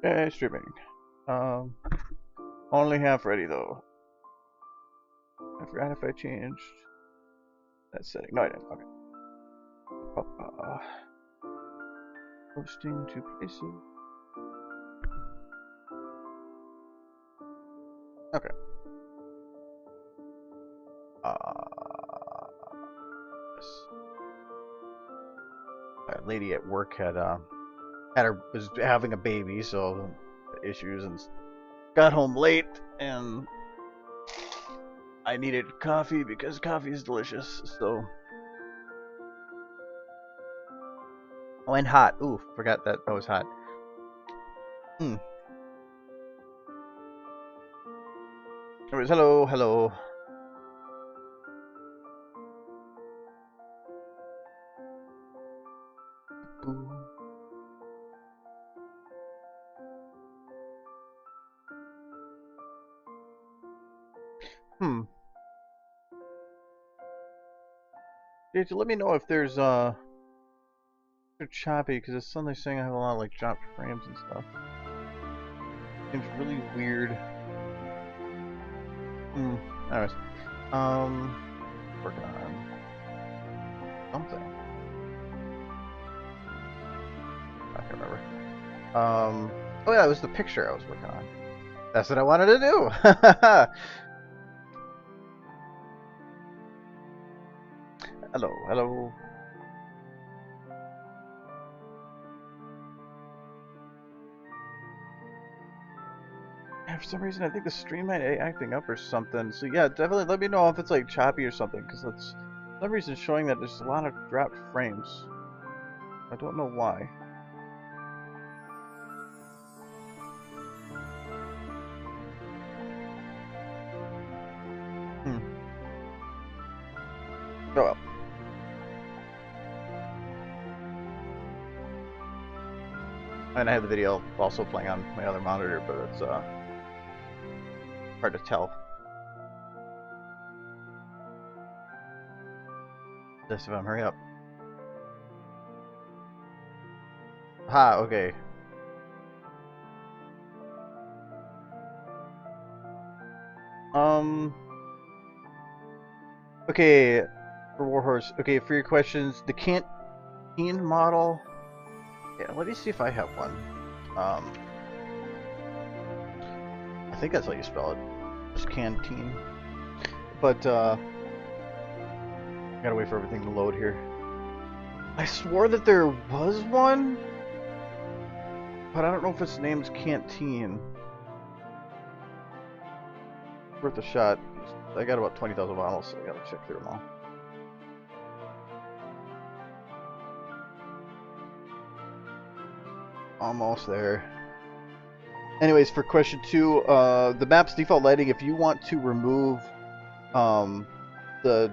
Okay, streaming. Only half ready though. I forgot if I changed that setting. No, I didn't. Okay. Posting to places. Okay. Yes. A lady at work was having a baby, so issues, and got home late, and I needed coffee because coffee is delicious. So. Oh, and hot. Ooh, forgot that was hot. Anyways, hello. Dude, let me know if there's they're choppy, because it's suddenly saying I have a lot of like dropped frames and stuff. Seems really weird. Anyways, working on something. I can't remember. Oh yeah, it was the picture I was working on. That's what I wanted to do. Hello. For some reason, I think the stream might be acting up or something. So yeah, definitely let me know if it's like choppy or something, because it's for some reason showing that there's a lot of dropped frames. I don't know why. Oh well. And I have the video also playing on my other monitor, but it's hard to tell. SFM, hurry up. Ha, okay. Okay, for Warhorse. Okay, for your questions, the canteen model. Yeah, let me see if I have one. I think that's how you spell it. Just canteen. But gotta wait for everything to load here. I swore that there was one, but I don't know if its name's Canteen. Worth a shot. I got about 20,000 bottles, so I gotta check through them all. Almost there. Anyways, for question 2, the map's default lighting, if you want to remove the...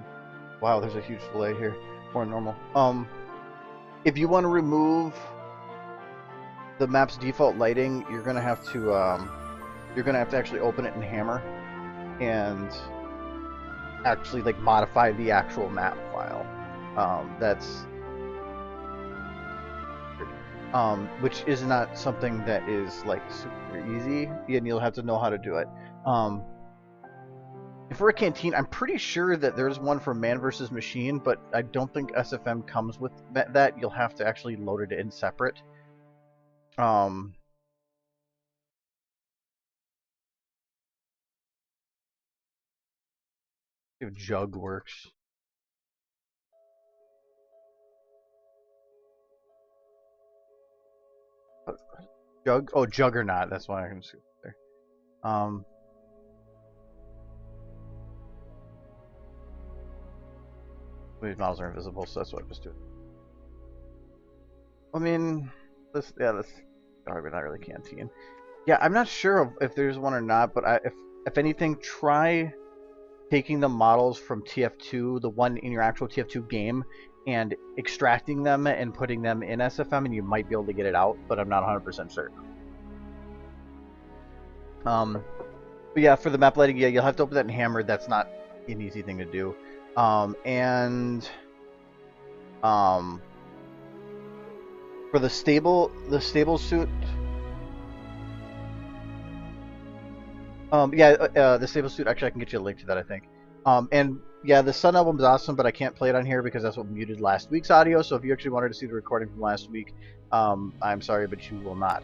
Wow, there's a huge delay here. More than normal. If you want to remove the map's default lighting, you're gonna have to actually open it in Hammer and actually like modify the actual map file. Which is not something that is like super easy, and you'll have to know how to do it. For a canteen, I'm pretty sure that there's one for Man vs. Machine, but I don't think SFM comes with that. You'll have to actually load it in separate. If Jug works. Jug? Oh, Juggernaut. That's why I can see there. These models are invisible, so that's what I'm just doing. I mean, this not really canteen. Yeah, I'm not sure if there's one or not, but if anything, try taking the models from TF2, the one in your actual TF2 game, and extracting them and putting them in SFM, and you might be able to get it out, but I'm not 100% certain. But yeah, for the map lighting, yeah, you'll have to open that in Hammer. That's not an easy thing to do. For the stable suit, The Stable Suit, actually I can get you a link to that, I think. And yeah, the Sun album is awesome, but I can't play it on here because that's what muted last week's audio. So if you actually wanted to see the recording from last week, I'm sorry, but you will not.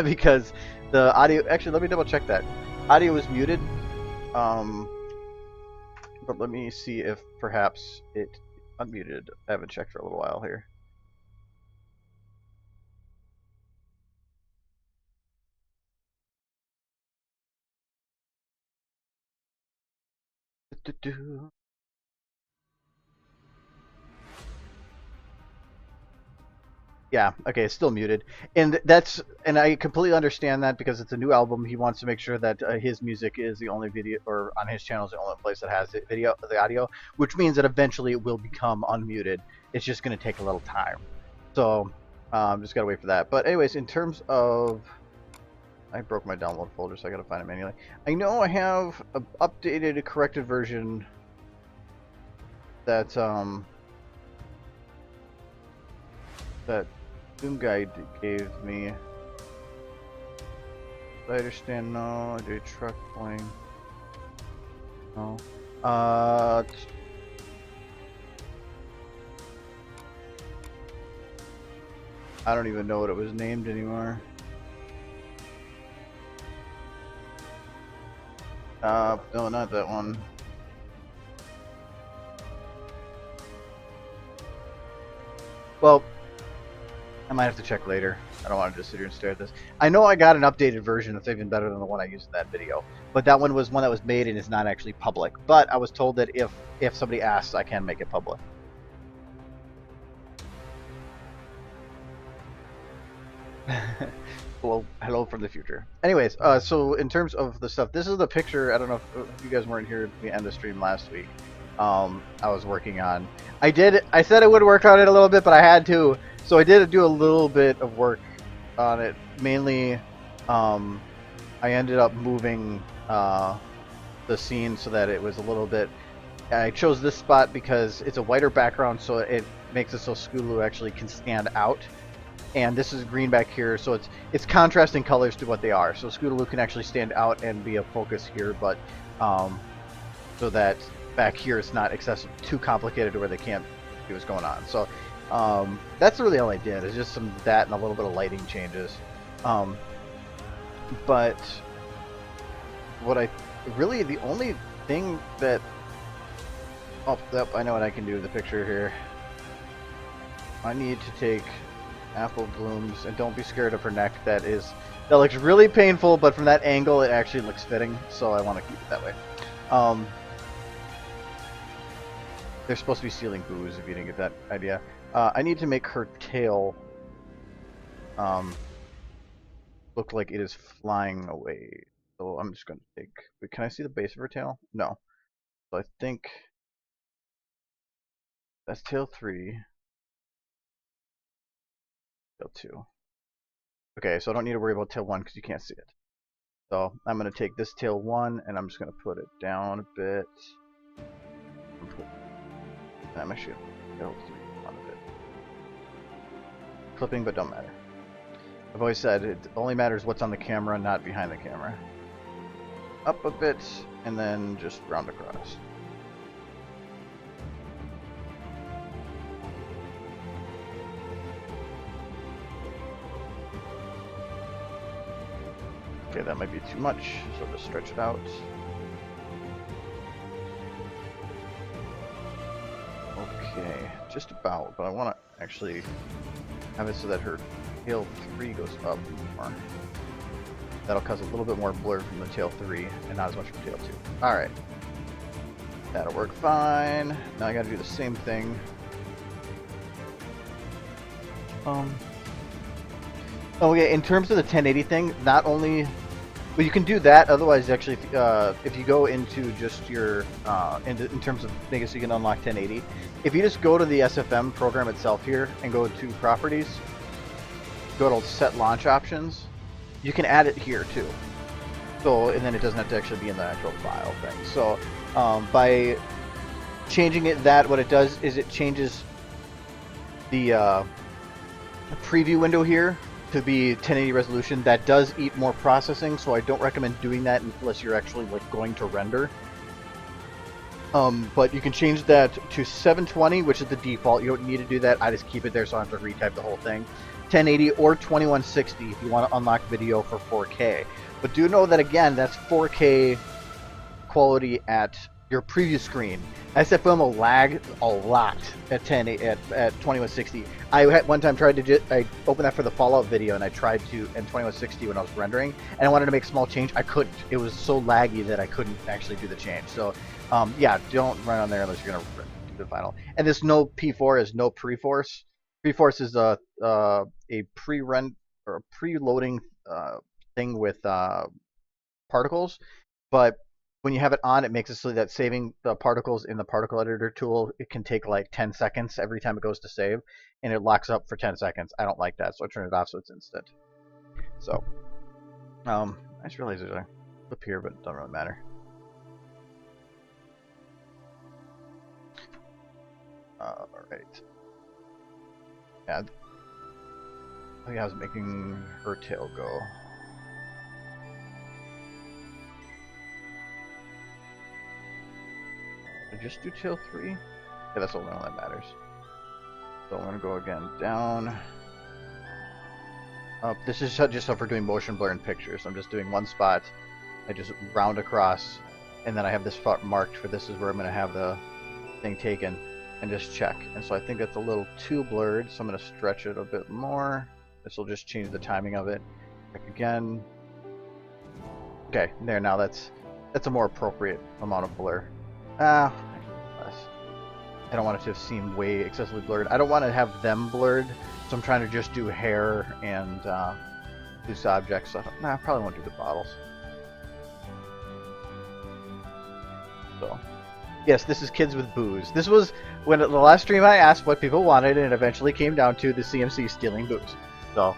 Because the audio, actually let me double check that. Audio was muted. But let me see if perhaps it unmuted. I haven't checked for a little while here. Yeah, okay, it's still muted, and I completely understand that because it's a new album. He wants to make sure that his music is the only video, or on his channel is the only place that has the audio, which means that eventually it will become unmuted. It's just going to take a little time, so just gotta wait for that. But anyways, in terms of, I broke my download folder, so I gotta find it manually. I know I have an updated, corrected version that that Doom Guide gave me. I understand. No, I did truck playing. No. I don't even know what it was named anymore. No, not that one. Well, I might have to check later. I don't want to just sit here and stare at this. I know I got an updated version that's even better than the one I used in that video, but that one was one that was made and is not actually public. But I was told that if somebody asks, I can make it public. Well, hello from the future. Anyways, so in terms of the stuff, this is the picture. I don't know if you guys weren't here at the end of stream last week. I was working on. I said I would work on it a little bit, but I had to. So I did do a little bit of work on it. Mainly, I ended up moving the scene so that it was a little bit. I chose this spot because it's a whiter background, so it makes it so Scootaloo actually can stand out. And this is green back here, so it's contrasting colors to what they are. So Scootaloo can actually stand out and be a focus here, but so that back here it's not excessive, too complicated to where they can't see what's going on. So that's really all I did. Is just some of that and a little bit of lighting changes. But what the only thing that I know what I can do with the picture here. I need to take Apple Blooms, and don't be scared of her neck. That looks really painful, but from that angle it actually looks fitting, so I want to keep it that way. They're supposed to be stealing booze, if you didn't get that idea. I need to make her tail look like it is flying away. So I'm just going to take... Wait, can I see the base of her tail? No. So I think that's tail 3. Tail 2. Okay, so I don't need to worry about tail 1 because you can't see it. So I'm going to take this tail 1 and I'm just going to put it down a bit. I'm actually tail 3 on a bit. Clipping, but don't matter. I've always said it only matters what's on the camera, not behind the camera. Up a bit and then just round across. Okay, that might be too much, so just stretch it out. Okay, just about, but I want to actually have it so that her tail 3 goes up more. That'll cause a little bit more blur from the tail 3 and not as much from tail 2. Alright. That'll work fine. Now I gotta do the same thing. Okay, in terms of the 1080 thing, not only... Well, you can do that, otherwise actually, if you go into just your, in terms of making it so you can unlock 1080, if you just go to the SFM program itself here, and go to Properties, go to Set Launch Options, you can add it here too. So, and then it doesn't have to actually be in the actual file thing. So, by changing it, what it does is it changes the preview window here to be 1080 resolution. That does eat more processing, so I don't recommend doing that unless you're actually like going to render. But you can change that to 720, which is the default. You don't need to do that. I just keep it there so I don't have to retype the whole thing. 1080 or 2160 if you want to unlock video for 4K. But do know that, again, that's 4K quality at your preview screen. SFM will lag a lot at 2160. I had one time tried to I opened that for the Fallout video, and I tried to in 2160 when I was rendering, and I wanted to make a small change. I couldn't. It was so laggy that I couldn't actually do the change. So yeah, don't run on there unless you're gonna do the final. And this no P4 is no pre-force. Pre-force is a pre-run or a pre-loading thing with particles, but when you have it on, it makes it so that saving the particles in the particle editor tool, it can take like 10 seconds every time it goes to save, and it locks up for 10 seconds. I don't like that, so I turn it off so it's instant. So, I just realized there's a clip here, but it doesn't really matter. Alright. Yeah. Oh yeah, I was making her tail go. Did I just do tail 3? Yeah, that's the only one that matters. So I'm gonna go again down. Up. This is just stuff for doing motion blur in pictures. I'm just doing one spot. I just round across, and then I have this spot marked for this is where I'm gonna have the thing taken, and just check. And so I think that's a little too blurred, so I'm gonna stretch it a bit more. This will just change the timing of it. Check again. Okay, there. Now that's a more appropriate amount of blur. Less. I don't want it to seem way excessively blurred. I don't want to have them blurred, so I'm trying to just do hair and loose objects. So I probably won't do the bottles. So, yes, this is kids with booze. This was when the last stream I asked what people wanted, and it eventually came down to the CMC stealing booze. So,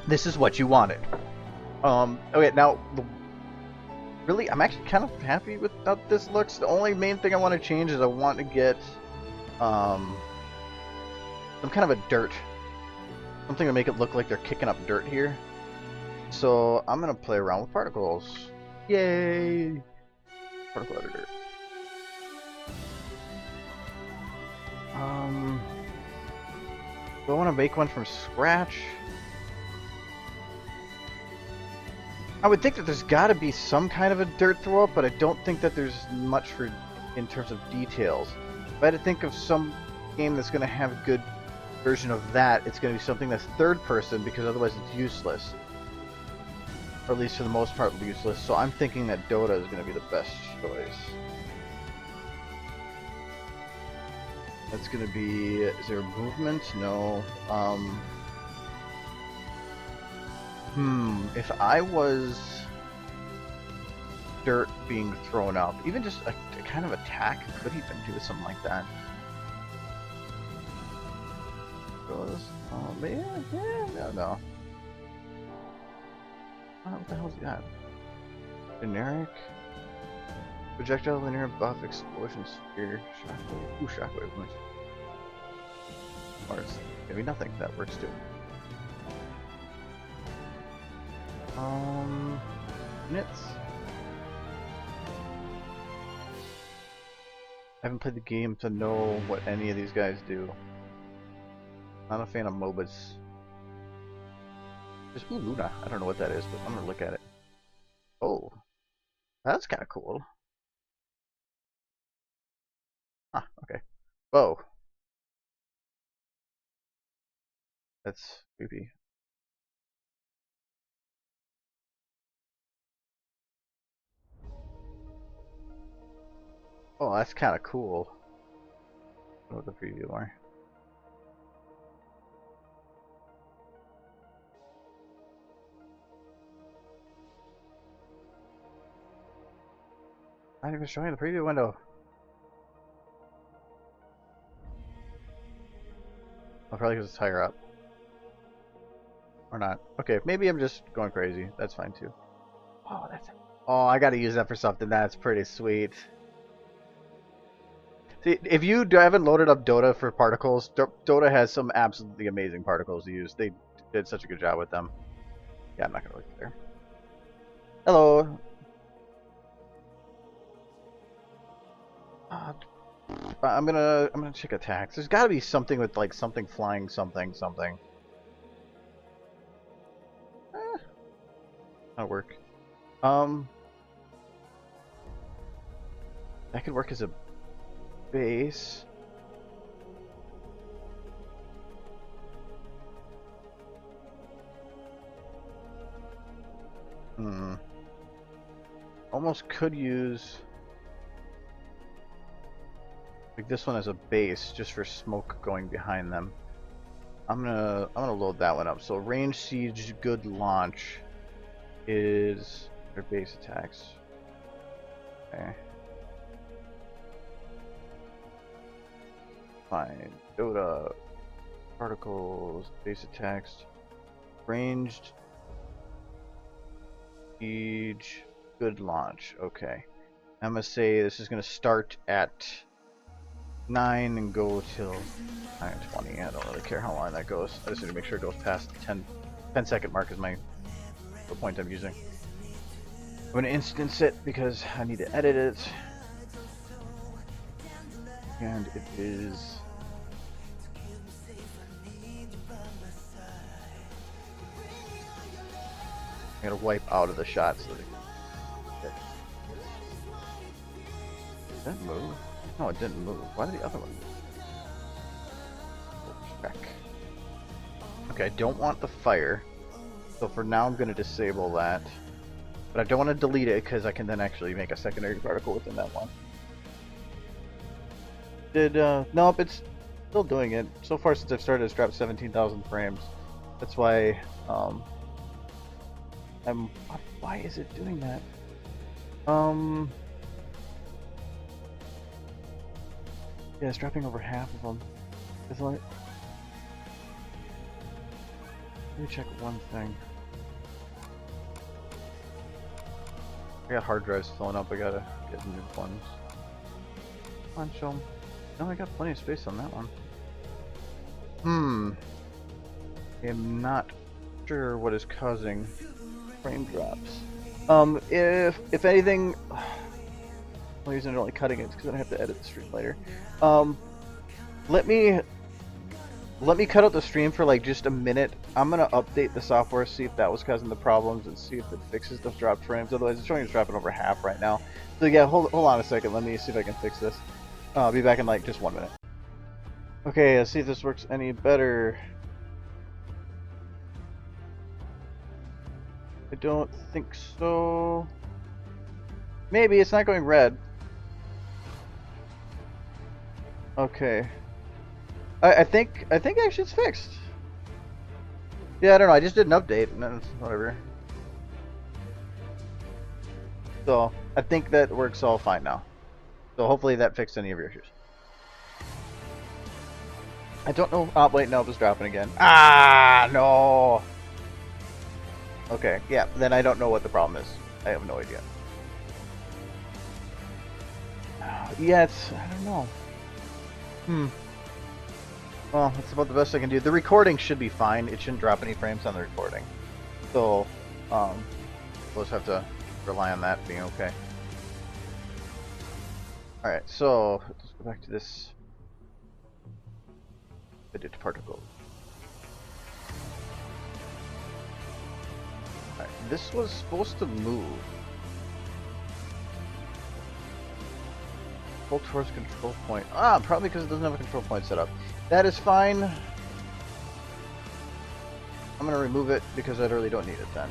this is what you wanted. Okay, now really, I'm actually kind of happy with how this looks. The only main thing I want to change is I want to get some kind of a dirt. Something to make it look like they're kicking up dirt here. So I'm going to play around with particles. Yay! Particle editor. Do I want to make one from scratch? I would think that there's got to be some kind of a dirt throw up, but I don't think that there's much for in terms of details. If I had to think of some game that's going to have a good version of that, it's going to be something that's third person, because otherwise it's useless. Or at least for the most part useless. So I'm thinking that Dota is going to be the best choice. That's going to be... Is there movement? No. If I was dirt being thrown up, even just a kind of attack could even do something like that. Oh man, yeah, no. What the hell's that? Generic projectile linear buff explosion sphere shockwave. Ooh, shockwave. Or it's maybe nothing. That works too. Minutes. I haven't played the game to know what any of these guys do. Not a fan of MOBAs. Just ooh, Luna. I don't know what that is, but I'm gonna look at it. Oh, that's kind of cool. Ah, okay. Whoa. That's creepy. Oh, that's kind of cool. I don't know what the preview are. Not even showing the preview window. Oh, probably because it's higher up. Or not. Okay, maybe I'm just going crazy. That's fine too. Oh, that's... Oh, I gotta use that for something. That's pretty sweet. See, if you haven't loaded up Dota for particles, Dota has some absolutely amazing particles to use. They did such a good job with them. Yeah, I'm not gonna look there. Hello. I'm gonna check attacks. There's got to be something with like something flying, something. That'll work. That could work as a base. Almost could use like this one as a base just for smoke going behind them. I'm gonna load that one up. So range siege good launch is their base attacks. Okay. Fine. Dota particles, base attacks, ranged siege good launch. Okay. I'm gonna say this is gonna start at 9 and go till 9:20. I don't really care how long that goes. I just need to make sure it goes past the 10-second mark is the point I'm using. I'm gonna instance it because I need to edit it. And it is I gotta wipe out of the shot so that did that move? No, it didn't move. Why did the other one move? Check. Okay, I don't want the fire. So for now I'm gonna disable that. But I don't want to delete it because I can then actually make a secondary particle within that one. Nope, it's still doing it. So far since I've started, it's dropped 17,000 frames. That's why, why is it doing that? Yeah, it's dropping over half of them. It's like, let me check one thing. I got hard drives filling up. I gotta get new ones. Come on, show 'em. No, I got plenty of space on that one. I'm not sure what is causing frame drops. If anything, the reason I'm only cutting it is because I have to edit the stream later. Let me cut out the stream for like just a minute. I'm gonna update the software, see if that was causing the problems, and see if it fixes the dropped frames. Otherwise, it's showing it's dropping over half right now. So yeah, hold on a second. Let me see if I can fix this. I'll be back in like just 1 minute. Okay, let's see if this works any better. I don't think so. Maybe it's not going red. Okay. I think actually it's fixed. Yeah, I don't know. I just did an update and then whatever. So I think that works all fine now. So hopefully that fixed any of your issues. I don't know. Oh wait, no, it was dropping again. Ah, no. Okay, yeah. Then I don't know what the problem is. I have no idea. Yeah, I don't know. Well, that's about the best I can do. The recording should be fine. It shouldn't drop any frames on the recording. So, we'll just have to rely on that being okay. Alright, so let's go back to this edit particle. Alright, this was supposed to move. Pull towards control point. Ah, probably because it doesn't have a control point set up. That is fine. I'm gonna remove it because I really don't need it then.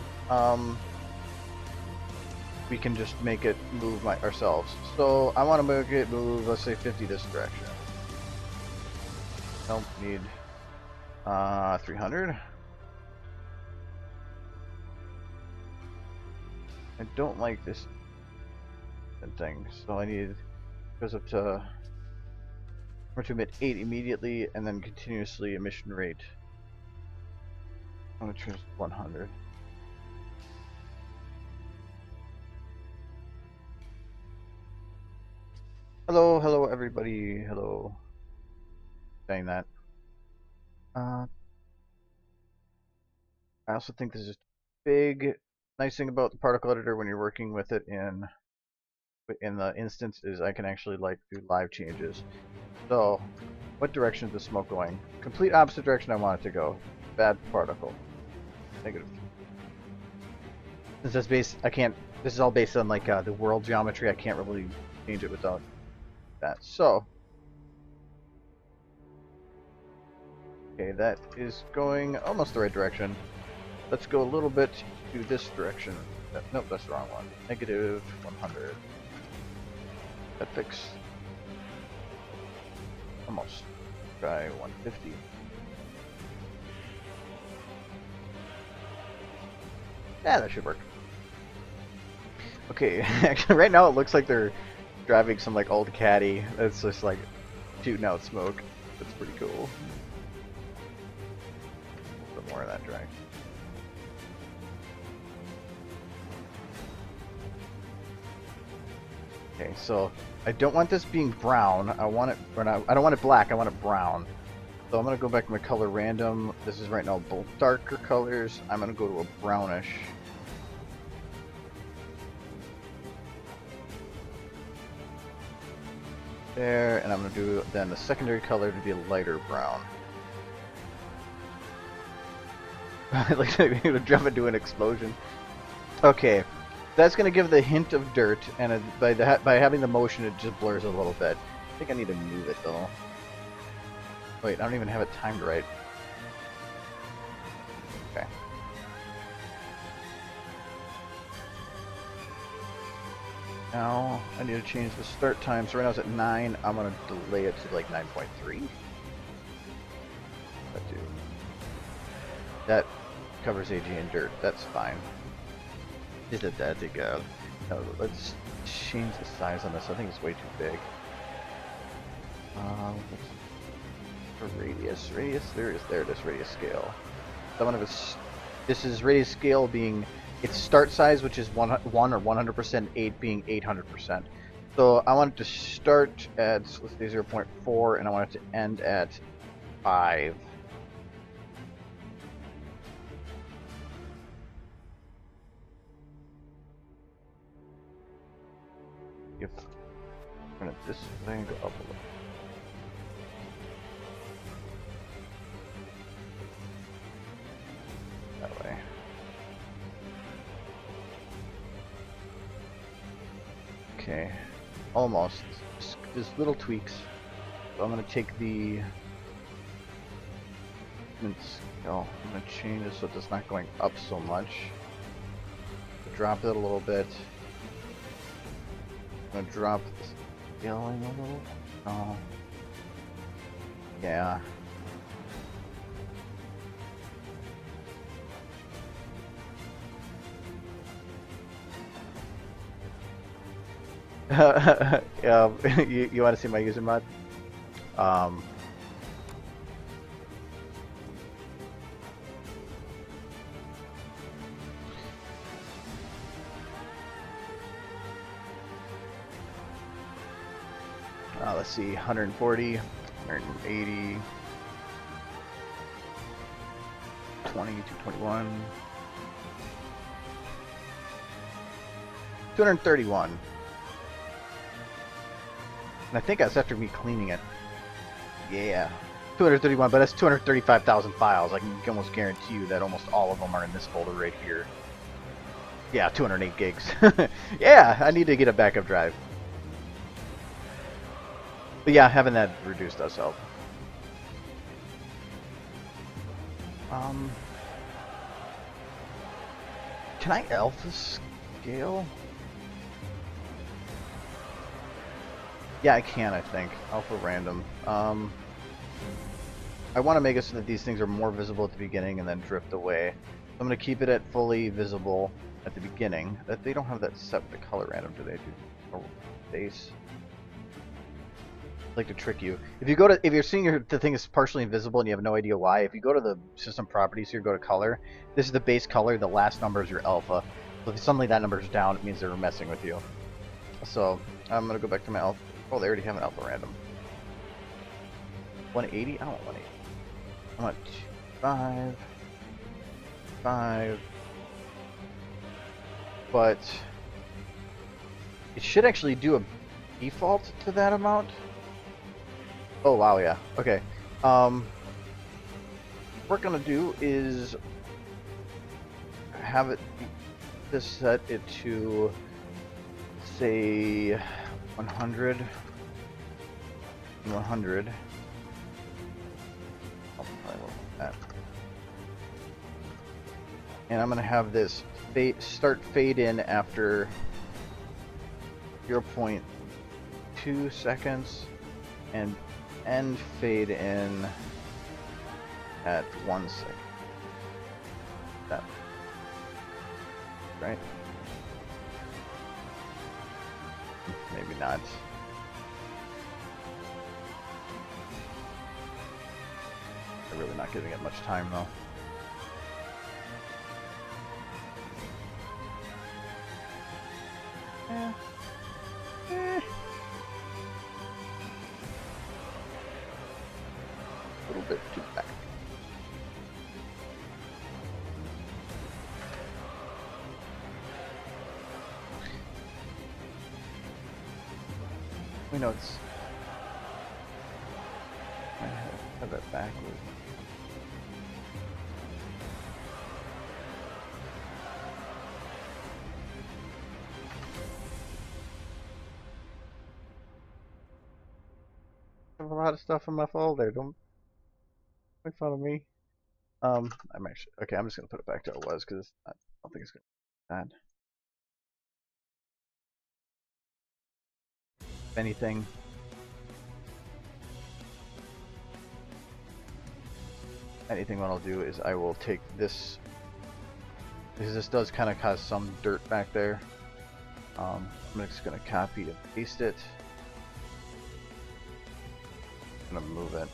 We can just make it move ourselves. So I want to make it move, let's say 50 this direction. Don't need 300. I don't like this thing, so I need goes up to to emit 8 immediately and then continuously emission rate. I'm gonna choose 100. Hello everybody. everybody. Hello. Saying that. I also think this is just big nice thing about the particle editor when you're working with it in the instance is I can actually like do live changes. So, what direction is the smoke going? Complete opposite direction I want it to go. Bad particle. Negative. Since that's based, I can't. This is all based on like the world geometry. I can't really change it without that. So, okay, that is going almost the right direction. Let's go a little bit to this direction. Nope, that's the wrong one. Negative 100. That fix. Almost. Try 150. Yeah, that should work. Okay, actually right now it looks like they're driving some like old caddy that's just like shooting out smoke. That's pretty cool. Put more of that drag. Okay, so I don't want this being brown. I want it, or not, I don't want it black. I want it brown. So I'm gonna go back to my color random. This is right now both darker colors. I'm gonna go to a brownish. There, and I'm gonna do then the secondary color to be a lighter brown. Like I'm gonna jump into an explosion. Okay. That's going to give the hint of dirt, and by having the motion, it just blurs a little bit. I think I need to move it, though. Wait, I don't even have it timed right. Okay. Now, I need to change the start time. So right now it's at 9. I'm going to delay it to like 9.3. That covers AG and dirt. That's fine. Is it that big? No, let's change the size on this. I think it's way too big. For radius, there it is, radius scale. This is radius scale being its start size, which is 1 or 100%, 8 being 800%. So I want it to start at, let's say 0.4, and I want it to end at 5. If turn it this way and go up a little. That way. Okay. Almost. Just little tweaks. So I'm gonna take the scale. I'm gonna change it so it's not going up so much. Drop it a little bit. I'm gonna drop the scaling a little. Oh. Yeah. You want to see my user mod? Let's see, 140, 180, 20, 221, 231. And I think that's after me cleaning it. Yeah, 231, but that's 235,000 files. I can almost guarantee you that almost all of them are in this folder right here. Yeah, 208 gigs. Yeah, I need to get a backup drive. But yeah, having that reduced does help. Can I alpha scale? Yeah, I can, I think. Alpha random. I want to make it so that these things are more visible at the beginning and then drift away. I'm going to keep it at fully visible at the beginning. That they don't have that set with the color random, do they? Oh, base. Like to trick you. If you go to, if you're seeing the thing is partially invisible and you have no idea why, if you go to the system properties here, go to color. This is the base color. The last number is your alpha. So if suddenly that number is down, it means they're messing with you. So I'm gonna go back to my alpha. Oh, they already have an alpha random. 180? I don't want 180. I want 5. 5. But it should actually do a default to that amount. Oh wow, yeah. Okay. What we're gonna do is have it just set it to say 100 and 100. I'll probably look at that. And I'm gonna have this start fade in after 0.2 seconds and end fade in at 1 second. That right? Maybe not. I'm really not giving it much time though. A little bit too back. We know it's. I have that backwards. I have a lot of stuff in my folder. Don't make fun of me. I'm actually okay. I'm just gonna put it back to what it was because I don't think it's gonna be bad. If anything, what I'll do is I will take this because this does kind of cause some dirt back there. I'm just gonna copy and paste it. I'm gonna move it.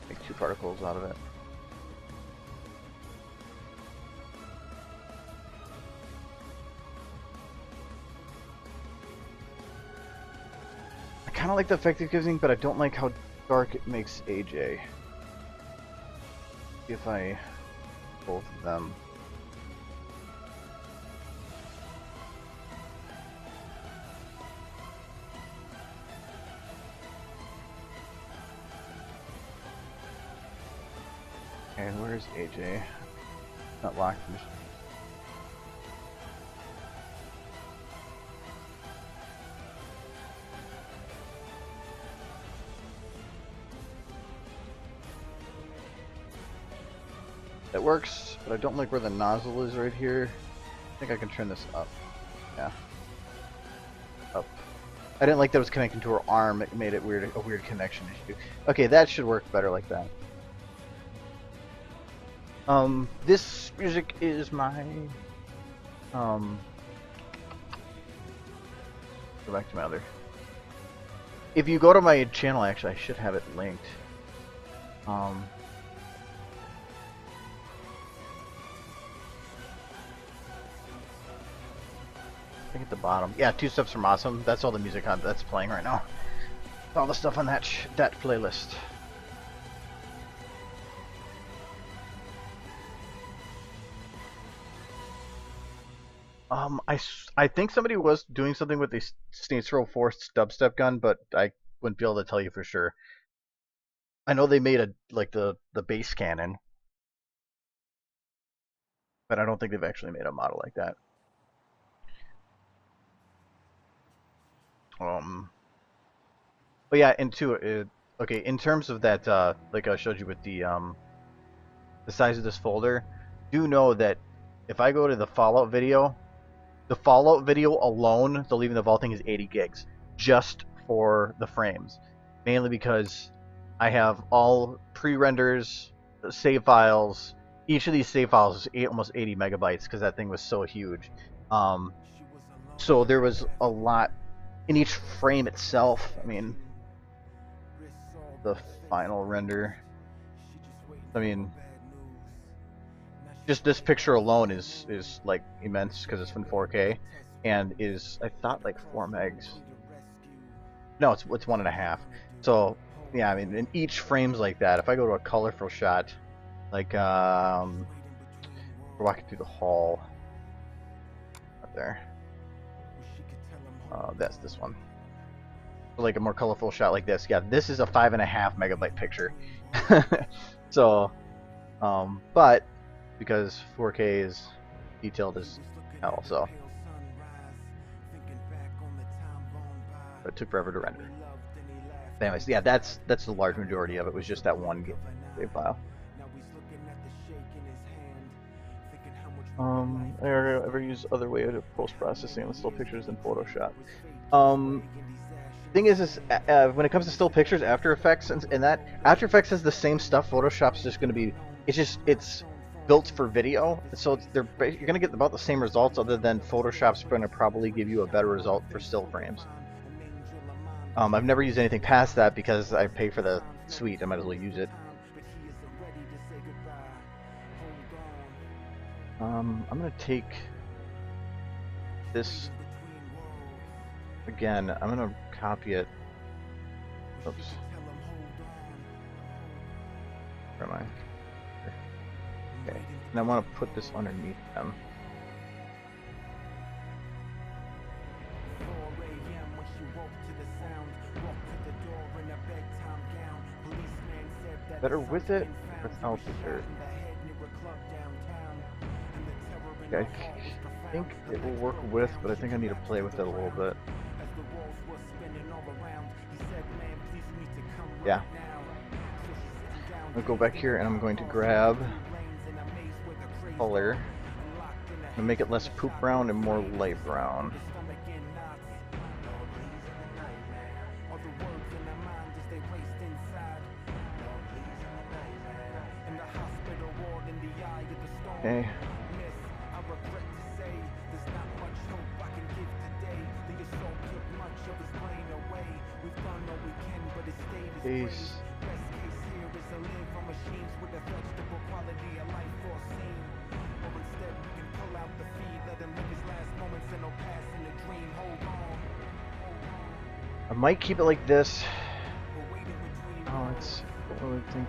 Make 2 particles out of it. I kind of like the effect it gives me, but I don't like how dark it makes AJ. See if I both of them. Okay, where's AJ? Not locked. That works, but I don't like where the nozzle is right here. I think I can turn this up. Yeah. Up. I didn't like that it was connecting to her arm. It made it weird, a weird connection issue. Okay, that should work better like that. This music is my, go back to my other. If you go to my channel, actually, I should have it linked. I think at the bottom. Yeah, 2 Steps from Awesome. That's all the music that's playing right now. All the stuff on that playlist. I think somebody was doing something with the Saints Row 4 dubstep gun, but I wouldn't be able to tell you for sure. I know they made the bass cannon, but I don't think they've actually made a model like that. But yeah, okay, in terms of that, like I showed you with the size of this folder, do know that if I go to the Fallout video alone, the Leaving the Vault thing is 80 gigs just for the frames, mainly because I have all pre-renders, save files. Each of these save files is almost 80 megabytes because that thing was so huge. So there was a lot in each frame itself. I mean, the final render. I mean, just this picture alone is like immense because it's from 4K and is, I thought, like 4 megs. No, it's 1.5. So yeah, I mean, in each frame's like that. If I go to a colorful shot, like we're walking through the hall, up there. That's this one. So like a more colorful shot like this. Yeah, this is a 5.5 megabyte picture. So, but because 4K is detailed as hell, so it took forever to render. But anyways, yeah, that's the large majority of it. Was just that one save file. I ever use other way of post-processing with still pictures in Photoshop. Thing is when it comes to still pictures, After Effects and that, After Effects has the same stuff. Photoshop's just going to be, it's built for video, so you're going to get about the same results, other than Photoshop's going to probably give you a better result for still frames. I've never used anything past that because I pay for the suite. I might as well use it. I'm going to take this again. I'm going to copy it. Oops. Where am I? Okay. And I want to put this underneath them. Better with it or without the dirt? Okay, I think it will work with, but I think I need to play with it a little bit. Yeah. I'm going to go back here and I'm going to grab color and make it less poop brown and more light brown. Okay. Peace. I might keep it like this. Oh, it's, what do I think?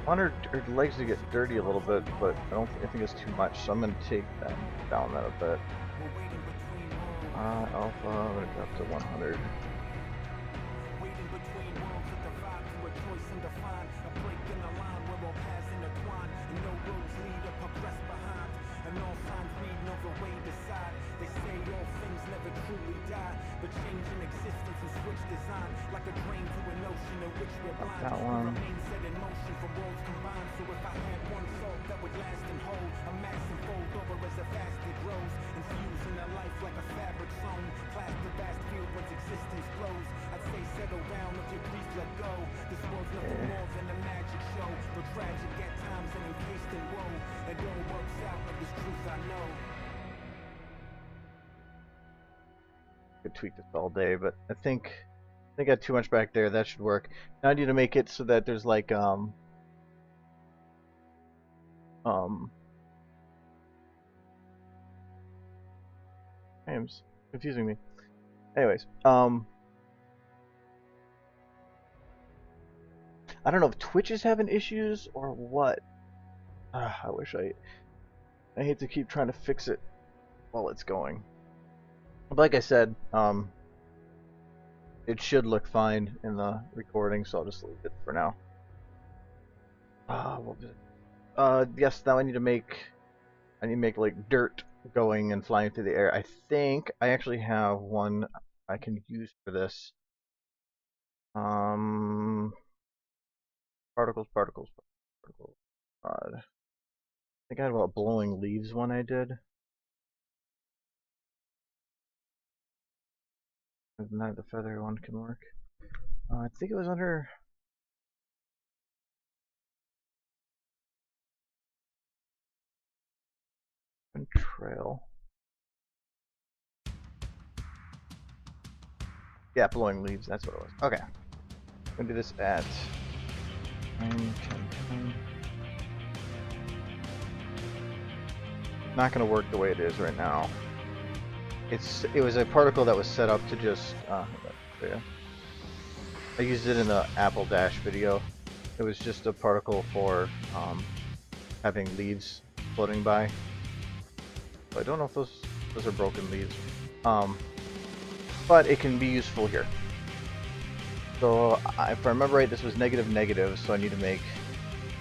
I want her legs to get dirty a little bit, but I think it's too much, so I'm going to take that down that a bit. Alpha, I'm going to go up to 100. That one. Could tweak this all day, but I think I got too much back there. That should work. Now I need to make it so that there's like names confusing me. Anyways, I don't know if Twitch is having issues or what. I wish I hate to keep trying to fix it while it's going. But like I said, it should look fine in the recording, so I'll just leave it for now. Yes, now I need to make like dirt going and flying through the air. I think I actually have one I can use for this. Particles. I think I had a blowing leaves one I did. Not the feather one can work. I think it was under trail. Yeah, blowing leaves. That's what it was. Okay, I'm gonna do this at 9, 10, 10. Not gonna work the way it is right now. It was a particle that was set up to just Yeah. I used it in the Apple Dash video. It was just a particle for having leaves floating by. But I don't know if those are broken leaves. But it can be useful here. So if I remember right, this was negative, so I need to make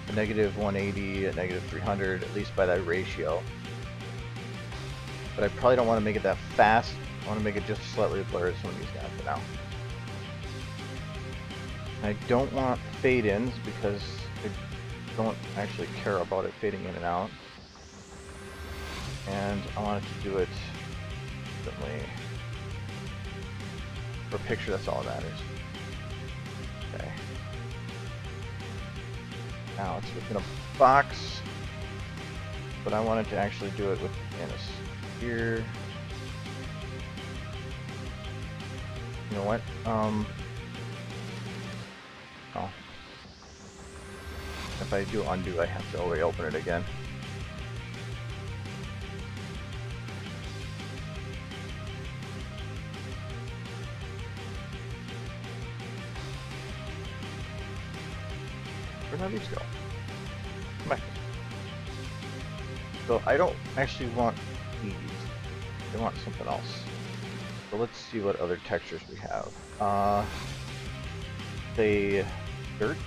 a negative 180, a negative 300, at least by that ratio. But I probably don't want to make it that fast. I want to make it just slightly blurred, so I'm using that for now. I don't want fade-ins because I don't actually care about it fading in and out. And I wanted to do it differently. For a picture, that's all that matters. Okay. Now it's within a box, but I wanted to actually do it within a sphere. You know what? Oh. If I do undo, I have to reopen it again. Where'd my leaves go? Come back. So I don't actually want these. I want something else. So let's see what other textures we have. Say dirt.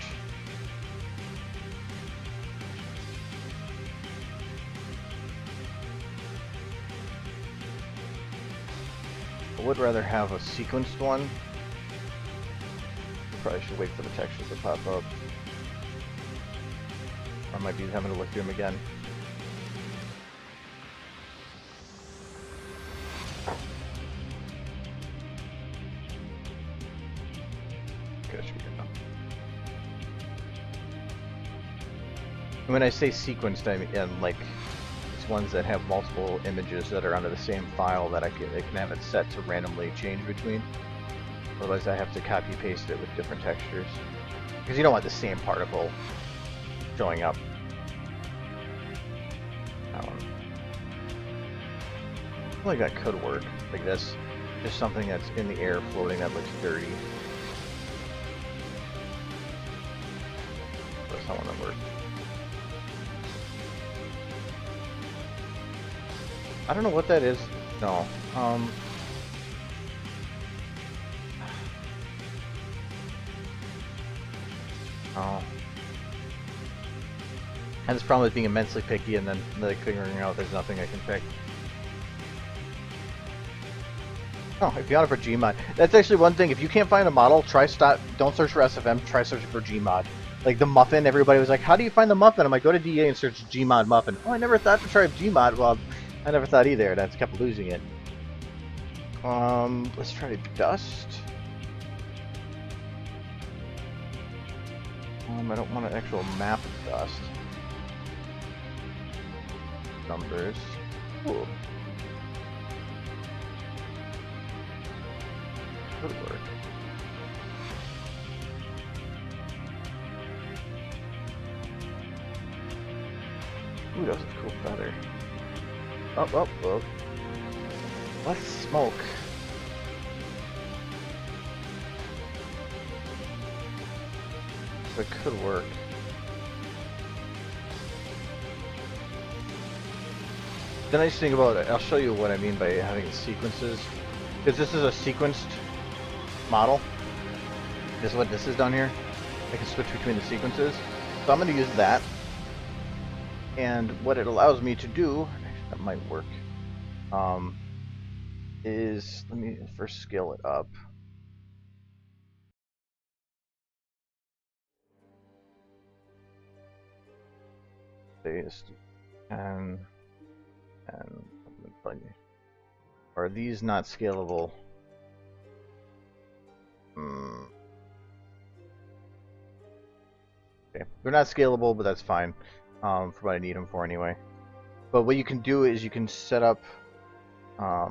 I would rather have a sequenced one. Probably should wait for the textures to pop up. I might be having to look through them again. Okay, should be good now. And when I say sequenced, I mean like it's ones that have multiple images that are under the same file that I can have it set to randomly change between. Otherwise, I have to copy paste it with different textures because you don't want the same particle showing up. I feel like that could work, like this. Just something that's in the air floating that looks dirty. That's not one that works. I don't know what that is. No. Oh. And this problem with being immensely picky and then like figuring out there's nothing I can pick. Oh, if you want it for Gmod. That's actually one thing. If you can't find a model, don't search for SFM, try searching for Gmod. Like the muffin, everybody was like, how do you find the muffin? I'm like, go to DA and search Gmod muffin. Oh, I never thought to try Gmod. Well, I never thought either, and I just kept losing it. Let's try dust. I don't want an actual map of dust. Numbers. Ooh. Could work. Ooh, that was a cool feather. Oh. Let's smoke. That could work. The nice thing about it, I'll show you what I mean by having sequences. Because this is a sequenced model. This is what this is down here. I can switch between the sequences. So I'm going to use that. And what it allows me to do, that might work, is, let me first scale it up. And are these not scalable? Okay, they're not scalable, but that's fine for what I need them for anyway. But what you can do is you can set up, I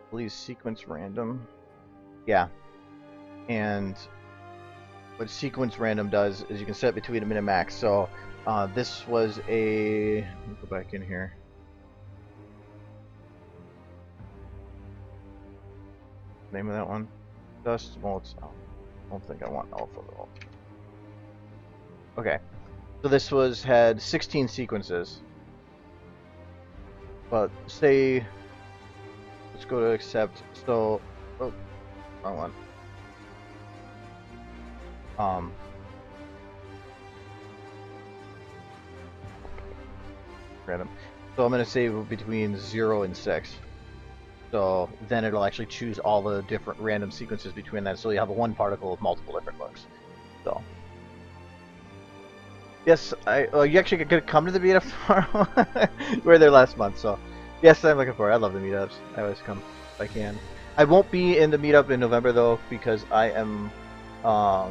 believe, sequence random. Yeah, and what sequence random does is you can set between a min and max. So this was a, let me go back in here. Name of that one? Dust modes. I don't think I want alpha though. Okay, so this had 16 sequences, but say, let's go to accept. So, oh, wrong one. Random. So I'm gonna say between 0 and 6. So then it'll actually choose all the different random sequences between that. So you have one particle with multiple different looks. So. Yes, you actually could come to the meetup tomorrow. We were there last month, so yes, I'm looking forward. I love the meetups. I always come if I can. I won't be in the meetup in November though because I am, I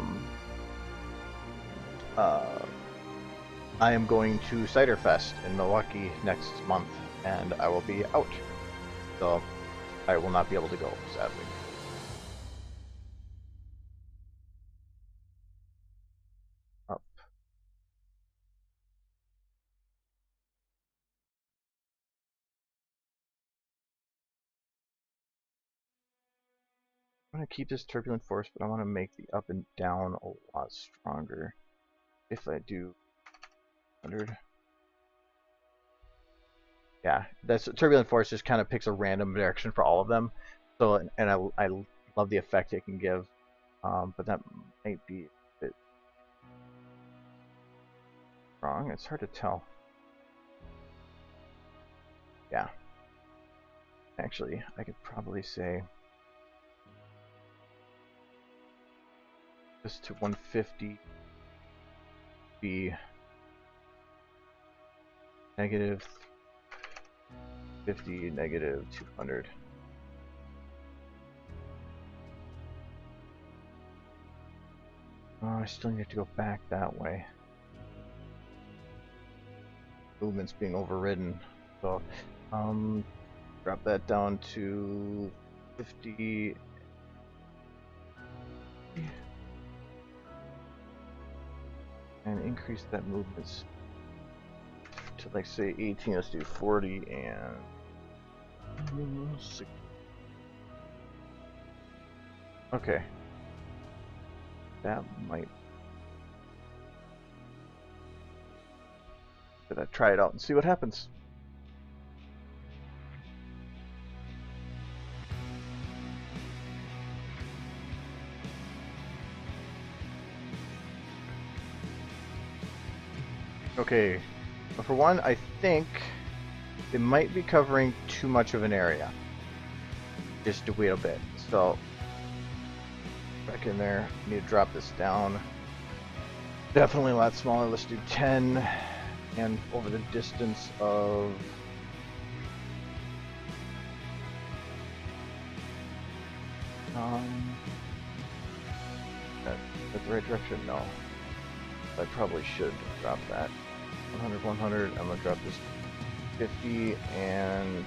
am going to Cider Fest in Milwaukee next month, and I will be out, so I will not be able to go, sadly. Up. I'm going to keep this turbulent force, but I want to make the up and down a lot stronger. If I do 100. Yeah, that's turbulent force just kind of picks a random direction for all of them. So, and I love the effect it can give, but that might be a bit wrong. It's hard to tell. Yeah. Actually, I could probably say this to 150 be negative 50, negative 200. Oh, I still need to go back that way. Movement's being overridden. So, drop that down to 50. And increase that movement to, like, say 18. Let's do 40 and 60. Okay. That might. Gonna try it out and see what happens. Okay, but for one, I think it might be covering too much of an area. Just to wait a bit. So, back in there, need to drop this down. Definitely a lot smaller. Let's do 10, and over the distance of that's the right direction? No. I probably should drop that. 100, 100. I'm gonna drop this 50 and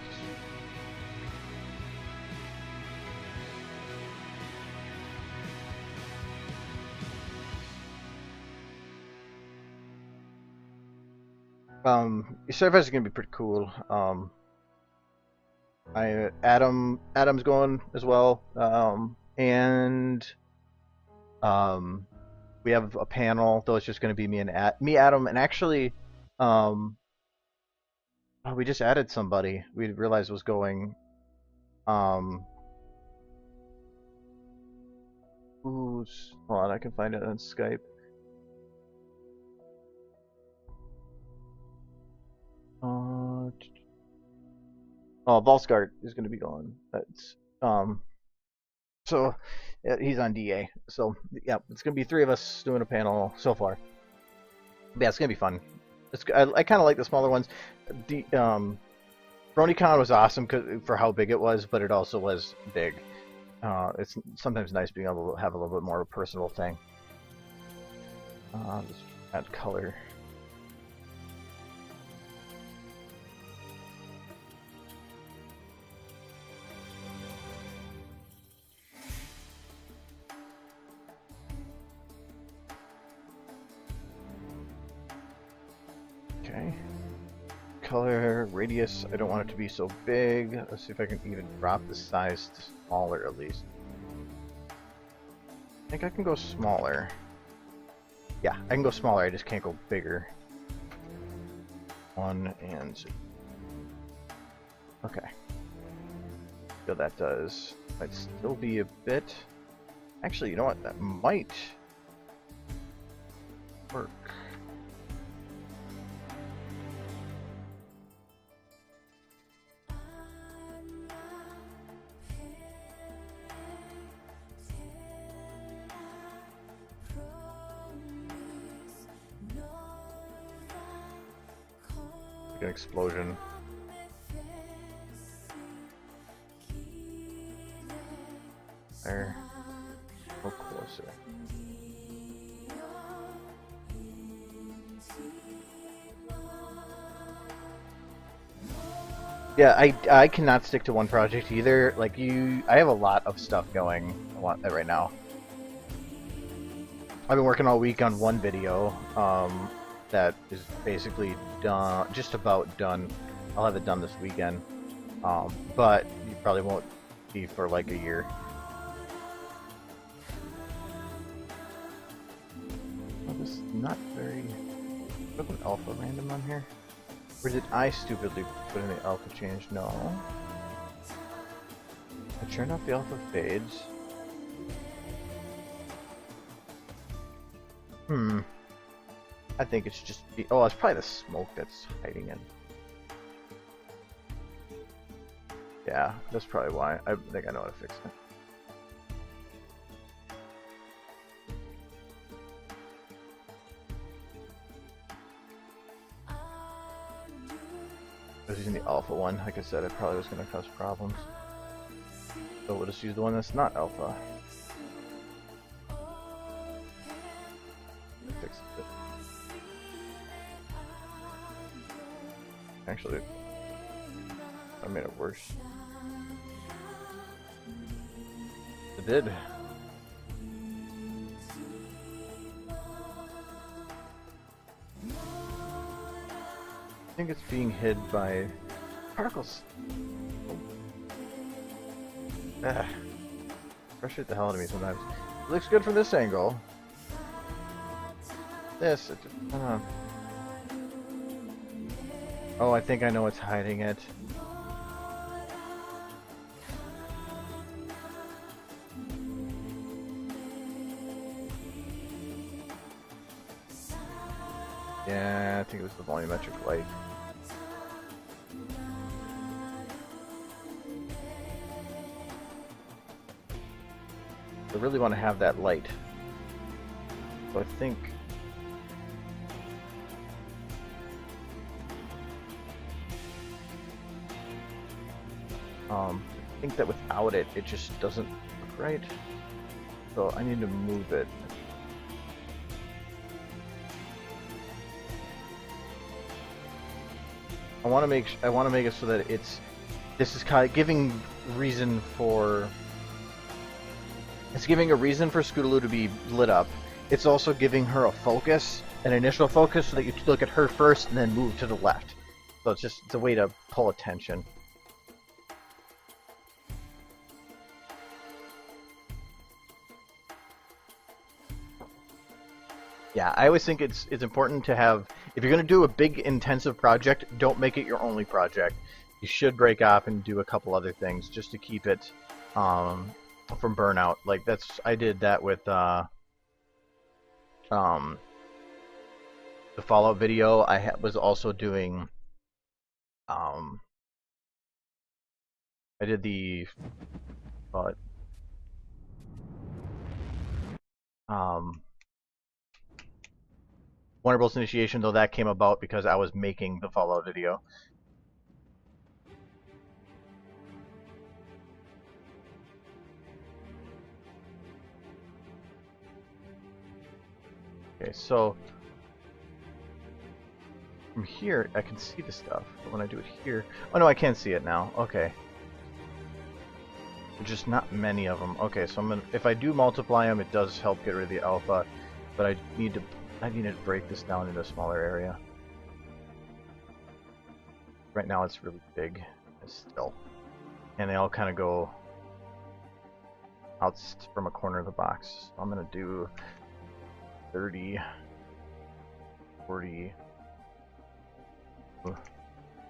your surface is gonna be pretty cool. Adam's going as well, and we have a panel, though it's just going to be me, Adam, and actually, we just added somebody we realized was going. Hold on, I can find it on Skype. Volskart is going to be going. That's so yeah, he's on DA. So yeah, it's going to be 3 of us doing a panel so far. But yeah, it's going to be fun. I kind of like the smaller ones. The BronyCon was awesome for how big it was, but it also was big. It's sometimes nice being able to have a little bit more of a personal thing. Just add color. Okay. Color, radius, I don't want it to be so big. Let's see if I can even drop the size to smaller at least. I think I can go smaller. Yeah, I can go smaller, I just can't go bigger. 1 and 0. Okay. So that does. Might still be a bit. Actually, you know what? That might work. Like an explosion. There. A little closer. Yeah, I cannot stick to one project either. Like I have a lot of stuff going right now. I've been working all week on one video that is basically done, just about done. I'll have it done this weekend, but you probably won't see for like a year. Well, this is not very. Put an alpha random on here. Or did I stupidly put in the alpha change? No. I turned off the alpha fades. I think it's just oh, it's probably the smoke that's hiding in. Yeah, that's probably why. I think I know how to fix it. I was using the alpha one. Like I said, it probably was going to cause problems. So we'll just use the one that's not alpha. Fix it. Actually, I made it worse. It did. I think it's being hid by particles. Ah. Frustrate the hell out of me sometimes. It looks good from this angle. This, it just, I don't know. Oh, I think I know what's hiding it. Yeah, I think it was the volumetric light. I really want to have that light. So I think that without it, it just doesn't look right. So I need to move it. I want to make it so that this is kind of giving reason for. It's giving a reason for Scootaloo to be lit up. It's also giving her a focus, an initial focus, so that you look at her first and then move to the left. So it's a way to pull attention. Yeah, I always think it's important to have, if you're going to do a big intensive project, don't make it your only project. You should break off and do a couple other things just to keep it from burnout. Like I did that with the Fallout video. I was also doing I did the Warner Bros. Initiation, though that came about because I was making the Fallout video. Okay, so from here I can see the stuff, but when I do it here, oh no, I can't see it now. Okay, there's just not many of them. Okay, so if I do multiply them, it does help get rid of the alpha, but I need to break this down into a smaller area. Right now it's really big still, and they all kind of go out from a corner of the box. So I'm gonna do 30, 40,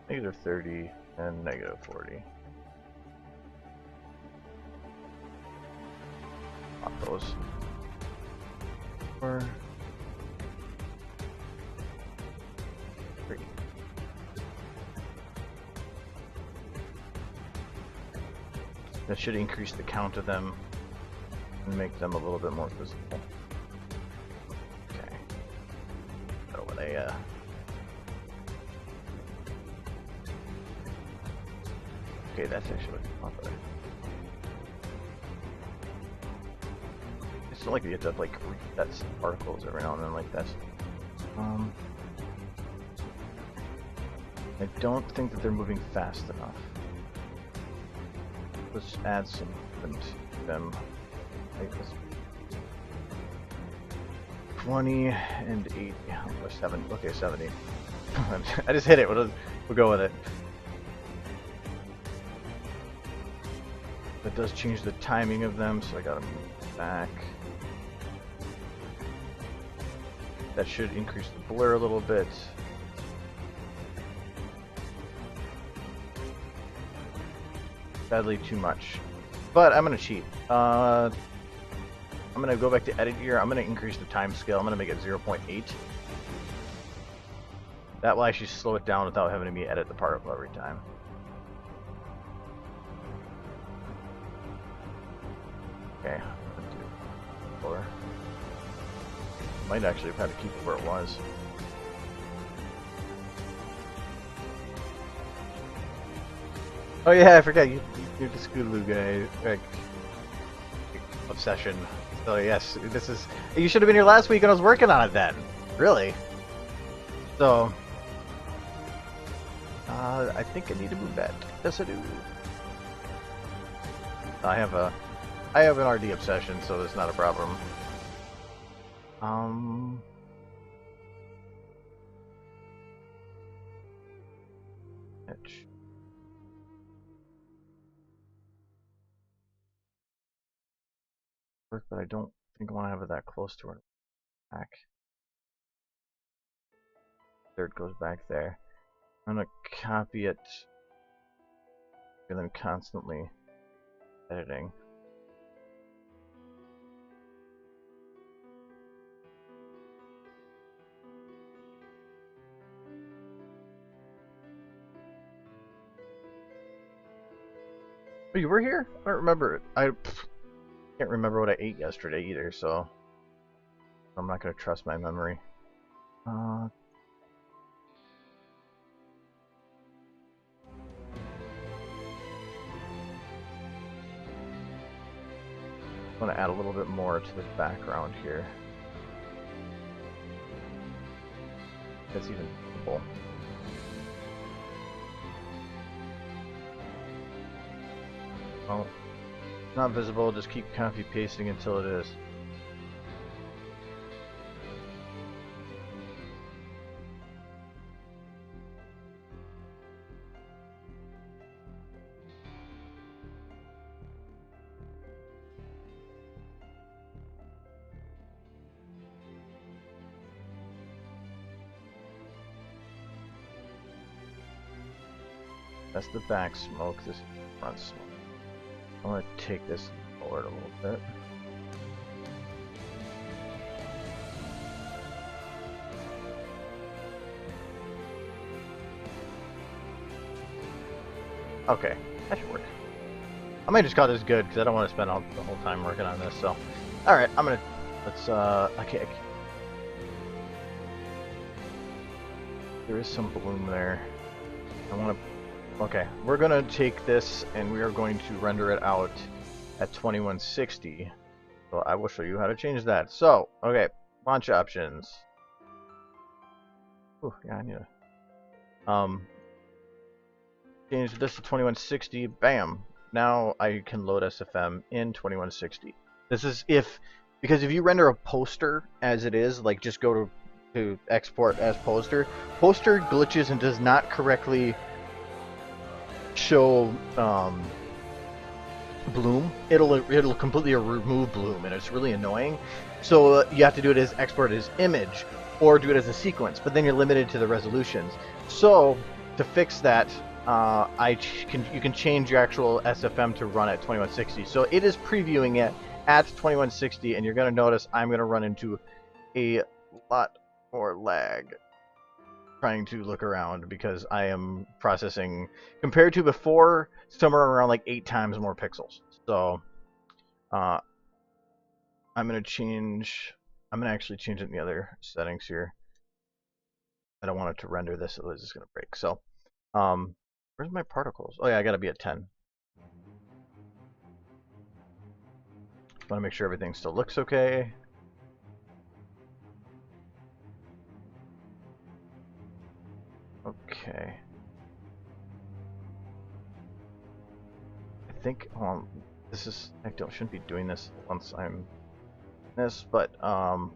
negative 30, and negative 40. Pop those. 4, 3. That should increase the count of them and make them a little bit more visible. Okay. So when they okay, that's actually not bad. It's not like you have to like reset some particles every now and then like this. I don't think that they're moving fast enough. Let's add some movement to them. Like this. 20 and 80. Or 70. Okay, 70. I just hit it. We'll go with it. That does change the timing of them, so I gotta move back. That should increase the blur a little bit. Sadly, too much. But I'm gonna cheat. I'm gonna go back to edit here. I'm gonna increase the time scale. I'm gonna make it 0.8. That will actually slow it down without having me edit the particle every time. Okay. Might actually have had to keep it where it was. Oh yeah, I forgot you're the Scootaloo guy, like obsession. So yes, this is. You should have been here last week when I was working on it then. Really? So, I think I need to move that. Yes, I do. I have an RD obsession, so that's not a problem. Edge. Work, but I don't think I want to have it that close to her back. There it goes back there. I'm gonna copy it and then constantly editing. Oh, you were here? I don't remember it. I can't remember what I ate yesterday either, so I'm not gonna trust my memory. I want to add a little bit more to the background here. That's even visible. Well, not visible, just keep copy pasting until it is. That's the back smoke, this is front smoke. I'm going to take this forward a little bit. Okay, that should work. I might just call this good because I don't want to spend the whole time working on this. So, all right, let's okay. There is some bloom there. Okay, we're gonna take this and we are going to render it out at 2160. So I will show you how to change that. So, okay, launch options. Ooh, yeah, I need to change this to 2160. Bam! Now I can load SFM in 2160. This is because if you render a poster as it is, like just go to export as poster glitches and does not correctly show bloom, it'll completely remove bloom, and it's really annoying. So you have to do it as export as image, or do it as a sequence, but then you're limited to the resolutions. So to fix that, you can change your actual SFM to run at 2160. So it is previewing it at 2160, and you're going to notice I'm going to run into a lot more lag trying to look around because I am processing, compared to before, somewhere around like 8 times more pixels. So I'm going to actually change it in the other settings here. I don't want it to render this, otherwise it's going to break. So where's my particles? Oh yeah, I got to be at 10. Want to make sure everything still looks okay. Okay. I think this is, I shouldn't be doing this once I'm this, but I'm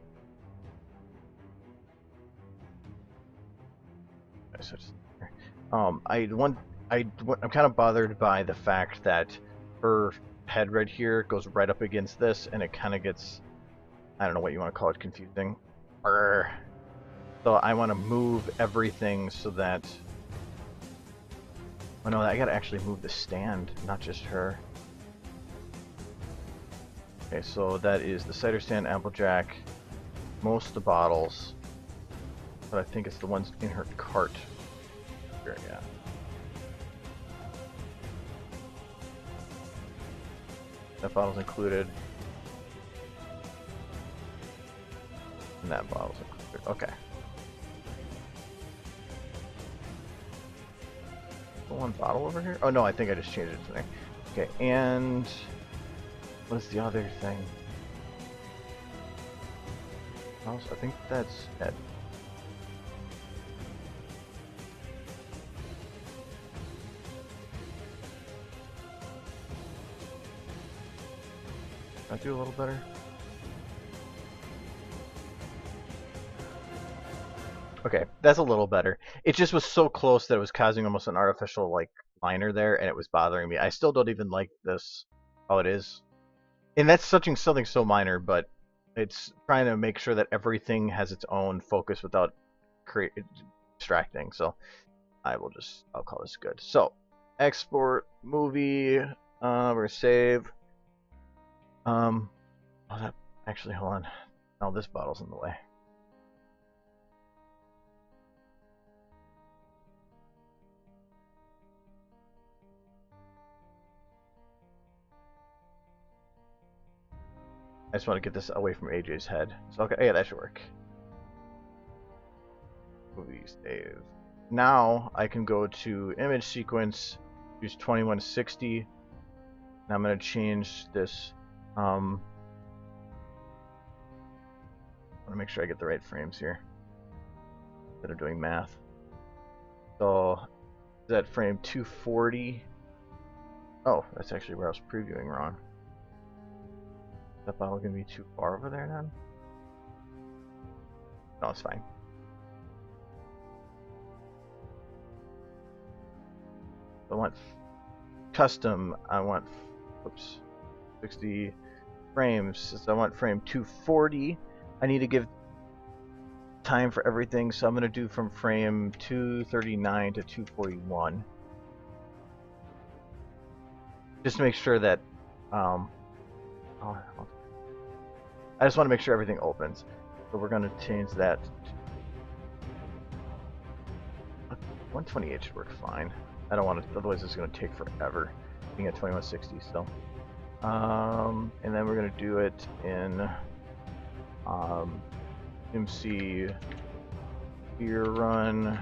kind of bothered by the fact that her head right here goes right up against this, and it kind of gets, I don't know what you want to call it, confusing. So I want to move everything so that, oh no, I gotta actually move the stand, not just her. Okay, so that is the cider stand, Applejack, most of the bottles, but I think it's the ones in her cart. Here, yeah. That bottle's included. And that bottle's included. Okay. One bottle over here? Oh no, I think I just changed it to there. Okay, and what is the other thing? Also, I think that's it. Can I do a little better? Okay, that's a little better. It just was so close that it was causing almost an artificial like liner there, and it was bothering me. I still don't even like this how it is, and that's something so minor, but it's trying to make sure that everything has its own focus without distracting. So I'll call this good. So export movie. We're gonna save. Oh, that actually, hold on. Oh, this bottle's in the way. I just want to get this away from AJ's head. So okay, yeah, that should work. Movie save. Now I can go to image sequence, use 2160, and I'm going to change this. I want to make sure I get the right frames here instead of doing math. So is that frame 240? Oh, that's actually where I was previewing wrong. Is that bottle going to be too far over there then? No, it's fine. I want custom, I want, oops, 60 frames. So I want frame 240. I need to give time for everything, so I'm going to do from frame 239 to 241. Just to make sure that, I just want to make sure everything opens. So we're going to change that. 128 should work fine. I don't want to, otherwise it's going to take forever being at 2160 still. And then we're going to do it in MC beer run.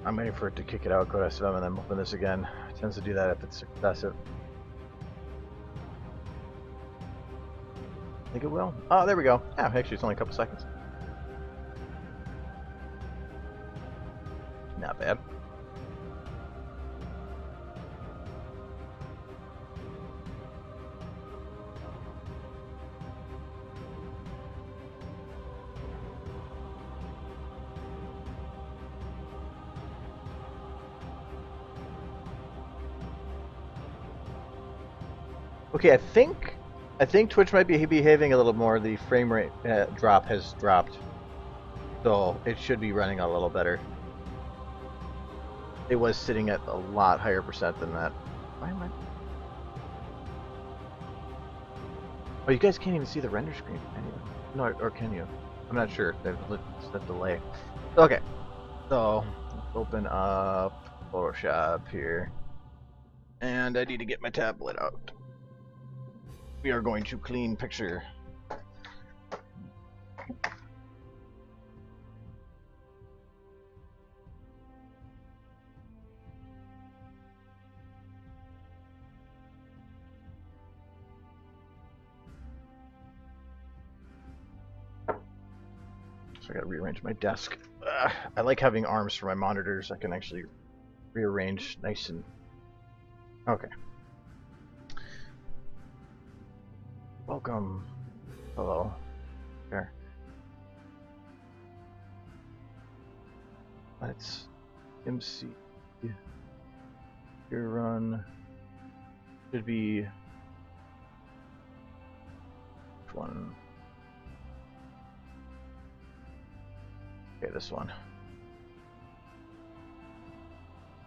I'm waiting for it to kick it out, go to SFM, and then open this again. It tends to do that if it's successive. I think it will. Oh, there we go. Yeah, actually, it's only a couple seconds. Not bad. Okay, I think Twitch might be behaving a little more. The frame rate drop has dropped, so it should be running a little better. It was sitting at a lot higher percent than that. Why am I? Oh, you guys can't even see the render screen, can you? No, or can you? I'm not sure. It's the delay. Okay, so let's open up Photoshop here, and I need to get my tablet out. We are going to clean picture. So I gotta rearrange my desk. I like having arms for my monitors. I can actually rearrange nice and... Okay. Welcome. Hello. There. Let's MC. Your run should be... Which one? Okay, this one.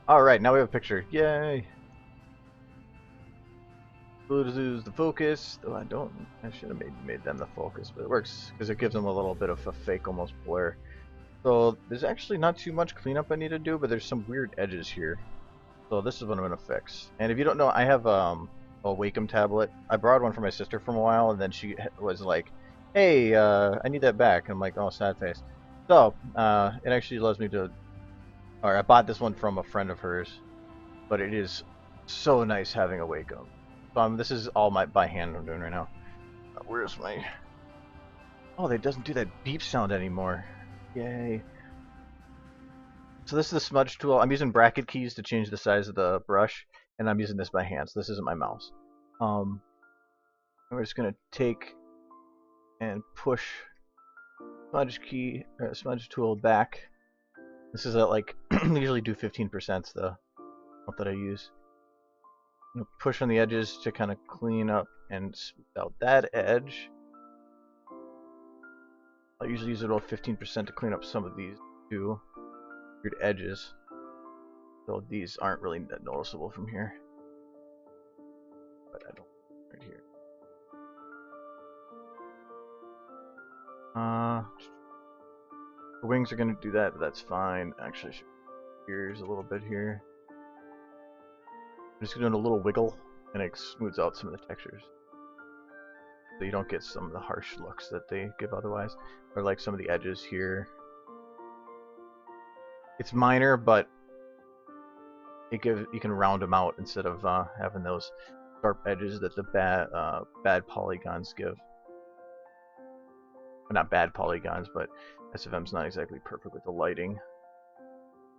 Alright, now we have a picture. Yay! Lose the focus. Though I should have made them the focus, but it works because it gives them a little bit of a fake almost blur. So there's actually not too much cleanup I need to do, but there's some weird edges here. So this is what I'm going to fix. And if you don't know, I have a Wacom tablet. I borrowed one from my sister for a while, and then she was like, hey, I need that back. And I'm like, oh, sad face. So it actually allows me to... Or I bought this one from a friend of hers, but it is so nice having a Wacom. So this is all by hand I'm doing right now. Where's my... Oh, it doesn't do that beep sound anymore. Yay. So this is the smudge tool. I'm using bracket keys to change the size of the brush, and I'm using this by hand, so this isn't my mouse. We're just going to take and push smudge tool back. This is like, I usually do 15% the amount that I use. I'm going to push on the edges to kind of clean up and smooth out that edge. I usually use about 15% to clean up some of these too. Weird edges. So these aren't really that noticeable from here. But I don't right here. The wings are gonna do that, but that's fine. Actually, I should ears a little bit here. I'm just doing a little wiggle, and it smooths out some of the textures, so you don't get some of the harsh looks that they give otherwise, or like some of the edges here. It's minor, but you can round them out instead of having those sharp edges that the bad polygons give. Well, not bad polygons, but SFM's not exactly perfect with the lighting,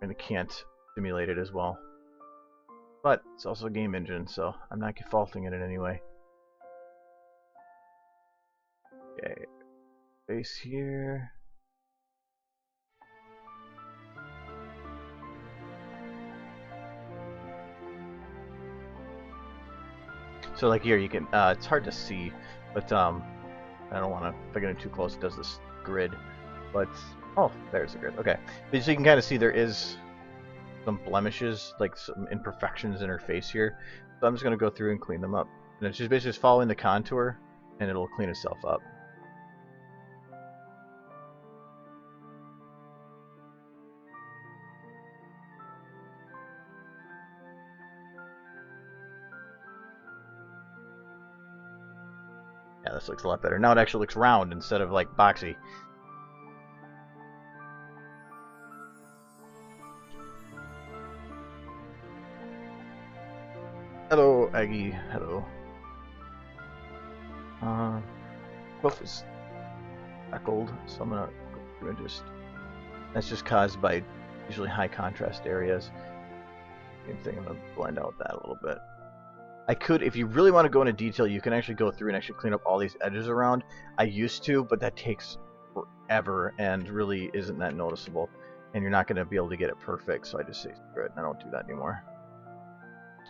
and it can't simulate it as well. But it's also a game engine, so I'm not faulting it in any way. Okay, face here. So like here, you can. It's hard to see, but I don't want to. If I get in too close, it does this grid. But oh, there's the grid. Okay, but so you can kind of see there is some blemishes, like some imperfections in her face here. So I'm just going to go through and clean them up. And it's just basically just following the contour, and it'll clean itself up. Yeah, this looks a lot better. Now it actually looks round instead of like boxy. Hello, Aggie. Hello. Both is speckled, so I'm gonna just. That's just caused by usually high contrast areas. Same thing. I'm gonna blend out that a little bit. I could, if you really want to go into detail, you can actually go through and actually clean up all these edges around. I used to, but that takes forever and really isn't that noticeable. And you're not going to be able to get it perfect, so I just say screw it, and I don't do that anymore.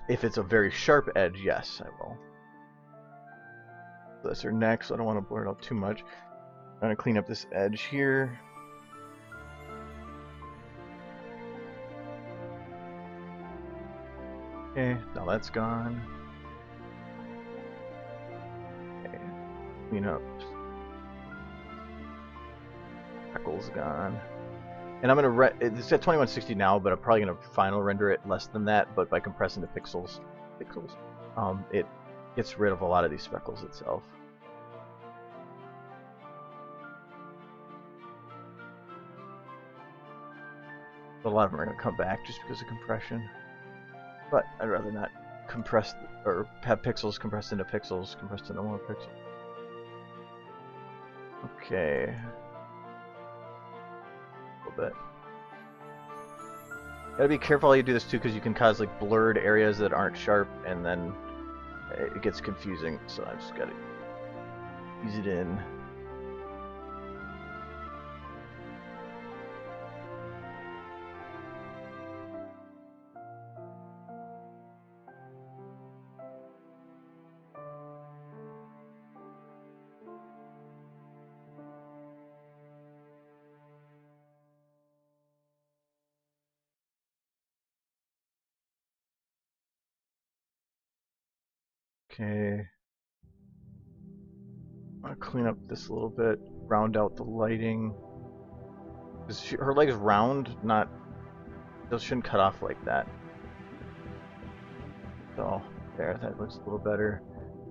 If it's a very sharp edge, yes, I will. That's her neck, so I don't want to blur it out too much. I'm going to clean up this edge here. Okay, now that's gone. Okay, clean up. Freckles gone. And I'm gonna it's at 2160 now, but I'm probably gonna final render it less than that. But by compressing the pixels, it gets rid of a lot of these speckles itself. But a lot of them are gonna come back just because of compression. But I'd rather not compress or have pixels compressed into more pixels. Okay. A little bit. Gotta be careful how you do this too, because you can cause like blurred areas that aren't sharp, and then it gets confusing. So I just gotta ease it in. Okay. I'll clean up this a little bit, round out the lighting. Her leg is round, not. Those shouldn't cut off like that. So there, that looks a little better.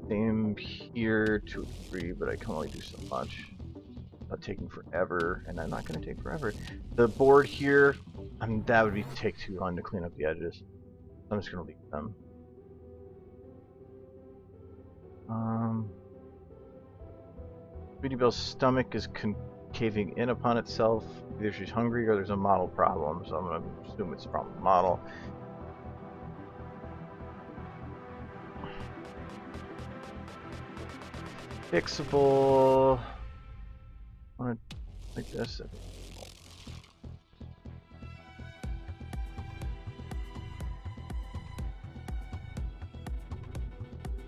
Same here, 2 and 3, but I can only do so much. Not taking forever, and I'm not going to take forever. The board here, that would take too long to clean up the edges. I'm just going to leave them. Sweetie Belle's stomach is caving in upon itself. Either she's hungry or there's a model problem, so I'm going to assume it's a problem with the model. Fixable. I want to like this.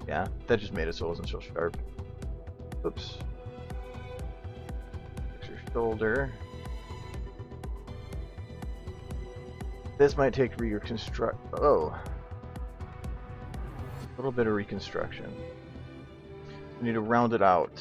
Yeah, that just made it so it wasn't so sharp. Oops. Fix your shoulder. This might take reconstruct. Oh. A little bit of reconstruction. We need to round it out.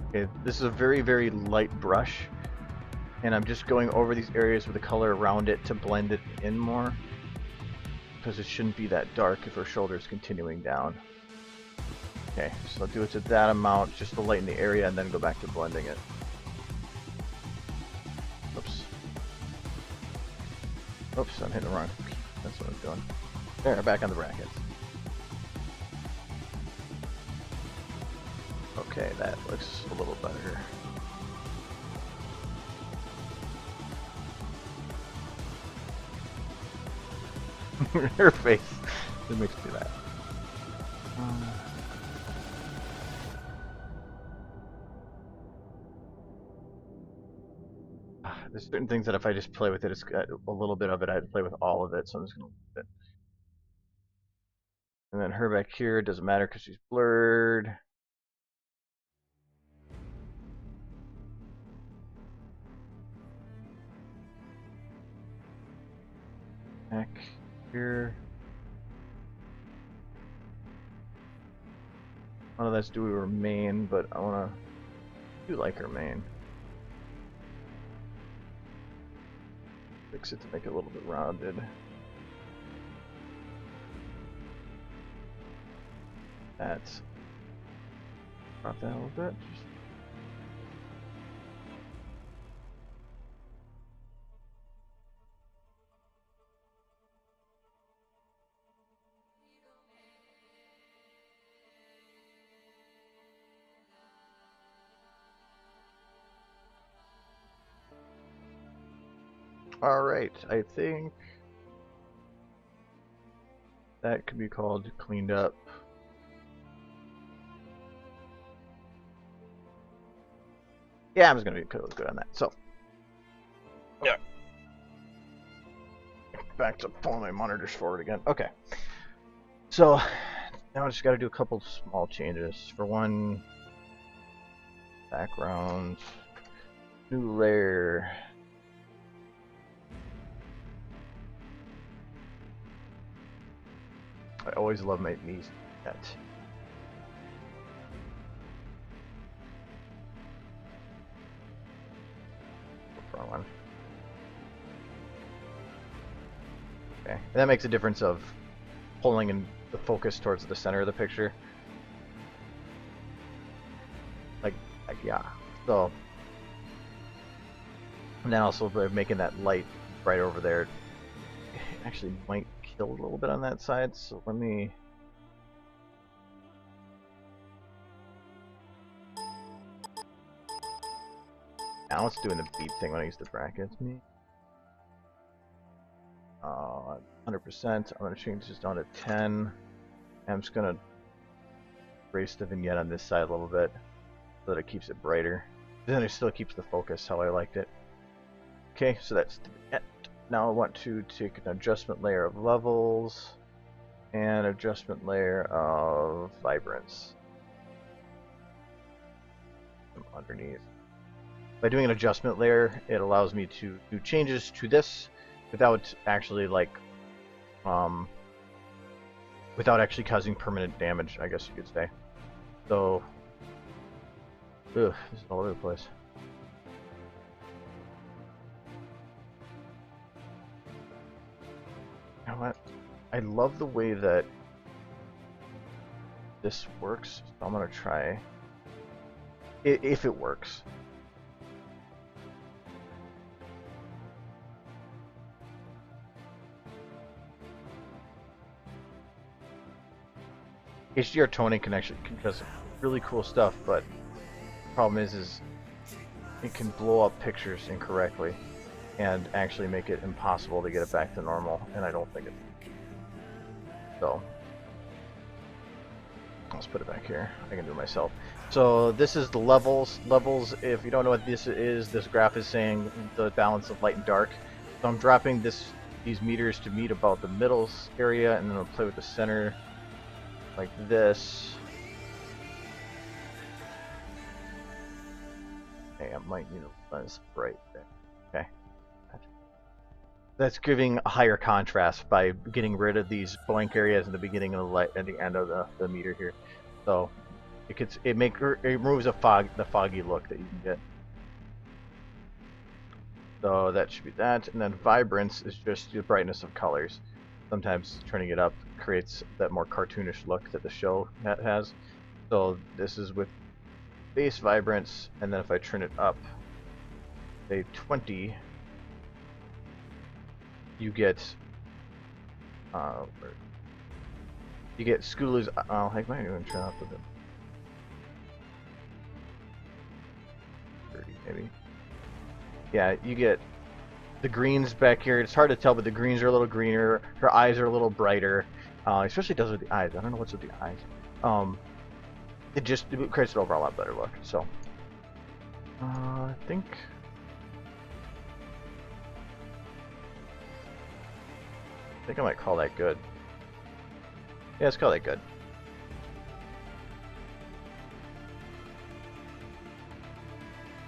Okay, this is a very, very light brush, and I'm just going over these areas with the color around it to blend it in more, because it shouldn't be that dark if her shoulder is continuing down. Okay, so I'll do it to that amount just to lighten the area and then go back to blending it. Oops. Oops, I'm hitting the wrong. That's what I'm doing. There, back on the brackets. Okay, that looks a little better. Her face. It makes me laugh. There's certain things that if I just play with it, it's got a little bit of it. I'd play with all of it, so I'm just gonna leave it. And then her back here, doesn't matter because she's blurred. Back here. A lot of that's due to her mane, but I do like her mane. Fix it to make it a little bit rounded. That's drop that a little bit. All right, I think that could be called cleaned up. Yeah, I'm just gonna be good on that. So, yeah. Back to pulling my monitors forward again. Okay. So now I just got to do a couple small changes. For one, background, new layer. I always love my knees. That. Wrong one. Okay, and that makes a difference of pulling in the focus towards the center of the picture. Like yeah. So, and then also by making that light right over there, it actually might kill a little bit on that side. So let me. Now it's doing the beat thing when I use the brackets. 100%. I'm going to change this down to 10. I'm just going to raise the vignette on this side a little bit so that it keeps it brighter. Then it still keeps the focus how I liked it. Okay, so that's the vignette. Now I want to take an adjustment layer of levels and adjustment layer of vibrance underneath. By doing an adjustment layer, it allows me to do changes to this without actually without actually causing permanent damage, I guess you could say. So, this is all over the place. You know what? I love the way that this works, so I'm gonna try if it works. HDR toning can do some really cool stuff, but the problem is it can blow up pictures incorrectly and actually make it impossible to get it back to normal, and I don't think it. So let's put it back here. I can do it myself. So this is the levels. Levels, if you don't know what this is, this graph is saying the balance of light and dark. So I'm dropping these meters to meet about the middle area, and then I'll play with the center like this. Okay, I might need a lens bright there. Okay. That's giving a higher contrast by getting rid of these blank areas in the beginning of the light and the end of the meter here. So it removes the foggy look that you can get. So that should be that, and then vibrance is just the brightness of colors. Sometimes turning it up creates that more cartoonish look that the show has. So this is with base vibrance, and then if I turn it up, say 20, you get Skulu's. Oh, I might even turn up a bit. 30 maybe. Yeah, you get the greens back here. It's hard to tell, but the greens are a little greener. Her eyes are a little brighter. Especially does with the eyes. I don't know what's with the eyes. It creates an overall lot better look. So, I think I might call that good. Yeah, let's call that good.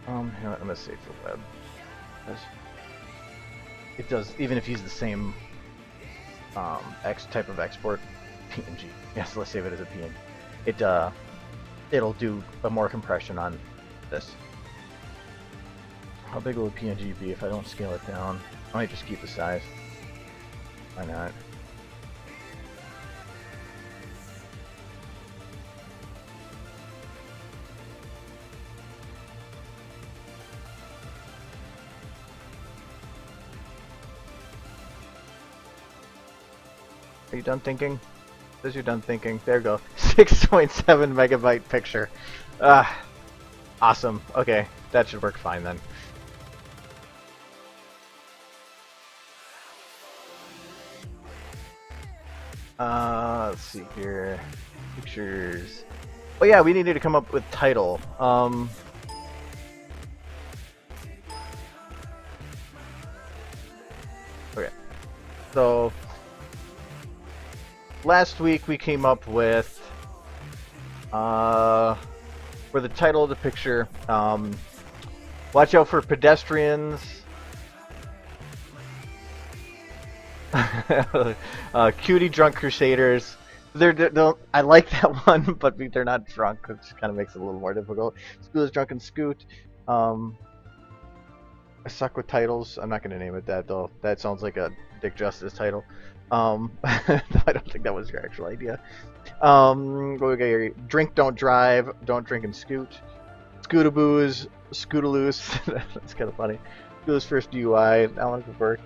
You know what, I'm gonna save for web. It does, even if he's the same type of export, PNG. Yes, let's save it as a PNG. It'll do a more compression on this. How big will a PNG be if I don't scale it down? I might just keep the size. Why not? Are you done thinking? Says you're done thinking. There you go. 6.7 megabyte picture. Awesome. Okay, that should work fine then. Let's see here. Pictures. Oh yeah, we needed to come up with title. Okay. So last week we came up with for the title of the picture, watch out for pedestrians. Cutie drunk crusaders. I like that one, but they're not drunk, which kind of makes it a little more difficult. School is drunk and scoot. I suck with titles. I'm not going to name it that though. That sounds like a Dick Justice title. I don't think that was your actual idea. What we got here? Drink, don't drive. Don't drink and scoot. Scootaboos. Scootaloose. That's kind of funny. Scootaloo's first DUI. That one could work.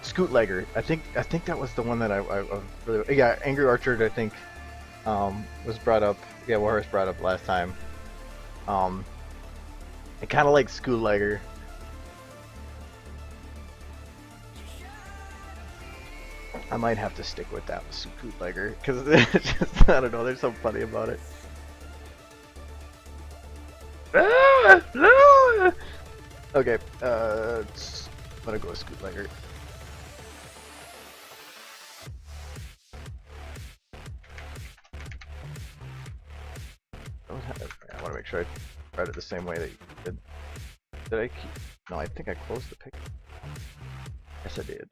Scootlegger. I think that was the one that I really, yeah. Angry Orchard. I think was brought up. Yeah, Warhorse brought up last time. I kind of like Scootlegger. I might have to stick with that Scootlegger because I don't know. There's something funny about it. Okay, I'm gonna go with Scootlegger. I want to make sure I read it the same way that you did. Did I keep? No, I think I closed the picture. Yes, I did.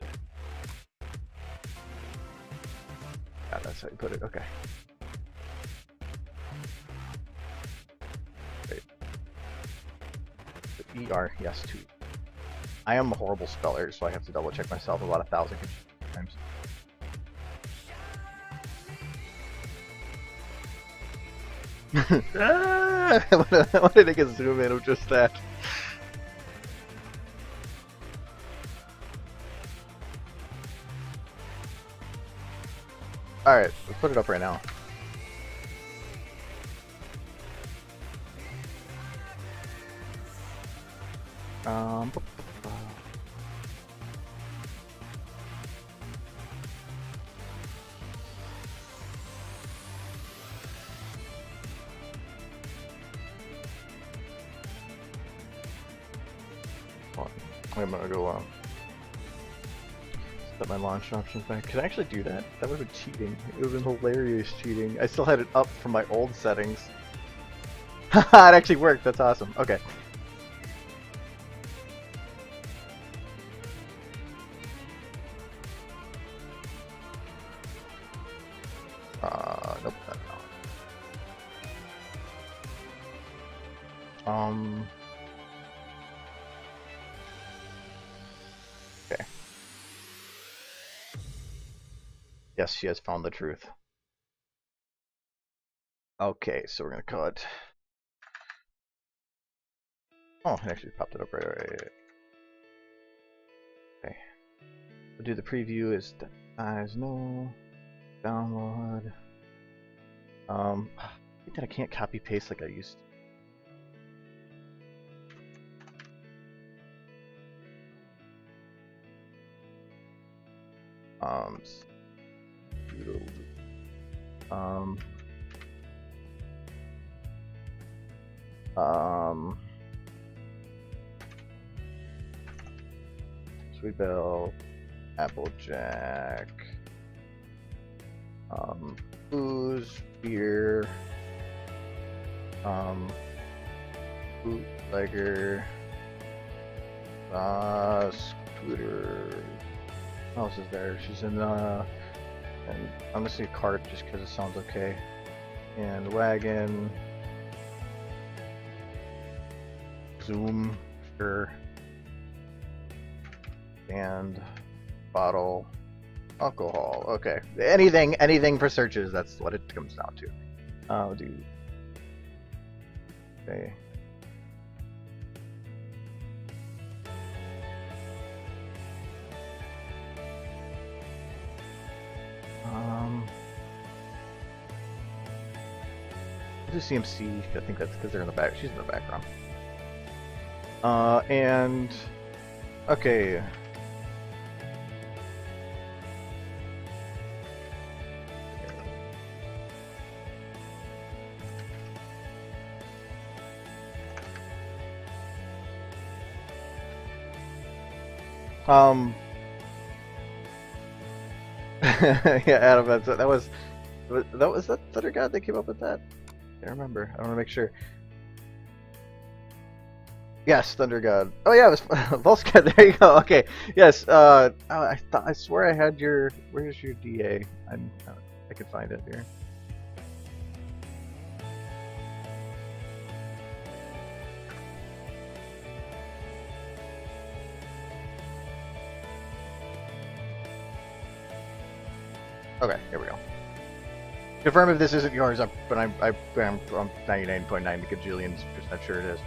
Yeah, that's how you put it. Okay. Wait. The ER, yes, too. I am a horrible speller, so I have to double check myself about 1,000 times. I want to take a zoom in of just that. Alright, let's put it up right now. I'm gonna go set my launch options back. Can I actually do that? That would have been cheating. It would have been hilarious cheating. I still had it up from my old settings. Haha, it actually worked. That's awesome. Okay. Nope, that's not. Okay. Yes, she has found the truth. Okay, so we're gonna call it. Oh, it actually popped it up right away. Okay. We'll do the preview is the size, no. Download. I think that I can't copy paste like I used to. Sweet Bell, Applejack, booze, beer, bootlegger, scooter. What else is there? She's in and I'm gonna say cart just because it sounds okay. And wagon, zoom, sure. And bottle, alcohol. Okay, anything for searches. That's what it comes down to. I'll do. Okay. I'll do CMC. I think that's because they're in the back. She's in the background. And Okay. Yeah, Adam, that was that Thunder God that came up with that? I can't remember. I want to make sure. Yes, Thunder God. Oh yeah, it was Volsky. There you go. Okay. Yes. I swear I had your. Where's your DA? I can find it here. Okay, here we go. Confirm if this isn't yours, but I'm 99.9 gajillions % sure it is.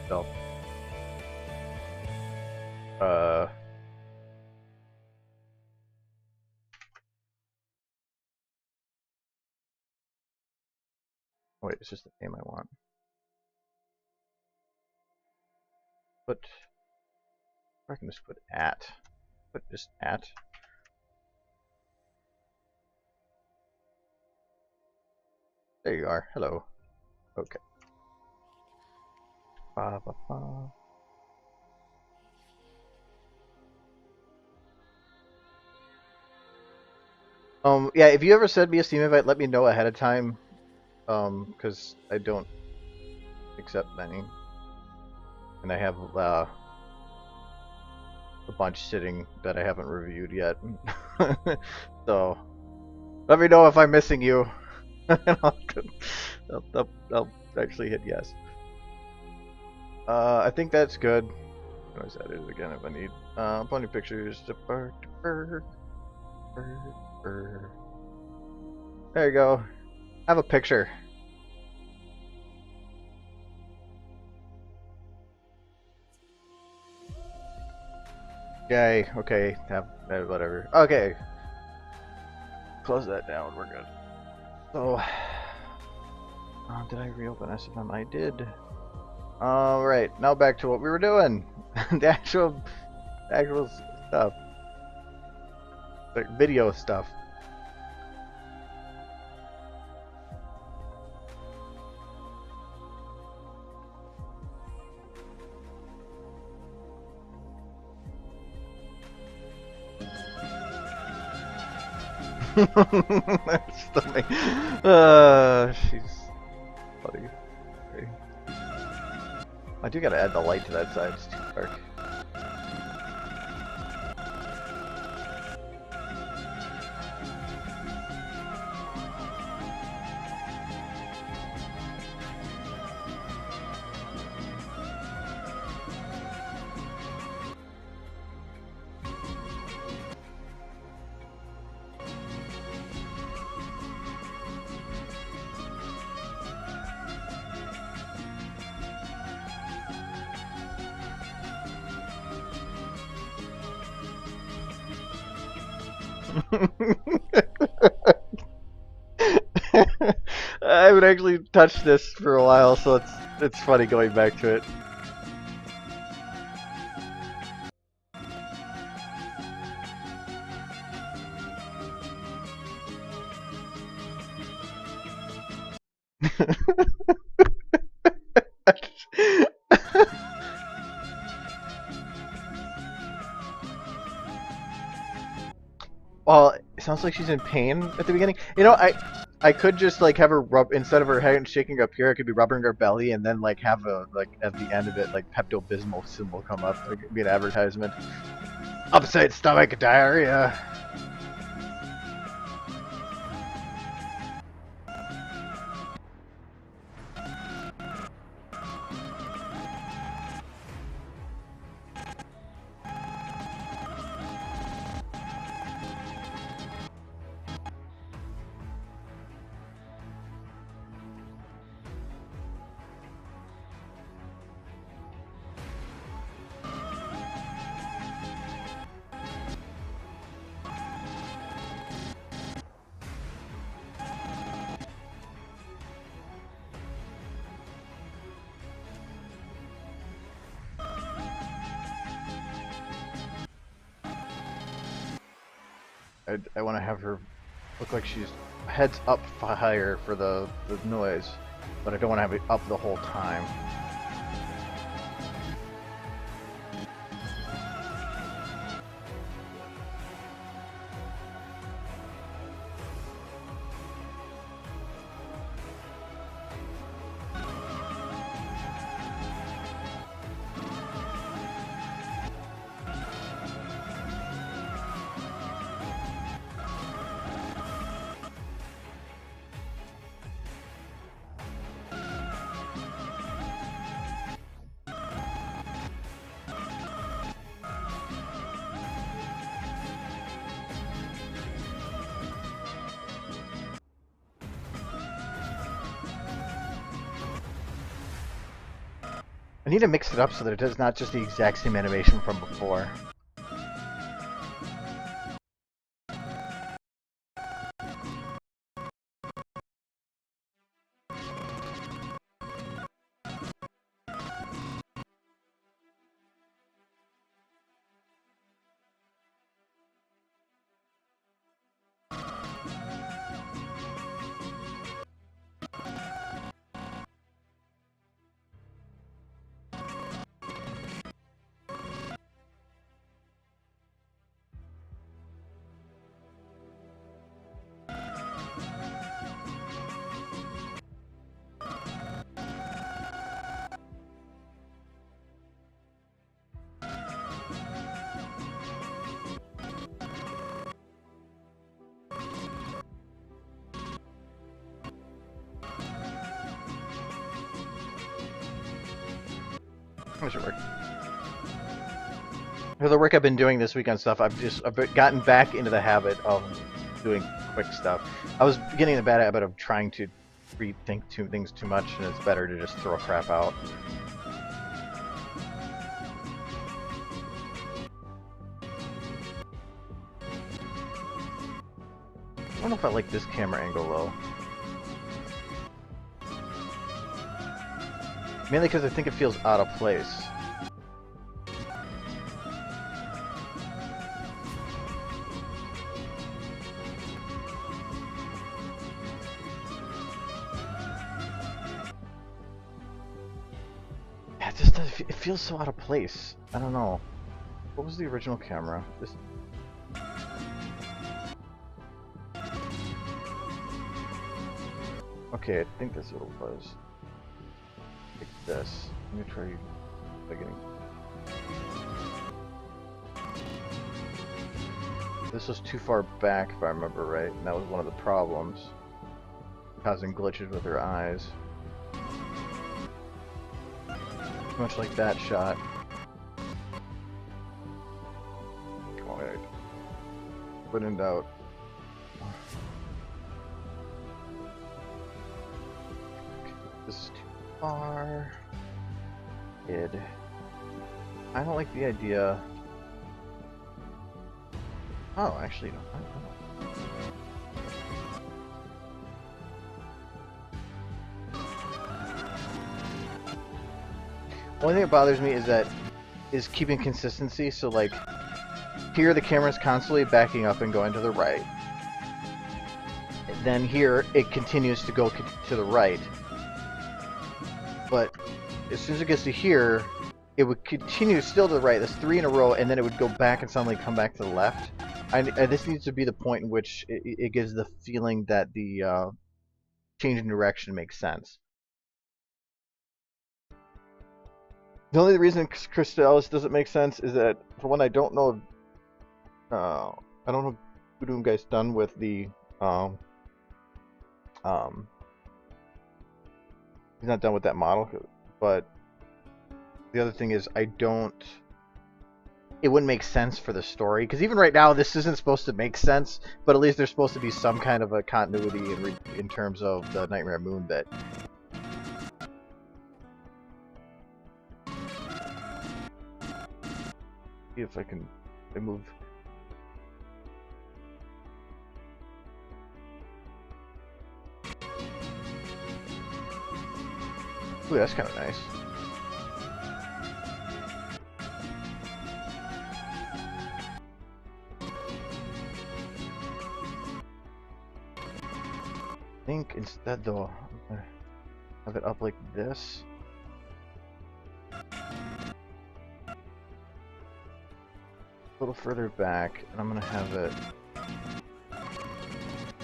So, wait, it's just the name I want. But I can just put at. Put just at. There you are. Hello. Okay. Ba, ba, ba. Yeah, if you ever send me a Steam invite, let me know ahead of time. Because I don't accept many. And I have a bunch sitting that I haven't reviewed yet. So, let me know if I'm missing you. I'll actually hit yes. I think that's good. I'll always edit it again if I need. Plenty of pictures. There you go. Have a picture. Yay. Okay. Have whatever. Okay. Close that down. We're good. So, did I reopen SFM? I did. Alright, now back to what we were doing. the actual stuff. Like video stuff. Stomach. She's funny. I do gotta add the light to that side, it's too dark. I haven't actually touched this for a while, so it's funny going back to it. Well, it sounds like she's in pain at the beginning. You know, I could just like have her rub instead of her head shaking up here. I could be rubbing her belly and then like have a like at the end of it like Pepto Bismol symbol come up. Like it'd be an advertisement. Upset stomach diarrhea. I want to have her look like she's heads up higher for the noise, but I don't want to have it up the whole time. I need to mix it up so that it does not just the exact same animation from before. That should work. For the work I've been doing this week on stuff, I've gotten back into the habit of doing quick stuff. I was getting in a bad habit of trying to rethink things too much, and it's better to just throw crap out. I don't know if I like this camera angle though. Mainly because I think it feels out of place. Yeah, it just does, it feels so out of place. I don't know. What was the original camera? This. Okay, I think that's what it was. Like this. Let me try beginning. This was too far back, if I remember right, and that was one of the problems, causing glitches with her eyes. Much like that shot. Come on, Eric. When in doubt. This is too far. I don't like the idea. Oh, actually, no. I don't know. Only thing that bothers me is keeping consistency. So like, here the camera's constantly backing up and going to the right. And then here it continues to go to the right. But as soon as it gets to here, it would continue still to the right. That's 3 in a row, and then it would go back and suddenly come back to the left. This needs to be the point in which it gives the feeling that the change in direction makes sense. The only reason Crystallis doesn't make sense is that, for one, I don't know who you guys done with the he's not done with that model, but the other thing is it wouldn't make sense for the story, because even right now this isn't supposed to make sense, but at least there's supposed to be some kind of a continuity in terms of the Nightmare Moon bit. See if I can move. Ooh, that's kind of nice. think instead though, I'm gonna have it up like this. A little further back, and I'm gonna have it.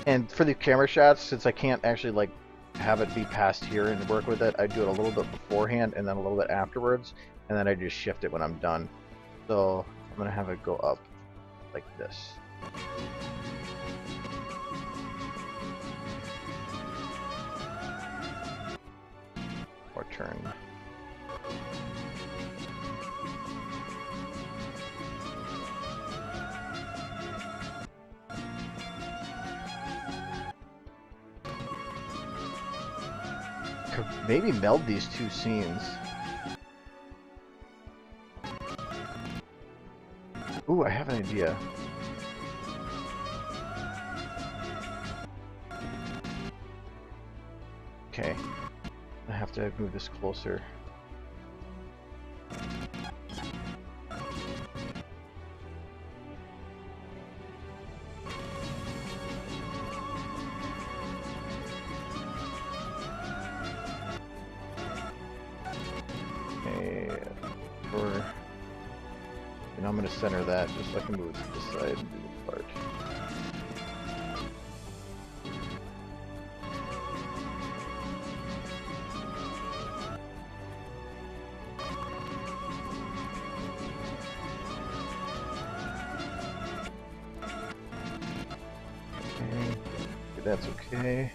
And for the camera shots, since I can't actually like have it be past here and work with it, I do it a little bit beforehand and then a little bit afterwards, and then I just shift it when I'm done. So I'm gonna have it go up like this. Or turn. Could maybe meld these two scenes. Ooh, I have an idea. Okay. I have to move this closer. And I'm going to center that just so I can move it to the side and do the part. Okay, that's okay.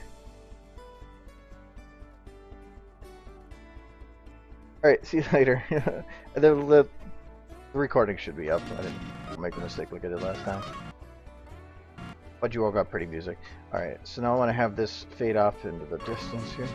Alright, see you later. The recording should be up. I didn't make a mistake like I did last time. But you all got pretty music. Alright, so now I want to have this fade off into the distance here.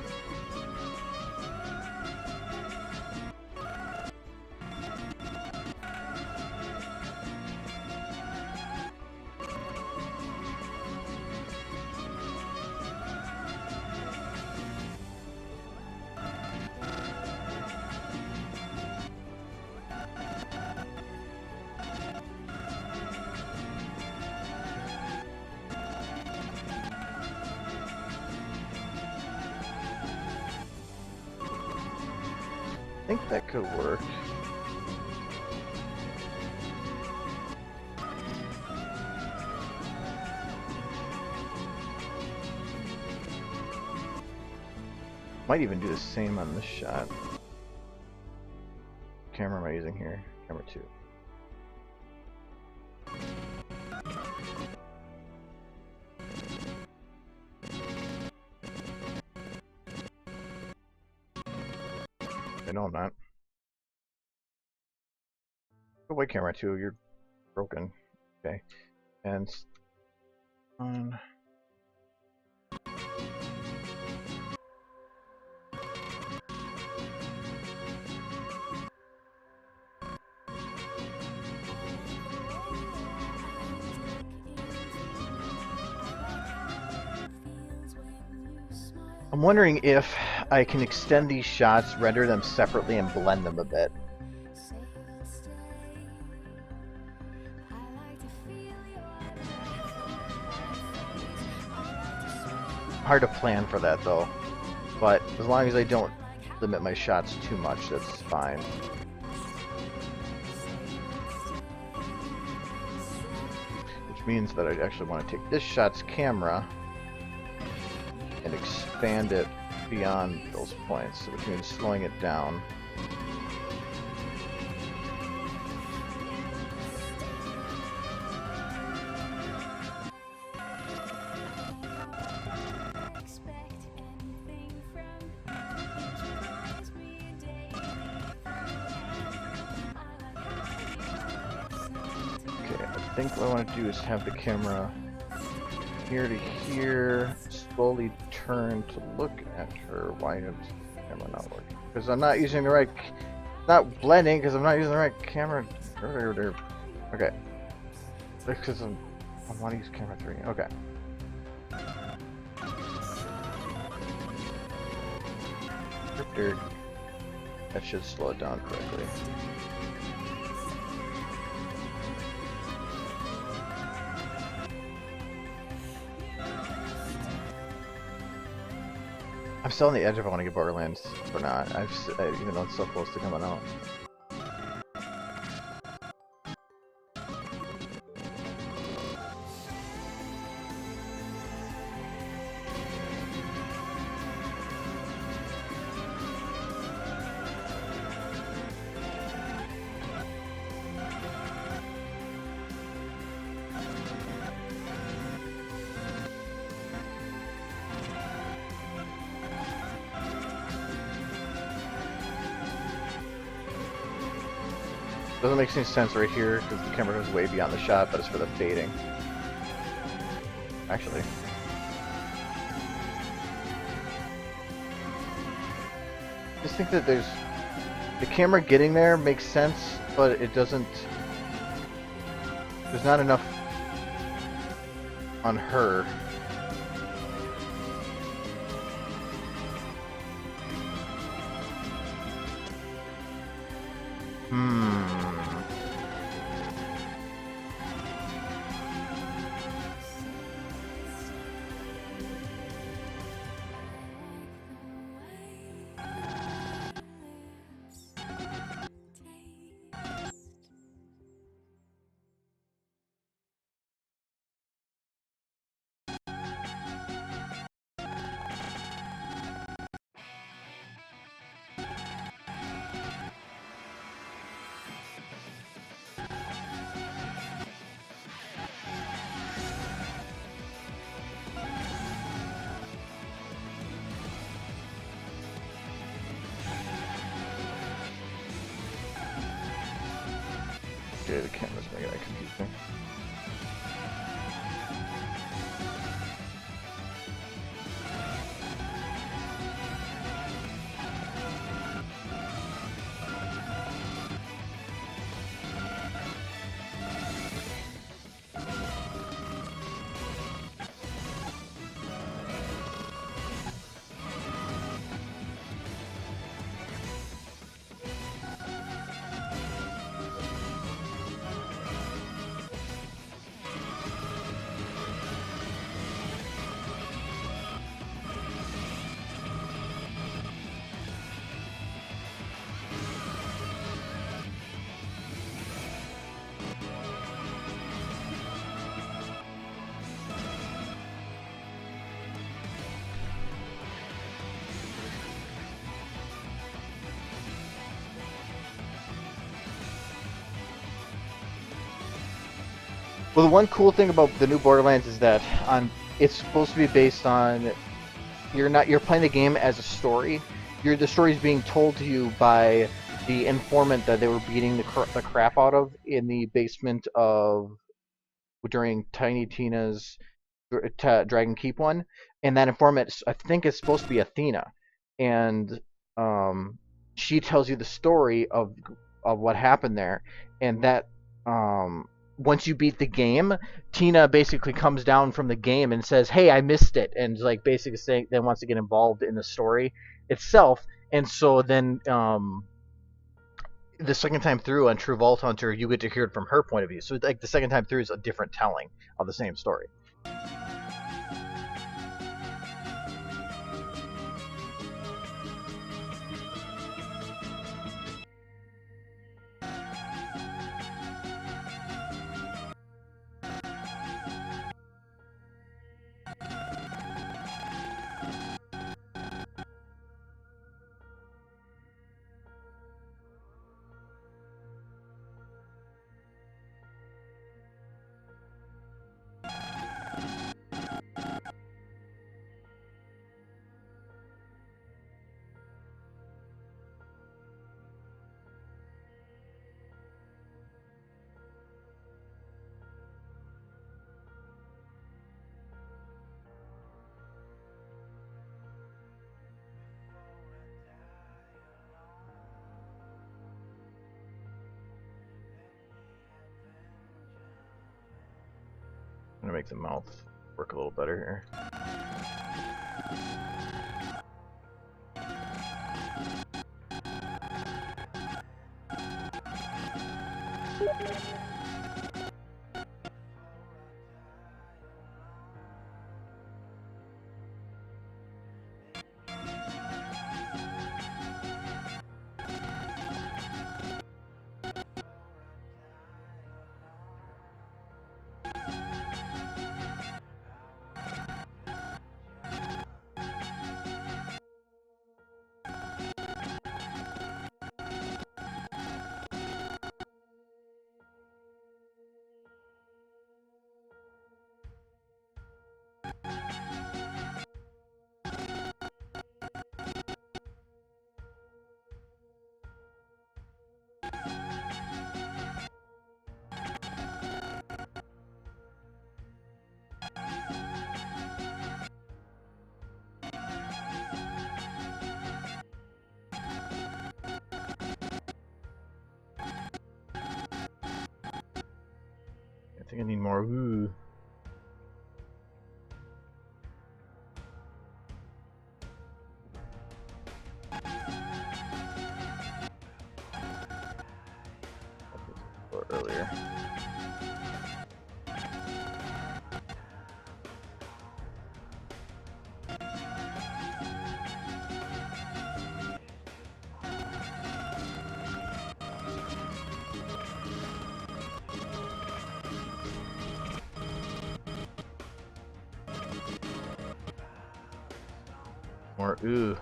I think that could work. Might even do the same on this shot. Camera am I using here? Camera 2. No, I'm not. Go away, camera 2. You're broken. Okay. And on. I'm wondering if I can extend these shots, render them separately, and blend them a bit. Hard to plan for that though, but as long as I don't limit my shots too much, that's fine. Which means that I actually want to take this shot's camera and expand it beyond those points, which means slowing it down. Okay, I think what I want to do is have the camera here to here, slowly turn to look at her. Why is the camera not working? Because I'm not using the right, not blending, because I'm not using the right camera. Okay. Because I want to use camera 3. Okay. That should slow it down correctly. I'm still on the edge if I want to get Borderlands or not. Even though it's so close to coming out. Doesn't make any sense right here because the camera goes way beyond the shot, but it's for the fading. Actually. I just think that there's... The camera getting there makes sense, but it doesn't... There's not enough on her. Okay, the camera's making that confusing. Well, the one cool thing about the new Borderlands is that it's supposed to be based on you're playing the game as a story. The story is being told to you by the informant that they were beating the crap out of in the basement during Tiny Tina's Dragon Keep one, and that informant I think is supposed to be Athena, and she tells you the story of what happened there, and that once you beat the game, Tina basically comes down from the game and says, "Hey, I missed it," and like basically saying that wants to get involved in the story itself. And so then the second time through on True Vault Hunter, you get to hear it from her point of view. So like the second time through is a different telling of the same story. I'm gonna make the mouth work a little better here. think I need more. Ooh. Earlier. More ooh.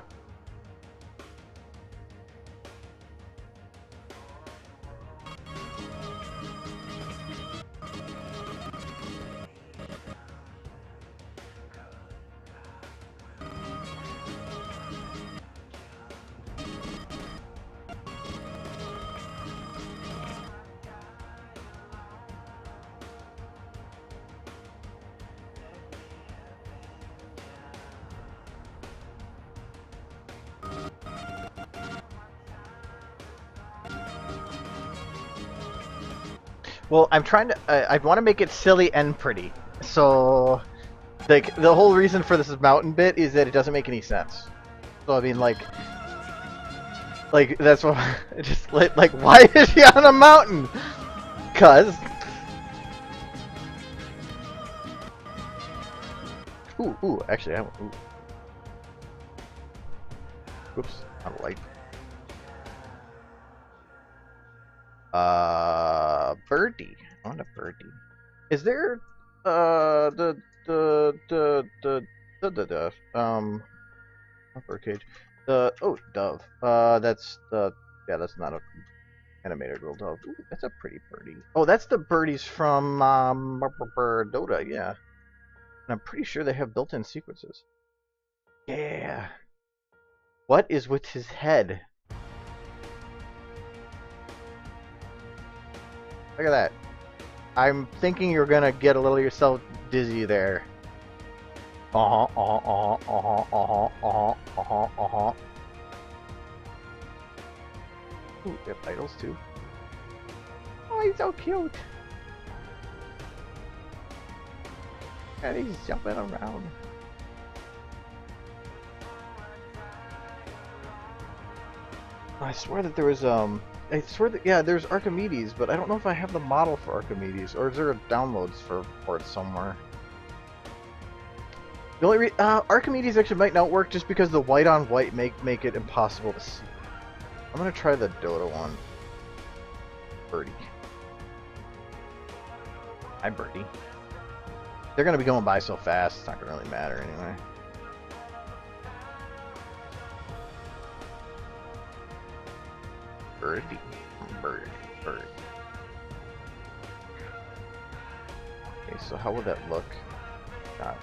Well, I'm trying to. I want to make it silly and pretty. So, like, the whole reason for this mountain bit is that it doesn't make any sense. So I mean, like that's what. Just like, why is he on a mountain? Cause. Ooh. Actually, ooh. Oops, not a light. Birdie. I want a birdie. Is there not birdcage. Dove. That's that's not a animated real dove. Ooh, that's a pretty birdie. Oh, that's the birdies from Dota, yeah. And I'm pretty sure they have built-in sequences. Yeah. What is with his head? Look at that. I'm thinking you're gonna get a little yourself dizzy there. Ooh, they have idols too. Oh, he's so cute. And he's jumping around. I swear that there was I swear that there's Archimedes, but I don't know if I have the model for Archimedes, or is there a downloads for it somewhere? The only Archimedes actually might not work just because the white on white make it impossible to see. I'm gonna try the Dota one. Birdie. Hi, Birdie. They're gonna be going by so fast, it's not gonna really matter anyway. Birdie. Bird. Okay, so how would that look? God.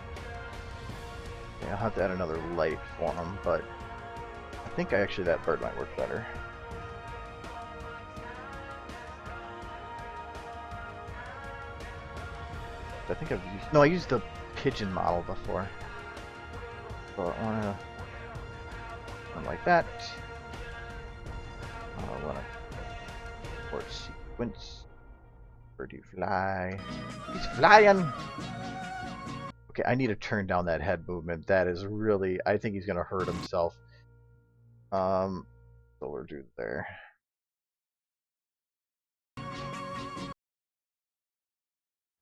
Yeah, I'll have to add another light for him, but I think actually that bird might work better. I think I've used... No, I used the pigeon model before. So I want to... Something like that. I want to... Port sequence. Birdie fly. He's flying! Okay, I need to turn down that head movement. That is really... I think he's going to hurt himself. So we'll do there.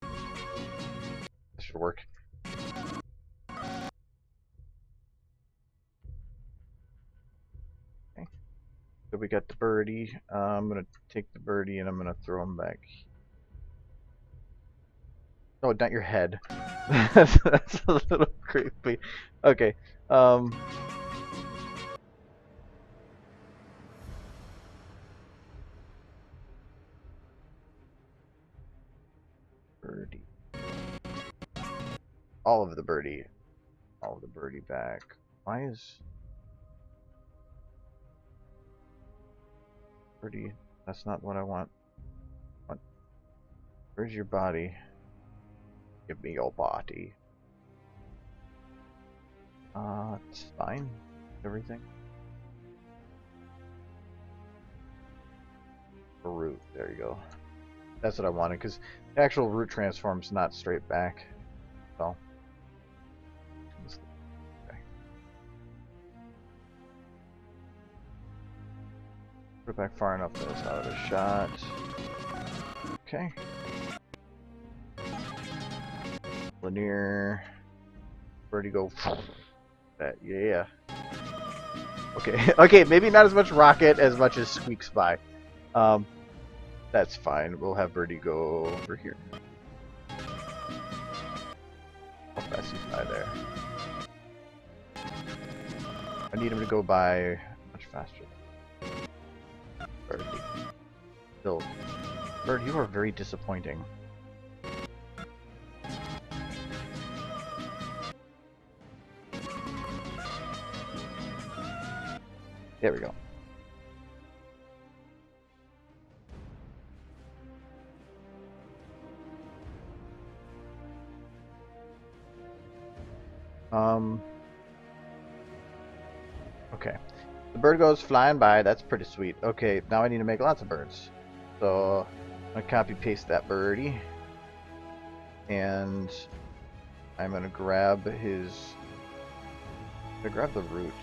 This should work. Okay. So we got the birdie. I'm going to take the birdie and I'm going to throw him back. Oh, not your head. That's a little creepy. Okay. Birdie. All of the birdie back. Why is birdie? That's not what I want. What? Where's your body? Give me your body. It's fine. Everything. Root. There you go. That's what I wanted, because the actual root transform's not straight back. So. Okay. Put it back far enough that it's out of the shot. Okay. Linear. Birdie go. That, yeah. Okay. Okay, maybe not as much rocket as much as squeaks by. That's fine. We'll have Birdie go over here. How fast he's by there? I need him to go by much faster. Bird. Still. Bird, you are very disappointing. There we go. Okay. The bird goes flying by. That's pretty sweet. Okay, now I need to make lots of birds. So I'm gonna copy paste that birdie, and I'm gonna grab his. I'm gonna grab the root.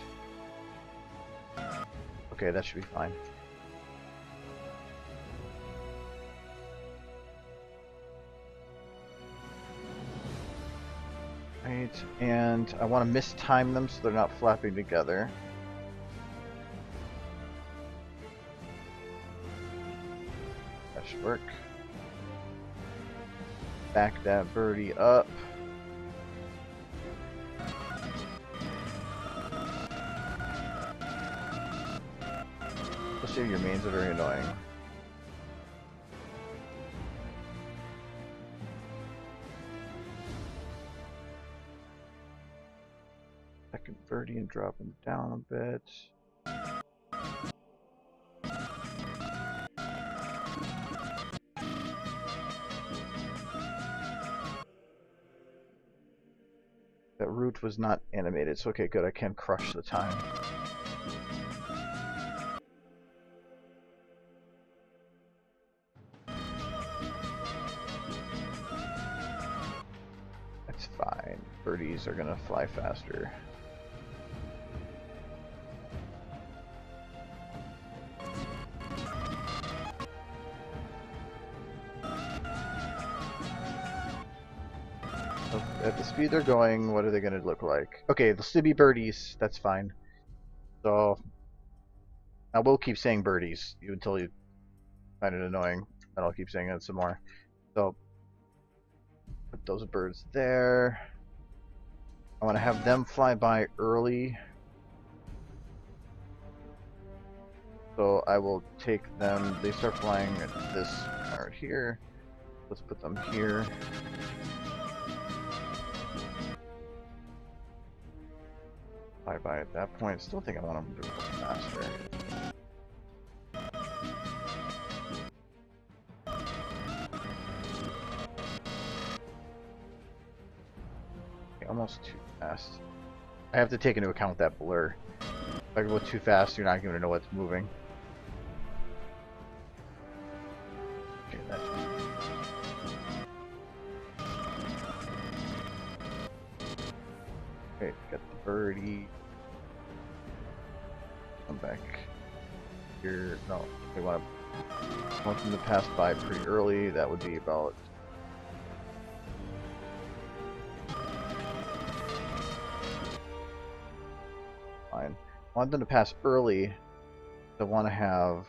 Okay, that should be fine. Right, and I want to mistime them so they're not flapping together. That should work. Back that birdie up. Especially your mains are very annoying. Second birdie and drop him down a bit. That root was not animated, so okay, good. I can crush the time. That's fine. Birdies are gonna fly faster. At the speed they're going, what are they going to look like? Okay, they'll still be birdies. That's fine. So, I will keep saying birdies until you find it annoying. And I'll keep saying it some more. So, put those birds there. I want to have them fly by early. So, I will take them. They start flying at this part here. Let's put them here. By at that point. Still think I want them to go faster. Okay, almost too fast. I have to take into account that blur. If I go too fast, you're not going to know what's moving. Okay, that's okay, got the birdie. Come back here. No, they want them to pass by pretty early. That would be about. Fine. I want them to pass early. I want to have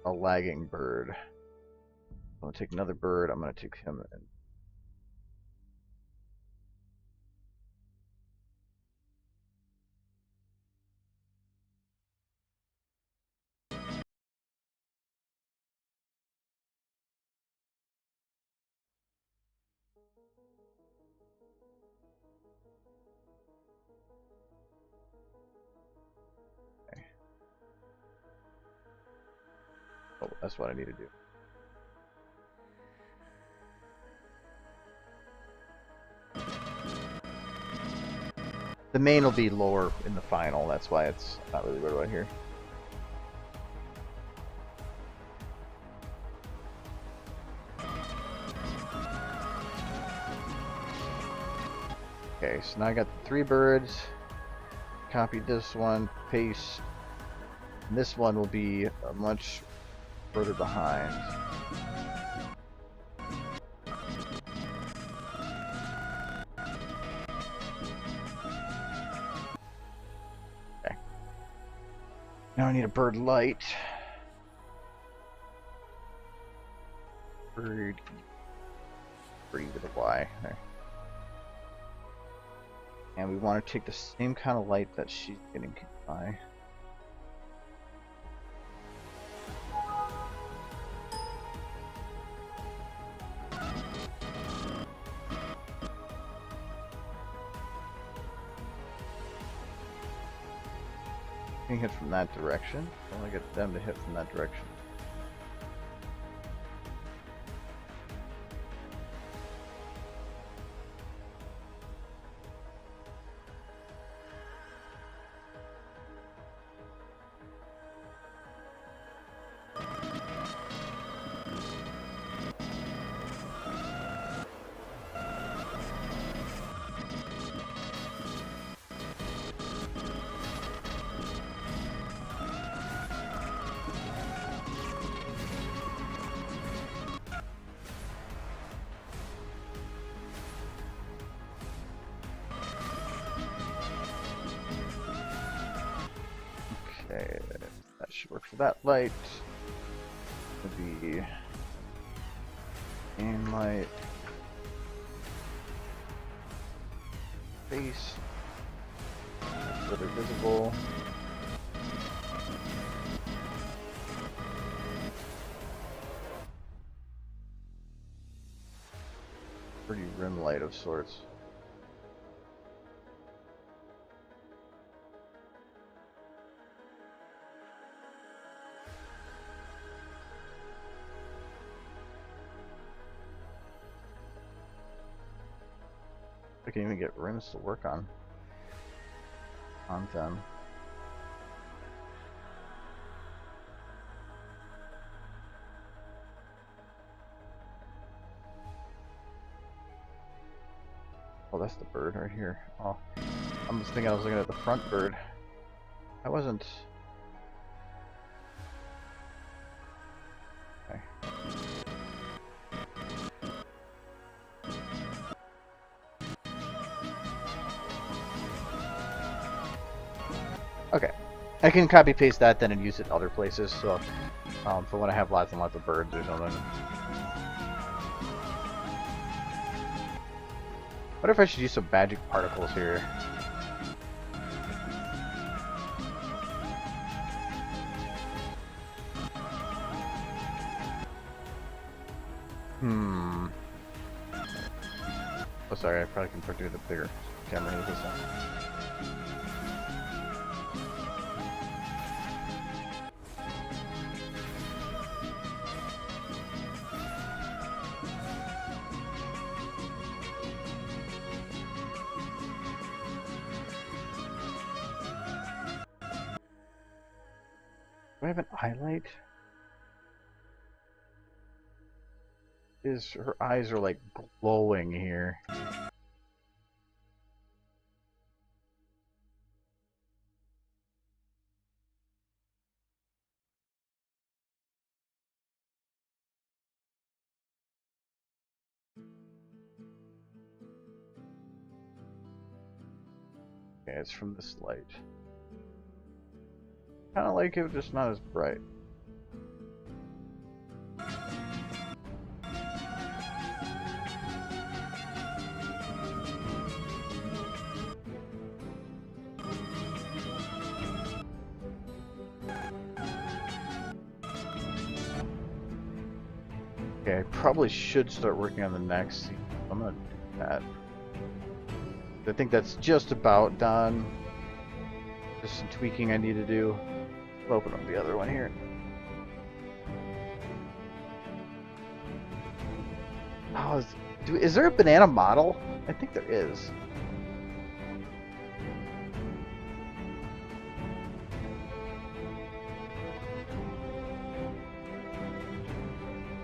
a lagging bird. I'm going to take another bird. I'm going to take him and. Oh, that's what I need to do. The main will be lower in the final, that's why it's not really right here. Okay, so now I got the 3 birds. Copy this one, paste. And this one will be much further behind. Okay. Now I need a bird light. Bird with a Y. There. And we want to take the same kind of light that she's getting by. You can hit from that direction. I want to get them to hit from that direction. Okay, that should work for that light. Would be aim light, face, so they're visible. Pretty rim light of sorts. I can even get rims to work on them. Oh, that's the bird right here. Oh, I'm just thinking I was looking at the front bird. I wasn't. Okay. Okay, I can copy paste that then and use it in other places. So for when I have lots and lots of birds or something. What if I should use some magic particles here? Oh, sorry, I probably can put the bigger camera with this one. Do I have an highlight? Her eyes are like glowing here. Okay, it's from this light. Kind of like it, just not as bright. Okay, I probably should start working on the next scene. I'm gonna do that. I think that's just about done. Just some tweaking I need to do. I'll open up the other one here. Oh, is there a banana model? I think there is.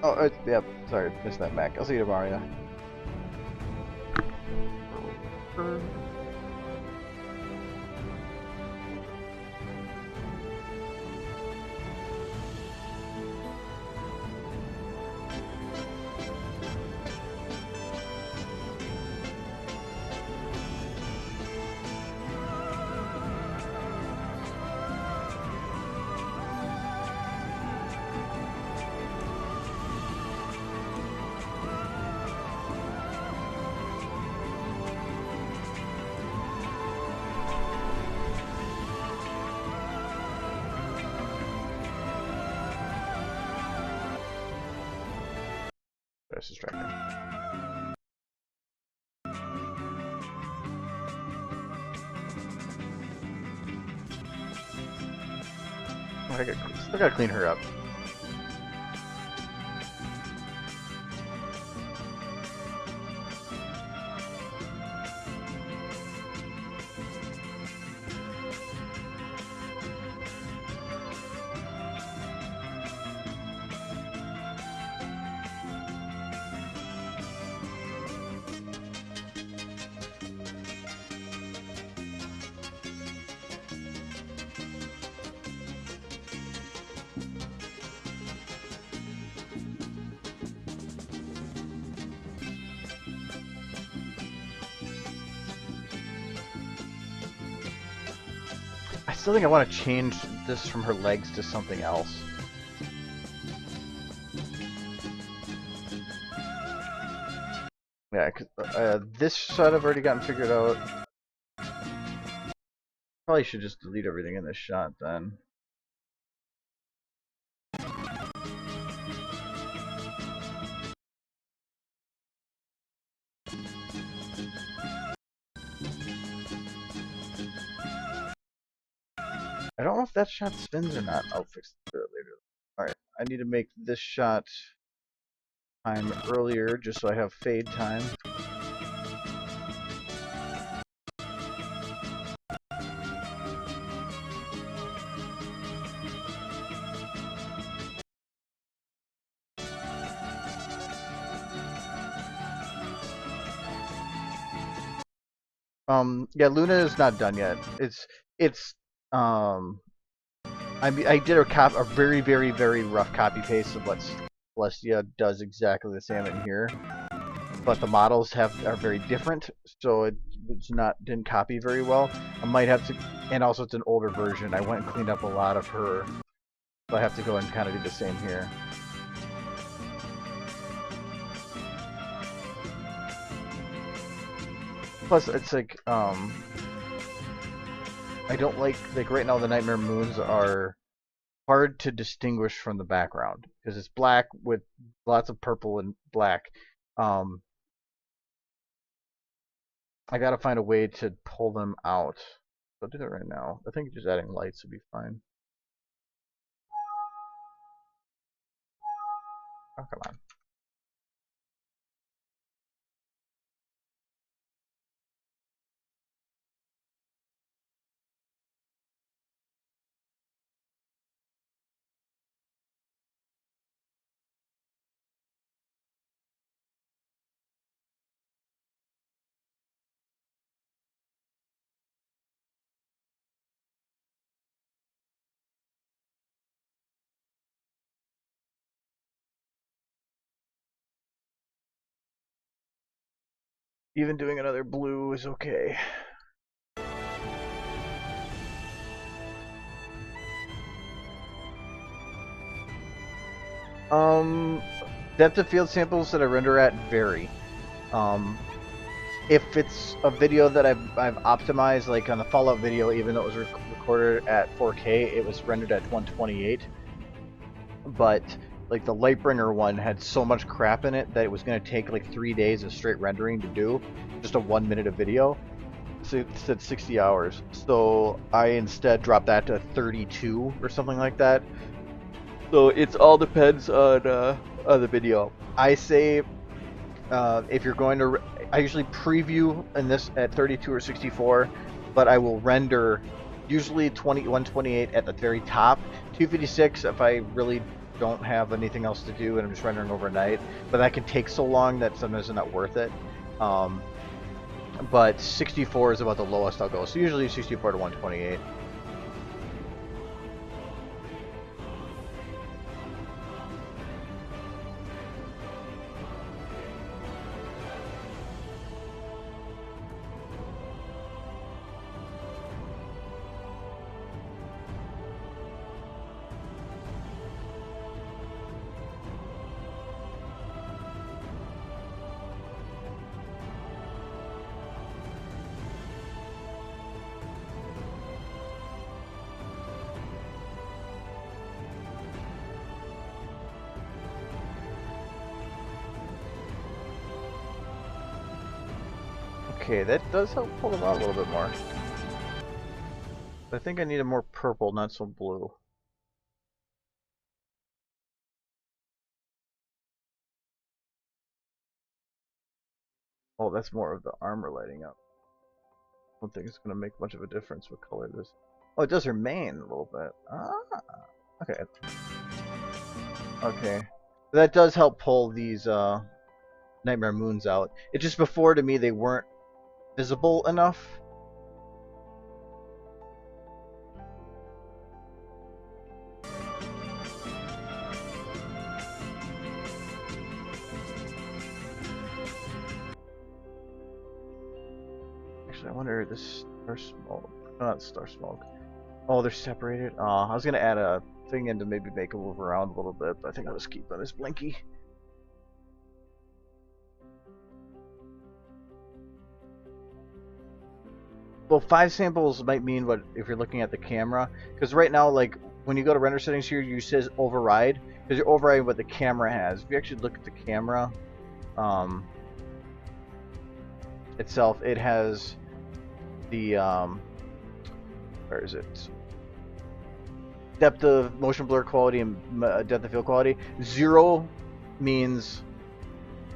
Oh, yep. Sorry, missed that back. I'll see you tomorrow. Yeah. was distracting. I still gotta clean her up. I still think I want to change this from her legs to something else. Yeah, cause, this shot I've already gotten figured out. Probably should just delete everything in this shot then. I don't know if that shot spins or not. I'll fix it later. Alright, I need to make this shot time earlier just so I have fade time. Yeah, Luna is not done yet. I did a very, very, very rough copy paste of what Celestia does exactly the same in here, but the models are very different, so didn't copy very well. I might have to, and also it's an older version. I went and cleaned up a lot of her, so I have to go and kind of do the same here. Plus, it's like I don't like right now the Nightmare Moons are hard to distinguish from the background because it's black with lots of purple and black. I gotta find a way to pull them out. I'll do that right now. I think just adding lights would be fine. Oh, come on. Even doing another blue is okay. Depth of field samples that I render at vary. If it's a video that I've optimized, like on the Fallout video, even though it was recorded at 4K, it was rendered at 128. But like the Lightbringer one had so much crap in it that it was going to take like 3 days of straight rendering to do just a 1 minute of video. So it said 60 hours. So I instead dropped that to 32 or something like that. So it all depends on the video. I say if you're going to, I usually preview in this at 32 or 64, but I will render usually 128 at the very top, 256 if I really don't have anything else to do and I'm just rendering overnight. But that can take so long that sometimes it's not worth it. But 64 is about the lowest I'll go. So usually 64 to 128. Okay, that does help pull them out a little bit more. I think I need a more purple, not so blue. Oh, that's more of the armor lighting up. I don't think it's going to make much of a difference what color this. Oh, it does her mane a little bit. Ah, okay. Okay. That does help pull these Nightmare Moons out. It just before to me they weren't visible enough. Actually, I wonder this star smoke. Oh, not star smoke. Oh, they're separated. Oh, I was gonna add a thing in to maybe make them move around a little bit, but I think I'll just keep on this blinky. Well, 5 samples might mean what if you're looking at the camera, because right now, like when you go to render settings here, you says override because you're overriding what the camera has. If you actually look at the camera itself, it has the where is it? Depth of motion blur quality and depth of field quality. 0 means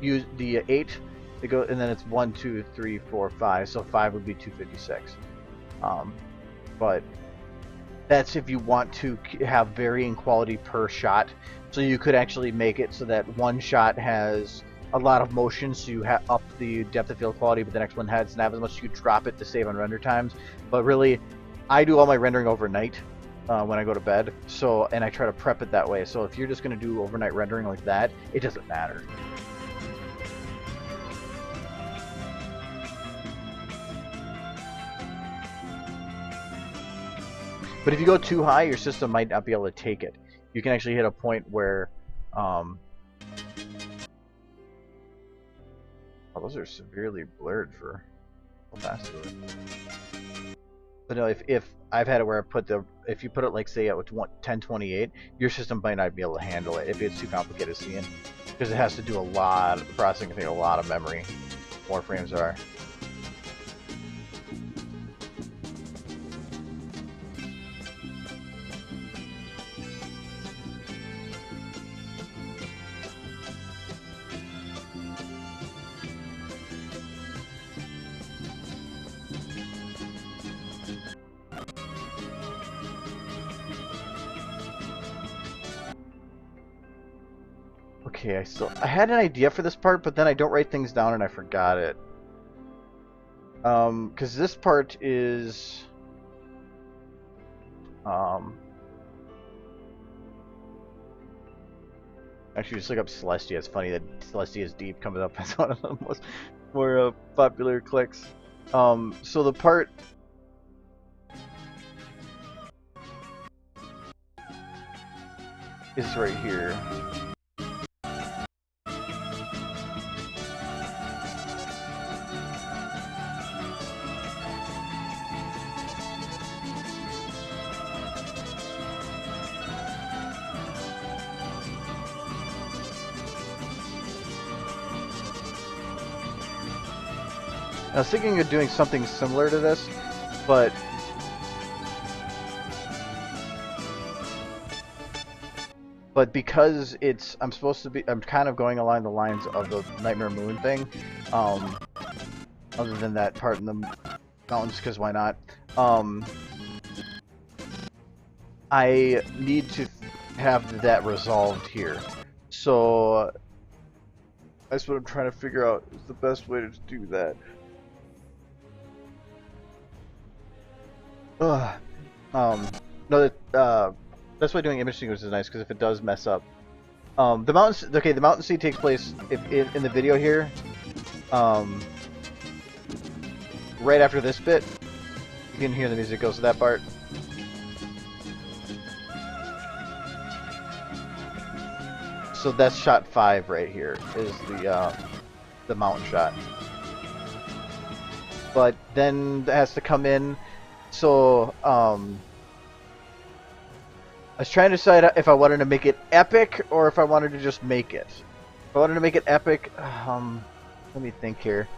use the 8. It go, and then it's 1, 2, 3, 4, 5. So 5 would be 256. But that's if you want to have varying quality per shot. So you could actually make it so that one shot has a lot of motion, so you have up the depth of field quality, but the next one doesn't have as much. You drop it to save on render times. But really, I do all my rendering overnight when I go to bed. So, and I try to prep it that way. So if you're just going to do overnight rendering like that, it doesn't matter. But if you go too high, your system might not be able to take it. You can actually hit a point where, oh, those are severely blurred for how fast it is. But no, if I've had it where I put if you put it like say at 1028, your system might not be able to handle it if it's too complicated seeing, because it has to do a lot of processing, I think a lot of memory. More frames are. Okay, I had an idea for this part, but then I don't write things down and I forgot it. Because this part is actually just look up Celestia. It's funny that Celestia is Deep comes up as one of the most more popular clicks. So the part is right here. I was thinking of doing something similar to this, but because I'm kind of going along the lines of the Nightmare Moon thing, other than that part in the mountains, because why not? I need to have that resolved here, so that's what I'm trying to figure out is the best way to do that. No, that's why doing image sequence is nice, because if it does mess up, the mountain scene takes place in the video here, right after this bit. You can hear the music goes to that part. So that's shot 5 right here, is the mountain shot. But then it has to come in. So, I was trying to decide if I wanted to make it epic or if I wanted to just make it. If I wanted to make it epic, let me think here.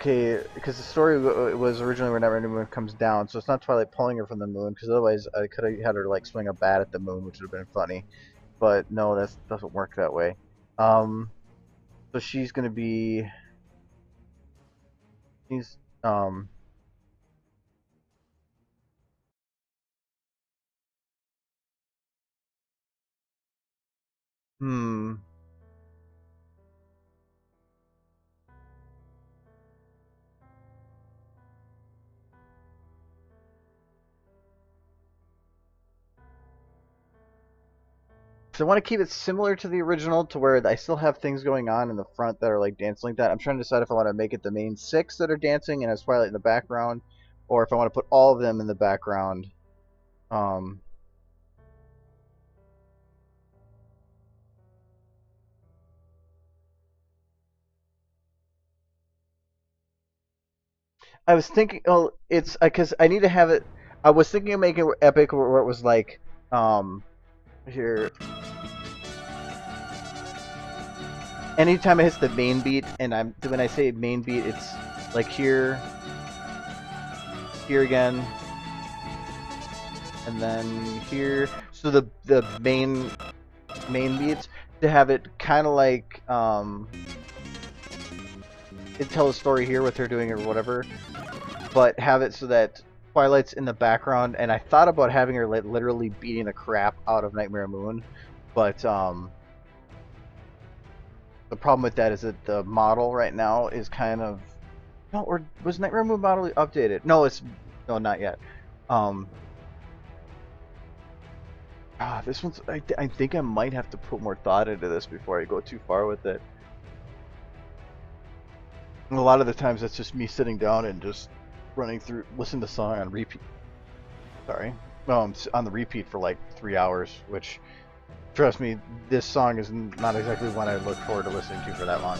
Okay, because the story was originally where Never Moon comes down, so it's not Twilight pulling her from the moon, because otherwise I could have had her like swing a bat at the moon, which would have been funny. But no, that doesn't work that way. So she's gonna be, she's hmm. So I want to keep it similar to the original, to where I still have things going on in the front that are like dancing like that. I'm trying to decide if I want to make it the main 6 that are dancing and has Twilight in the background, or if I want to put all of them in the background. Um, I was thinking, oh, it's because I need to have it. I was thinking of making it epic, where it was like, here. Anytime it hits the main beat, and when I say main beat, it's like here, here again, and then here. So the main beats, to have it kind of like it tell a story here with her doing it or whatever, but have it so that Twilight's in the background. And I thought about having her like literally beating the crap out of Nightmare Moon, but the problem with that is that the model right now is kind of, no, or was Nightmare Moon model updated? No, no, not yet. This one's. I think I might have to put more thought into this before I go too far with it. And a lot of the times that's just me sitting down and just running through, listen to song on repeat. Sorry, on the repeat for like 3 hours. Which, trust me, this song is not exactly one I look forward to listening to for that long.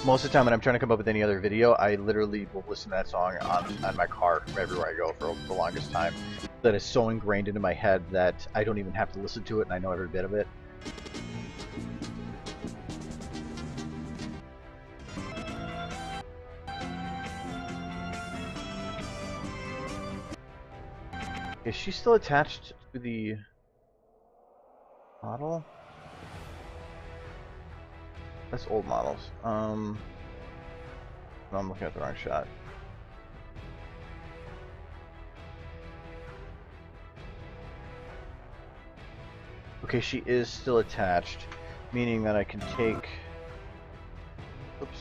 Most of the time when I'm trying to come up with any other video, I literally will listen to that song on my car everywhere I go for the longest time. That is so ingrained into my head that I don't even have to listen to it, and I know every bit of it. Is she still attached to the model? That's old models. No, I'm looking at the wrong shot. Okay, she is still attached, meaning that I can take. Oops.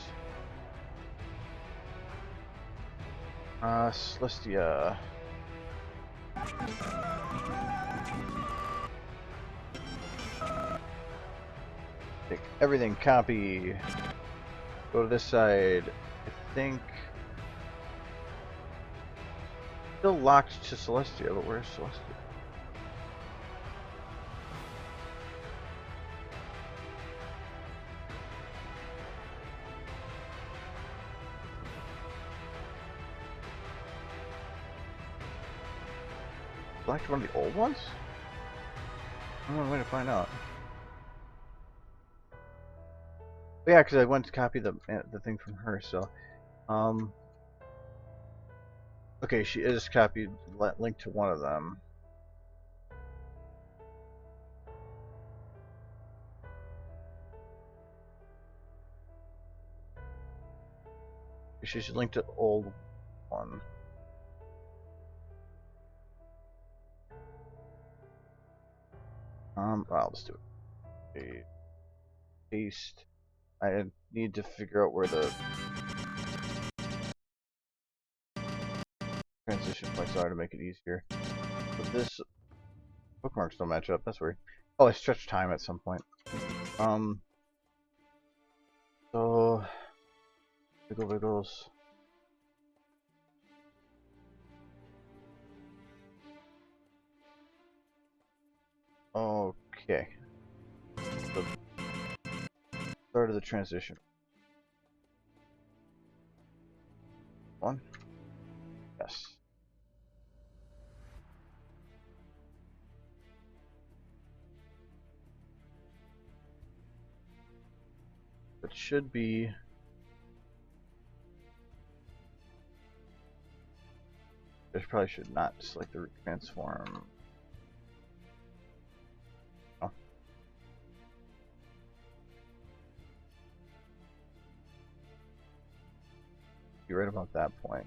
Celestia. Take everything, copy. Go to this side. I think. Still locked to Celestia, but where's Celestia? Locked one of the old ones? I don't know a way to find out. But yeah, because I went to copy the thing from her, so okay, she is copied, linked to one of them. She's linked to the old one. I'll just do it. Paste. I need to figure out where the transition points are to make it easier. But this bookmarks don't match up. That's weird. Oh, I stretched time at some point. So wiggles. Okay. The start of the transition. One. Yes. Good. it should be. This probably should not select the transform. Oh. You're right about that point.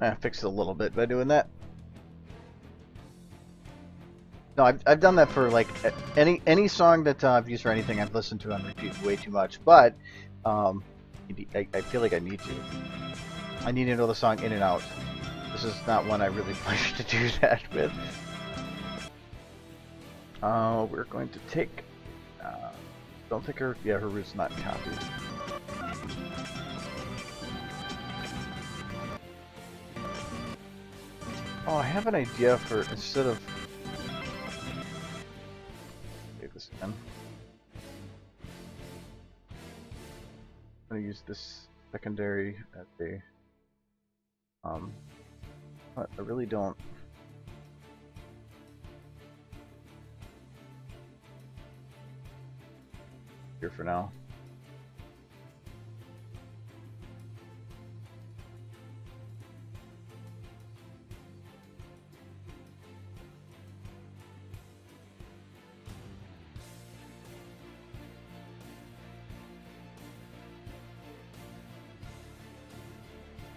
I fixed it a little bit by doing that. No, I've done that for like any song that I've used for anything I've listened to on repeat way too much, but I feel like I need to. I need to know the song in and out. This is not one I really plan to do that with. We're going to take. Don't think her. Yeah, her root's not copied. Oh, I have an idea for instead of. Save this again. I'm gonna use this secondary as a. But I really don't. Here for now.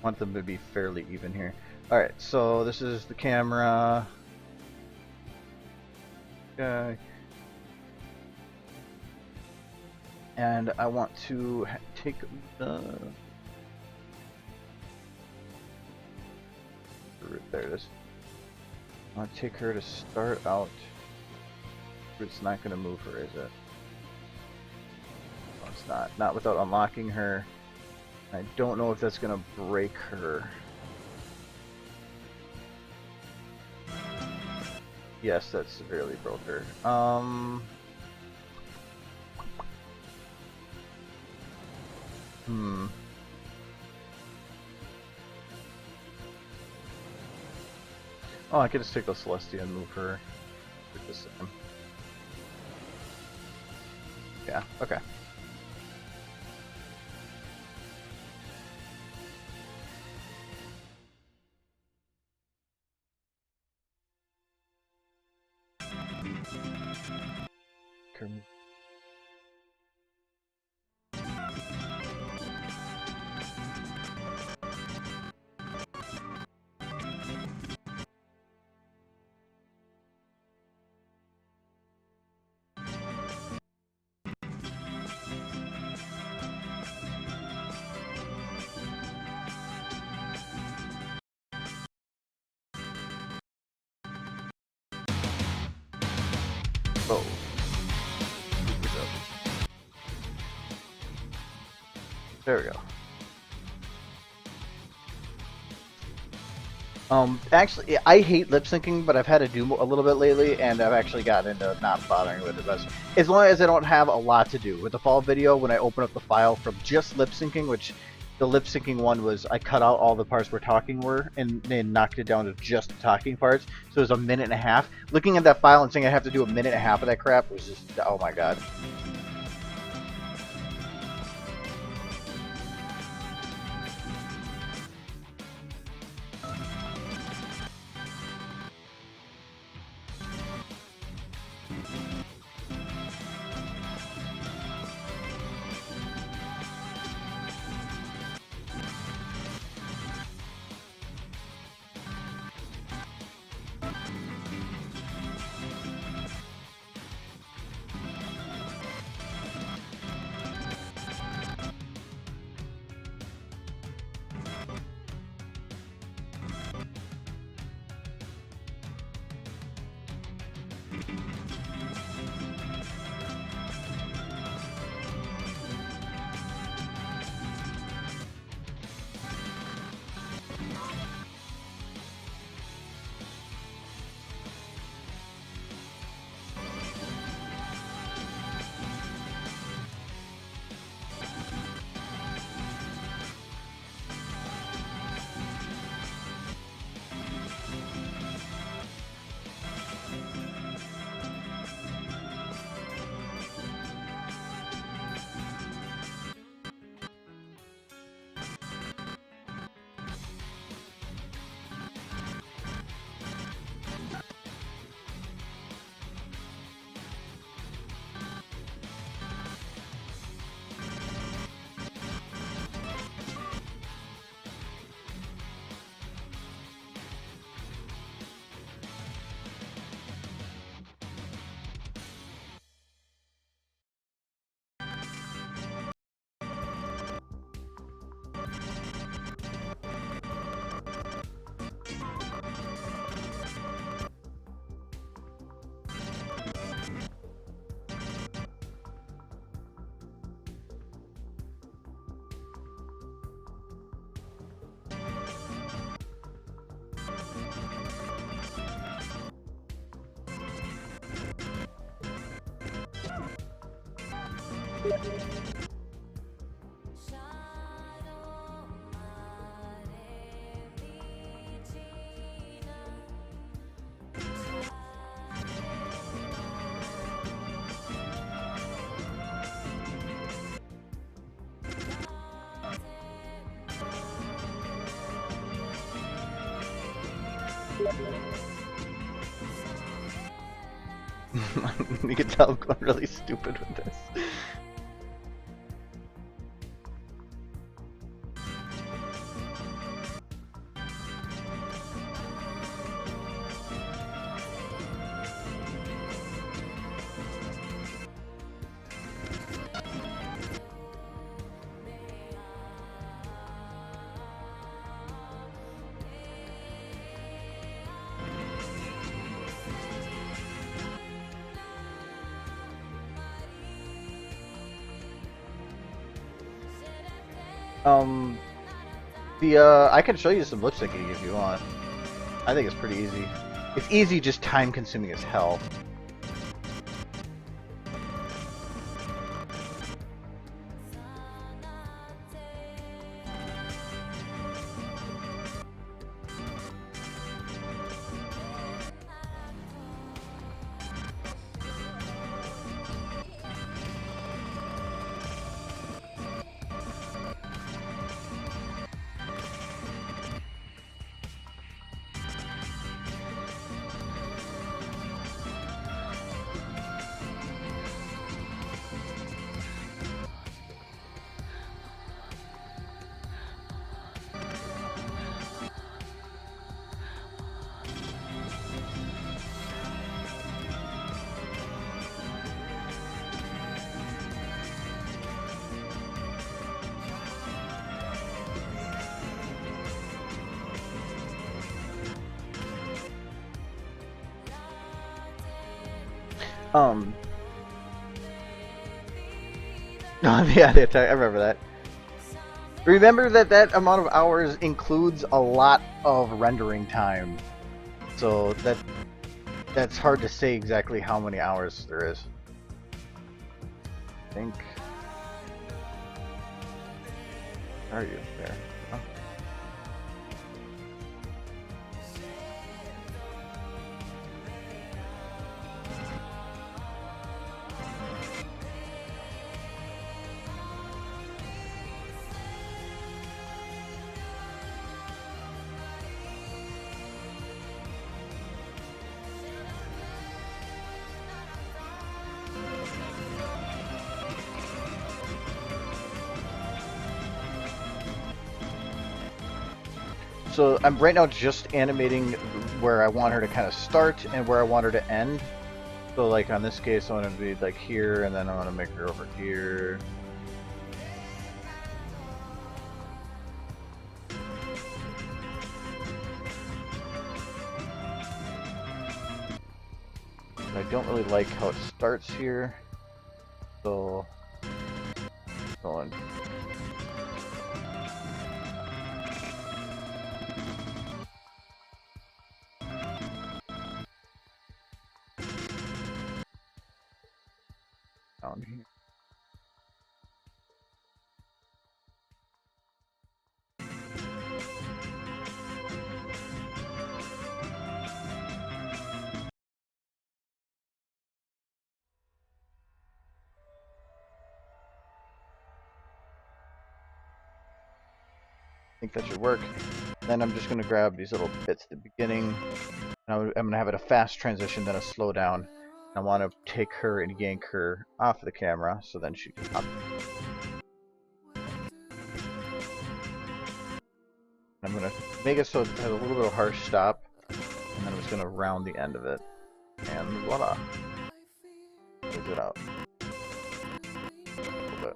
Want them to be fairly even here. Alright, so this is the camera. Okay. And I want to take the... There it is. I want to take her to start out. It's not going to move her, is it? No, it's not. Not without unlocking her. I don't know if that's going to break her. Yes, that severely broke her. Oh, I could just take the Celestia and move her. Yeah, okay. Oh. There we go. Actually, I hate lip syncing, but I've had to do a little bit lately, and I've actually gotten into not bothering with it as long as I don't have a lot to do. With the fall video, when I open up the file from just lip syncing, which the lip syncing one was, I cut out all the parts where talking were, and then knocked it down to just the talking parts, so it was a minute and a half. Looking at that file and saying I have to do a minute and a half of that crap was just, oh my god. You can tell I'm going really stupid with this. I can show you some lip syncing if you want. I think it's pretty easy. It's easy, just time consuming as hell. Oh, yeah, I remember that. Remember that that amount of hours includes a lot of rendering time, so that's hard to say exactly how many hours there is. I think. Where are you? There. Oh. So I'm right now just animating where I want her to kind of start and where I want her to end. So like on this case, I want to be like here, and then I want to make her over here. I don't really like how it starts here, so going. Down here. I think that should work. Then I'm just going to grab these little bits at the beginning. I'm going to have it a fast transition, then a slow down. I want to take her and yank her off the camera, so then she can pop. I'm going to make it so it has a little bit of a harsh stop, and then I'm just going to round the end of it. And voila. Close it out. A little bit.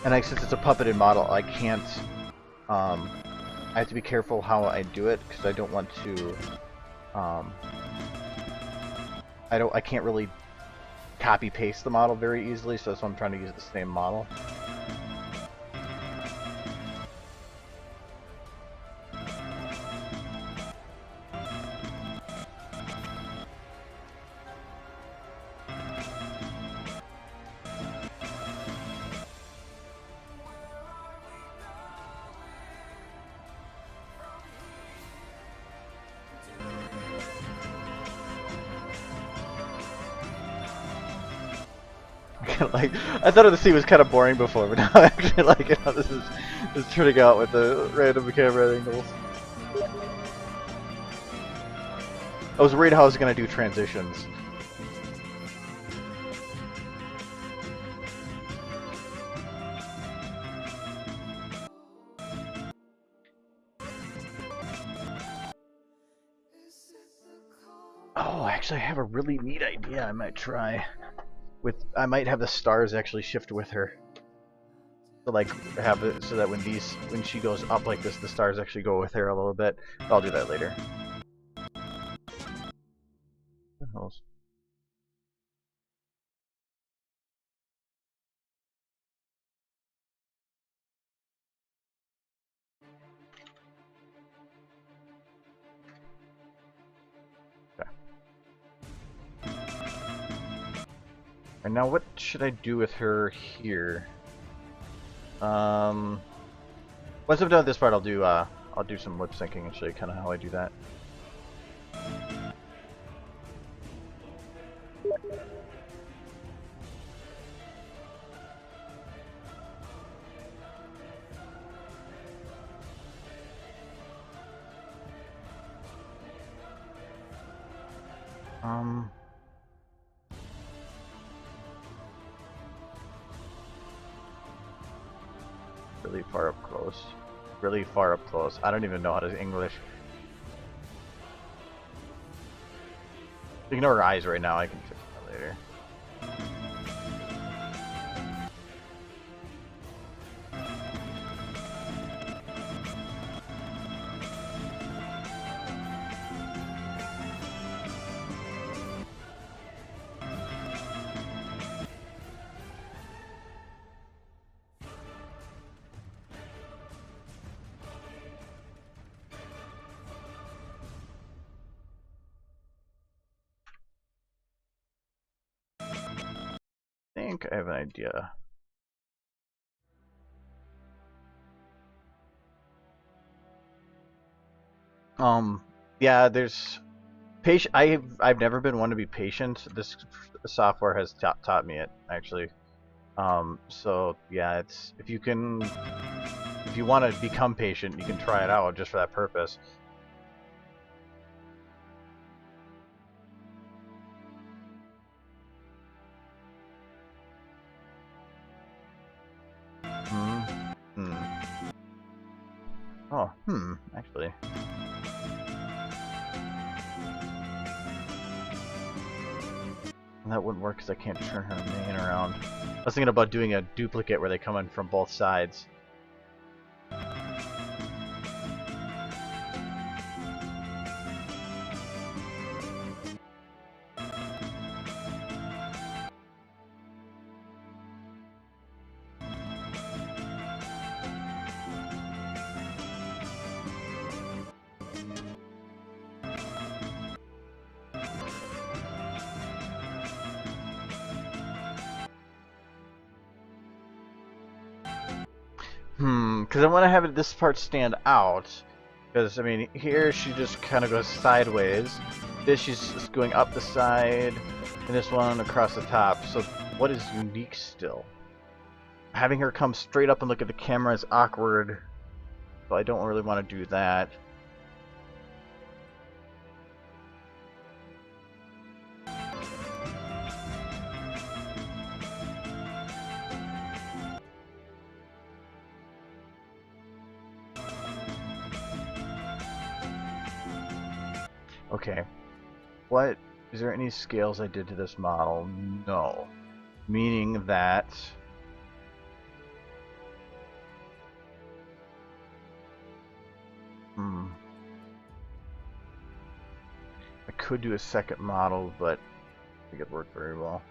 And since it's a puppeted model, I can't, I have to be careful how I do it, because I don't want to I can't really copy paste the model very easily, so that's why I'm trying to use the same model. Like, I thought the scene was kind of boring before, but now I actually like it how this is turning out with the random camera angles. I was worried how I was going to do transitions. Oh, actually, I have a really neat idea I might try. I might have the stars actually shift with her. So like have it so that when she goes up like this, the stars actually go with her a little bit. I'll do that later. Okay. And now what should I do with her here? Once I'm done with this part, I'll do some lip syncing and show you kind of how I do that. Really far up close. Really far up close. I don't even know how to English. Ignore her eyes right now. I can fix that later. I think I have an idea. Yeah, there's patient. I've never been one to be patient. This software has taught me it actually. So yeah, it's if you want to become patient, you can try it out just for that purpose. Oh, actually. That wouldn't work because I can't turn her main around. I was thinking about doing a duplicate where they come in from both sides. Because I want to have this part stand out. Because, I mean, here she just kind of goes sideways. This she's just going up the side. And this one across the top. So what is unique still? Having her come straight up and look at the camera is awkward. So I don't really want to do that. Okay. What? Is there any scales I did to this model? No. Meaning that... I could do a second model, but I think it'd work very well.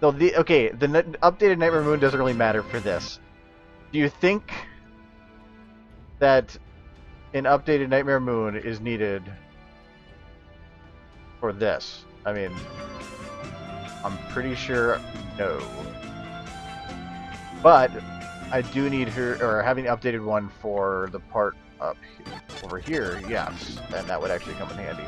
No, the updated Nightmare Moon doesn't really matter for this. Do you think that an updated Nightmare Moon is needed for this? I mean, I'm pretty sure no. But I do need her, or having an updated one for the part up here, over here, yes, and that would actually come in handy.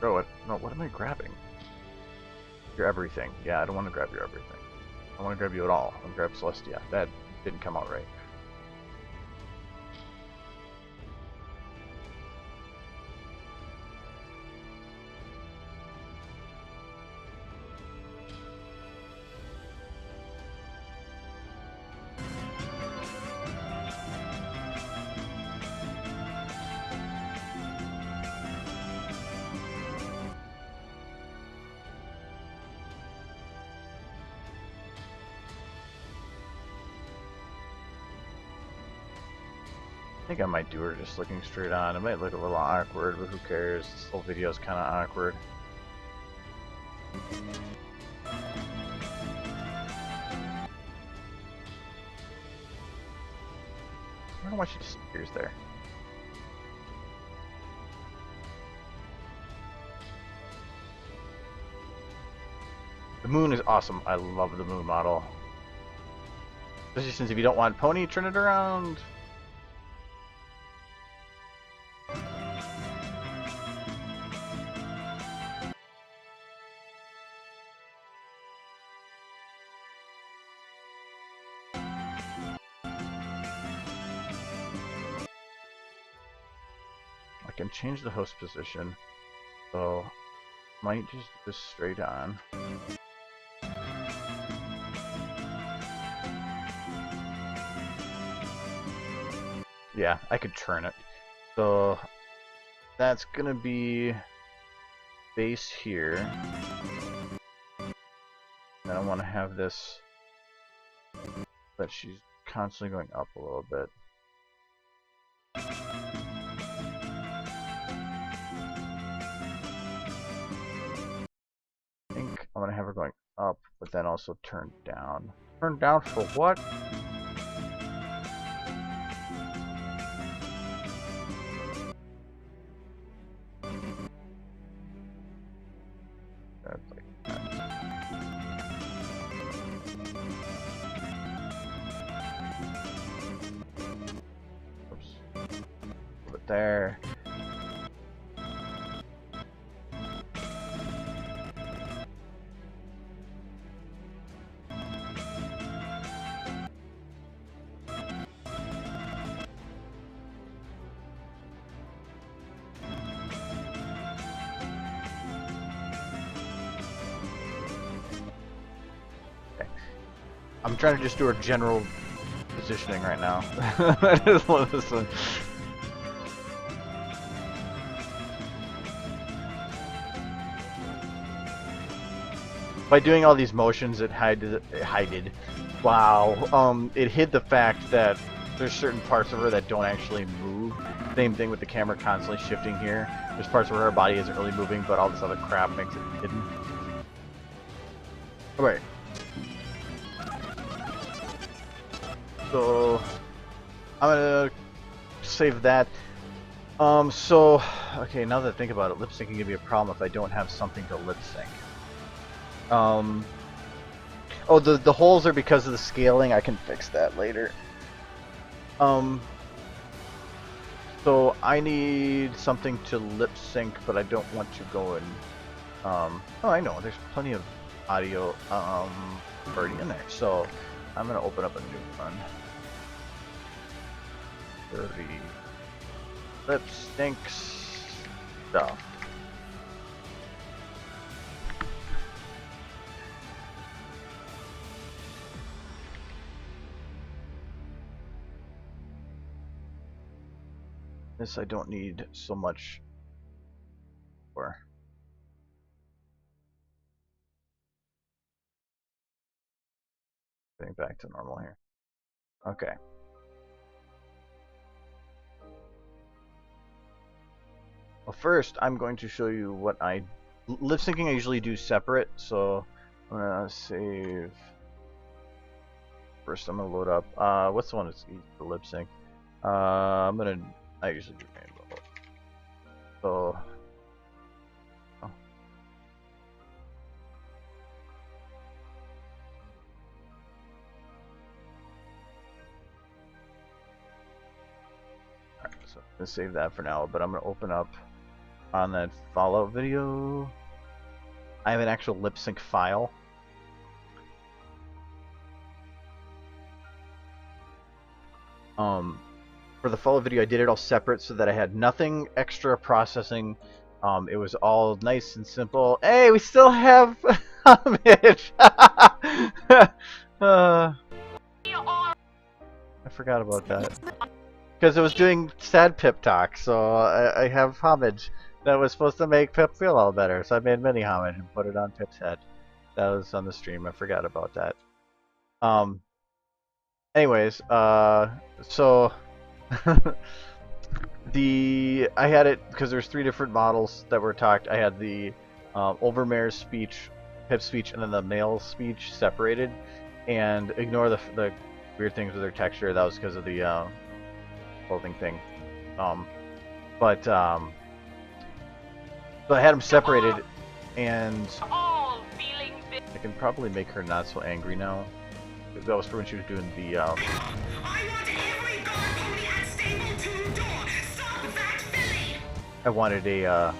Oh, no, what am I grabbing? Your everything. Yeah, I don't want to grab your everything. I don't want to grab you at all. I want to grab Celestia. That didn't come out right. I think I might do her just looking straight on. It might look a little awkward, but who cares? This whole video is kind of awkward. I don't know why she disappears there. The moon is awesome. I love the moon model. Especially since if you don't want pony, turn it around. I can change the host position, so might just do this straight on. Yeah, I could turn it. So that's gonna be base here. And I want to have this that she's constantly going up a little bit. I think I'm gonna have her going up, but then also turn down. Turn down for what? That's like that. Oops. Put it there. I'm trying to just do a general positioning right now. I just love this one. By doing all these motions, it hided. Wow. It hid the fact that there's certain parts of her that don't actually move. Same thing with the camera constantly shifting here. There's parts where her body isn't really moving, but all this other crap makes it hidden. Alright. So I'm gonna save that. Okay, now that I think about it, lip syncing can be a problem if I don't have something to lip sync. Oh, the holes are because of the scaling. I can fix that later. So I need something to lip sync, but I don't want to go and oh, I know, there's plenty of audio already in there. So I'm gonna open up a new one. 30 lip sync stuff. This I don't need so much for. Getting back to normal here. Okay. Well, first I'm going to show you what lip syncing I usually do separate. So I'm gonna save. First I'm gonna load up. What's the one that's easy for lip sync? I usually do rainbow. So. Oh. Alright, so I'm gonna save that for now, but I'm gonna open up on that Fallout video. I have an actual lip sync file. For the Fallout video, I did it all separate so that I had nothing extra processing. It was all nice and simple. Hey, we still have homage. I forgot about that because it was doing sad Pip talk, so I have homage that was supposed to make Pip feel all better. So I made mini homage and put it on Pip's head. That was on the stream. I forgot about that. Anyways, so I had it because there's 3 different models that were talked. I had the Overmare's speech, Pip's speech, and then the male speech separated, and ignore the weird things with their texture. That was because of the clothing thing. So I had them separated, and I can probably make her not so angry now. That was for when she was doing the. I want every guard pony at stable 2 door. Stop that filly. I wanted a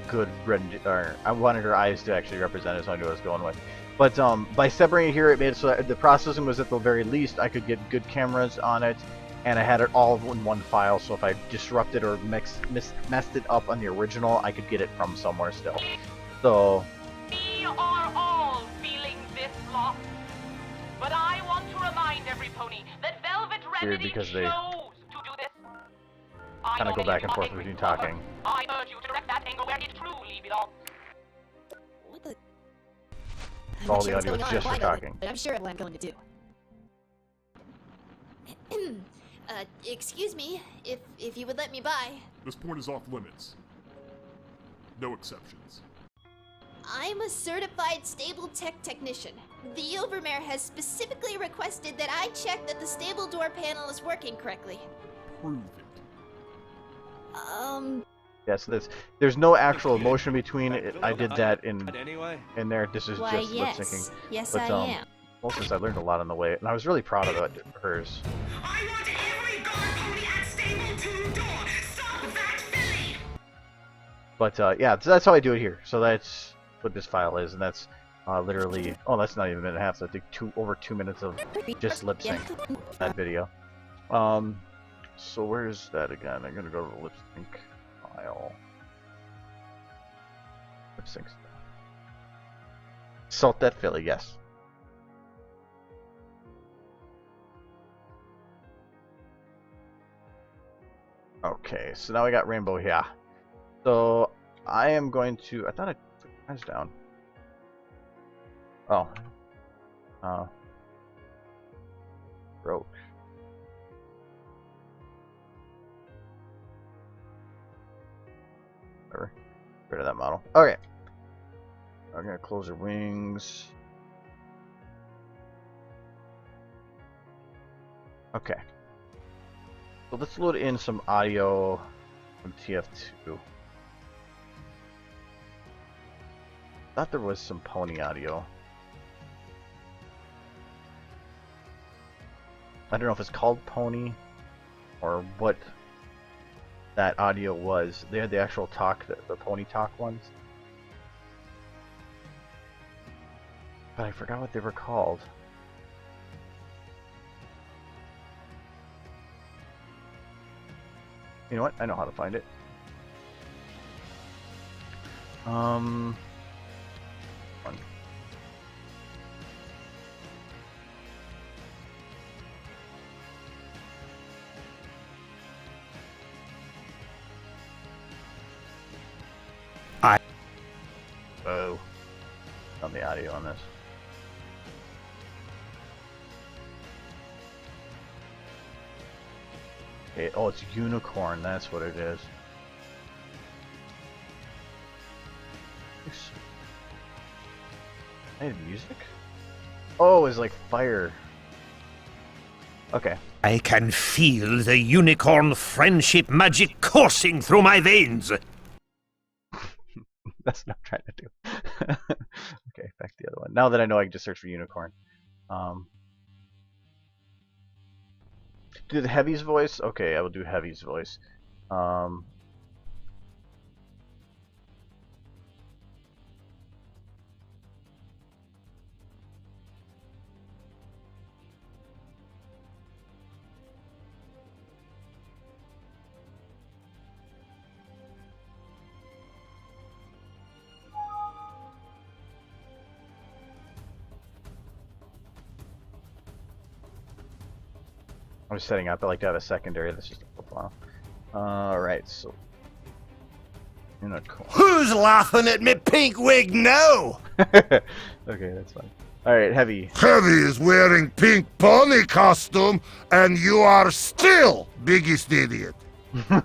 good render. I wanted her eyes to actually represent it, so I knew what I was going with. But by separating here, it made it so that the processing was at the very least I could get good cameras on it, and I had it all in one file. So if I disrupted or messed it up on the original, I could get it from somewhere still. So. We are all feeling this loss. But I want to remind every pony that Velvet Remedy because they chose to do this. kind of go back and forth between talking. I urge you to direct that anger where it truly belongs. What the? All the audio is just for talking. But I'm sure of what I'm going to do. Excuse me, if you would let me by. This point is off limits. No exceptions. I'm a certified stable tech technician. The Overmare has specifically requested that I check that the stable door panel is working correctly. Prove it. Yes, there's no actual emotion between it. I did that in there. This is Why, just lip syncing. Yes, But, I am. Most of this I learned a lot on the way, and I was really proud of hers. I want every guard pony at stable 2 door. Stop that filly. But yeah, so that's how I do it here. So that's what this file is, and that's literally. Oh, that's not even a minute and a half. So I think over 2 minutes of just lip sync that video. So where is that again? I'm gonna go to the lip sync file. Lip sync stuff. Salt that filly, yes. Okay, so now I got rainbow here. So I am going to. I thought I put the eyes down. Oh. Broke. Whatever. Get rid of that model. Okay. I'm gonna close her wings. Okay. So let's load in some audio from TF2. Thought there was some pony audio. I don't know if it's called pony or what that audio was. They had the actual talk, the pony talk ones. But I forgot what they were called. You know what? I know how to find it. One. on this. Okay, oh, it's unicorn. That's what it is. I had music? Oh, it's like fire. Okay. I can feel the unicorn friendship magic coursing through my veins. That's what I'm trying to do. Okay, back to the other one. Now that I know, I can just search for unicorn. Do the Heavy's voice? Okay, I will do Heavy's voice. I'm just setting up. I like to have a secondary. That's just a profile. Alright, so. Unicorn. Who's laughing at me pink wig now? Okay, that's fine. Alright, Heavy. Heavy is wearing pink pony costume, and you are still biggest idiot. Ha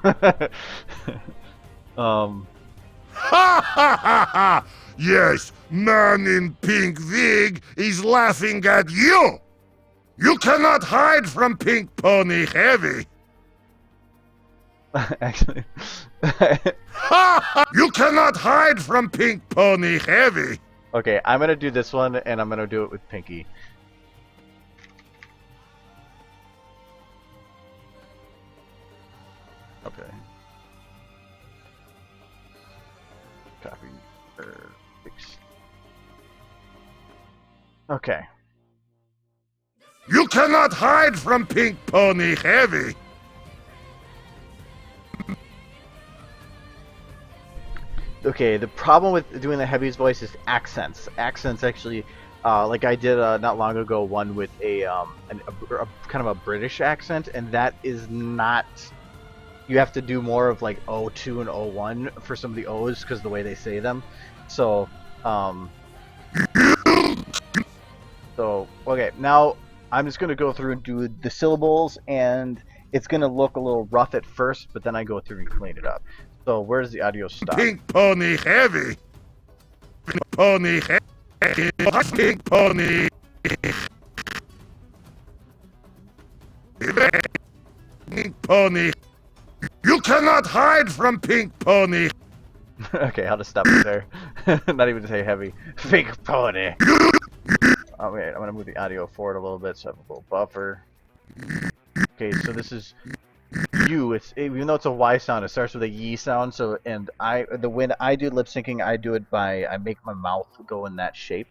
ha ha ha! Yes, man in pink wig is laughing at you. You cannot hide from pink pony, Heavy. Actually. You cannot hide from pink pony, Heavy. Okay, I'm gonna do this one, and I'm gonna do it with Pinky. Okay. Copy. Fix. Okay. You cannot hide from pink pony, Heavy. Okay, the problem with doing the Heavy's voice is accents. Accents actually, like I did not long ago, one with a kind of a British accent, and that is not. You have to do more of like O2 and O1 for some of the O's because the way they say them. So, okay, now I'm just gonna go through and do the syllables, and it's gonna look a little rough at first, but then I go through and clean it up. So where's the audio stop? Pink pony, Heavy. Pink pony, Heavy. Pink pony. Pink pony. You cannot hide from pink pony. Okay, I'll just stop it there. Not even to say Heavy. Pink pony. Oh wait, I'm gonna move the audio forward a little bit so I have a little buffer. Okay, so this is U. It's even though it's a Y sound, it starts with a Y sound. So when I do lip syncing, I do it by I make my mouth go in that shape.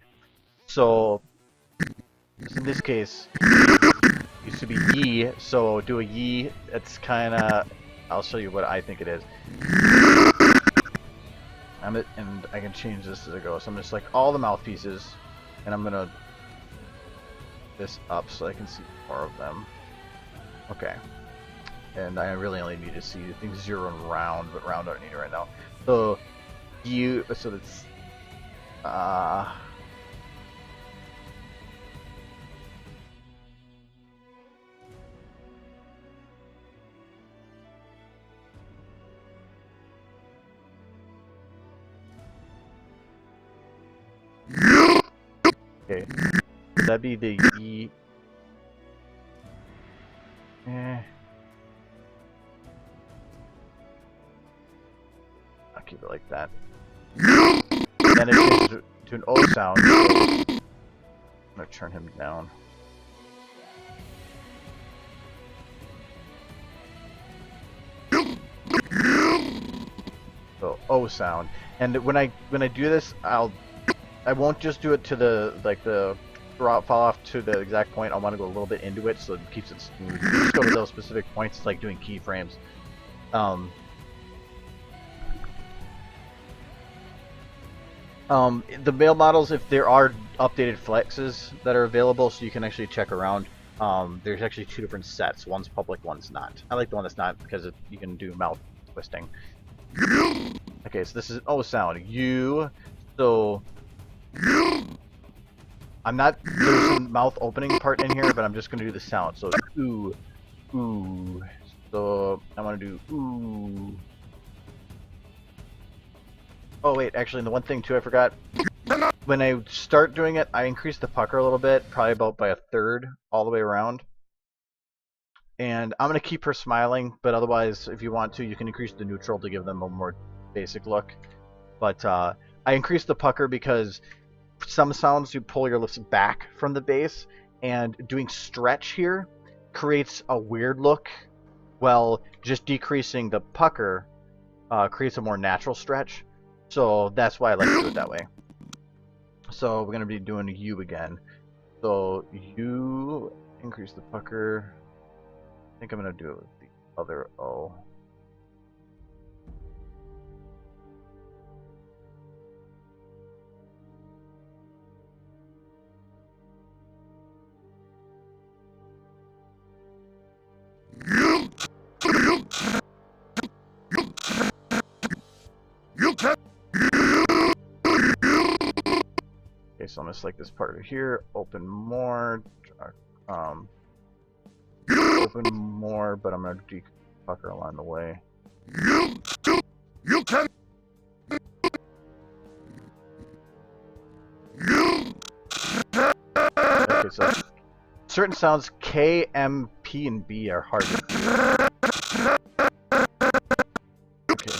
So in this case, it used to be Yi. So do a Yi. It's kind of. I'll show you what I think it is. And I can change this as I go. So I'm just like all the mouthpieces, and I'm gonna this up so I can see more of them. Okay. And I really only need to see things 0 and round, but round I don't need it right now. So that's okay. That'd be the E. I'll keep it like that. Then it changes to an O sound. So I'm gonna turn him down. So O sound. And when I do this, I won't just do it to the fall off to the exact point. I want to go a little bit into it so it keeps it smooth. Just go to those specific points. It's like doing keyframes. The male models, if there are updated flexes that are available, so you can actually check around. There's actually 2 different sets. One's public, one's not. I like the one that's not because you can do mouth twisting. Okay, so this is an O sound. U. So I'm not, there's a mouth opening part in here, but I'm just gonna do the sound. So ooh, ooh. So I want to do ooh. Oh wait, actually, the one thing too I forgot. When I start doing it, I increase the pucker a little bit, probably about by a third all the way around. And I'm gonna keep her smiling, but otherwise, if you want to, you can increase the neutral to give them a more basic look. But I increase the pucker because some sounds you pull your lips back from the base, and doing stretch here creates a weird look. Well, just decreasing the pucker creates a more natural stretch. So that's why I like to do it that way. So we're going to be doing U again. So U, increase the pucker. I think I'm going to do it with the other O. Okay, so I'm gonna select this part over here, open more, open more, but I'm gonna depucker along the way. You can. Okay, so certain sounds K, M, P, and B are hard to okay.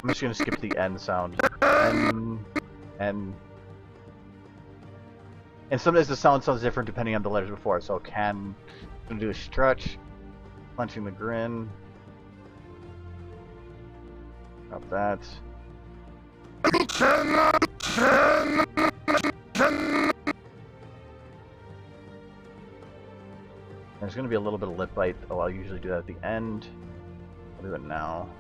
I'm just gonna skip the N sound. N. And sometimes the sound sounds different depending on the letters before. So can, I'm gonna do a stretch, punching the grin. Got that. There's gonna be a little bit of lip bite. Oh, I'll usually do that at the end. I'll do it now.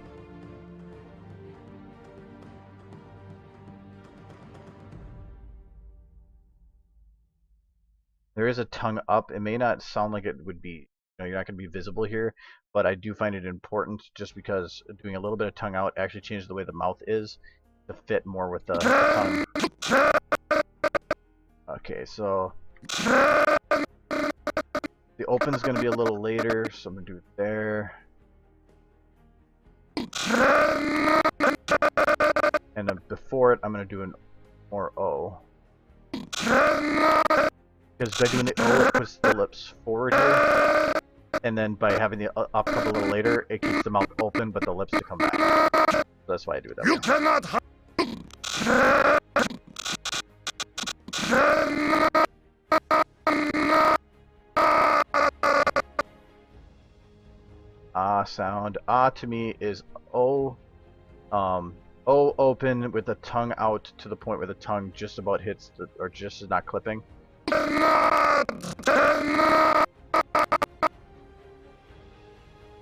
There is a tongue up. It may not sound like it would be, you're not going to be visible here, but I do find it important just because doing a little bit of tongue out actually changes the way the mouth is to fit more with the tongue. Okay, so the open is going to be a little later, so I'm going to do it there. And then before it, I'm going to do an more O. Because by doing the O, it puts the lips forward here, and then by having the up come a little later, it keeps the mouth open, but the lips to come back. So that's why I do it that way. You cannot. Ah sound. Ah to me is O. O open with the tongue out to the point where the tongue just about hits the, or just is not clipping.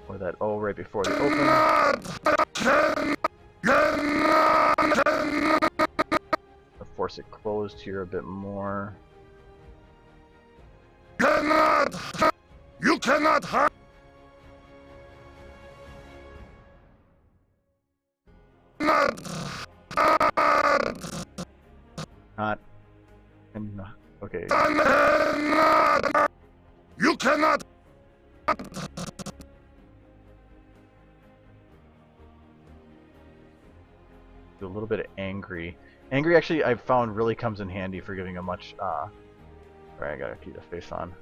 Or that O right before the open. I'll force it closed here a bit more. You cannot hide. Not. And okay. You cannot. Do a little bit of angry. Angry actually I've found really comes in handy for giving a much Alright, I gotta keep the face on.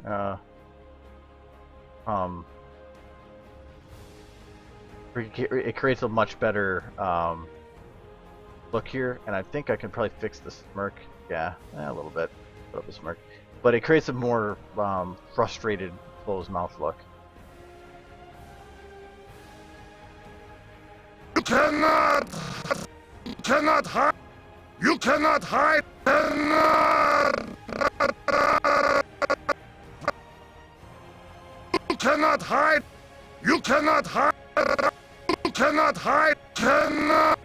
It creates a much better look here, and I think I can probably fix the smirk. Yeah, a little bit. Put up the smirk. But it creates a more frustrated closed mouth look. You cannot hide. You cannot hide. You cannot hide. You cannot hide. You cannot hide. You cannot.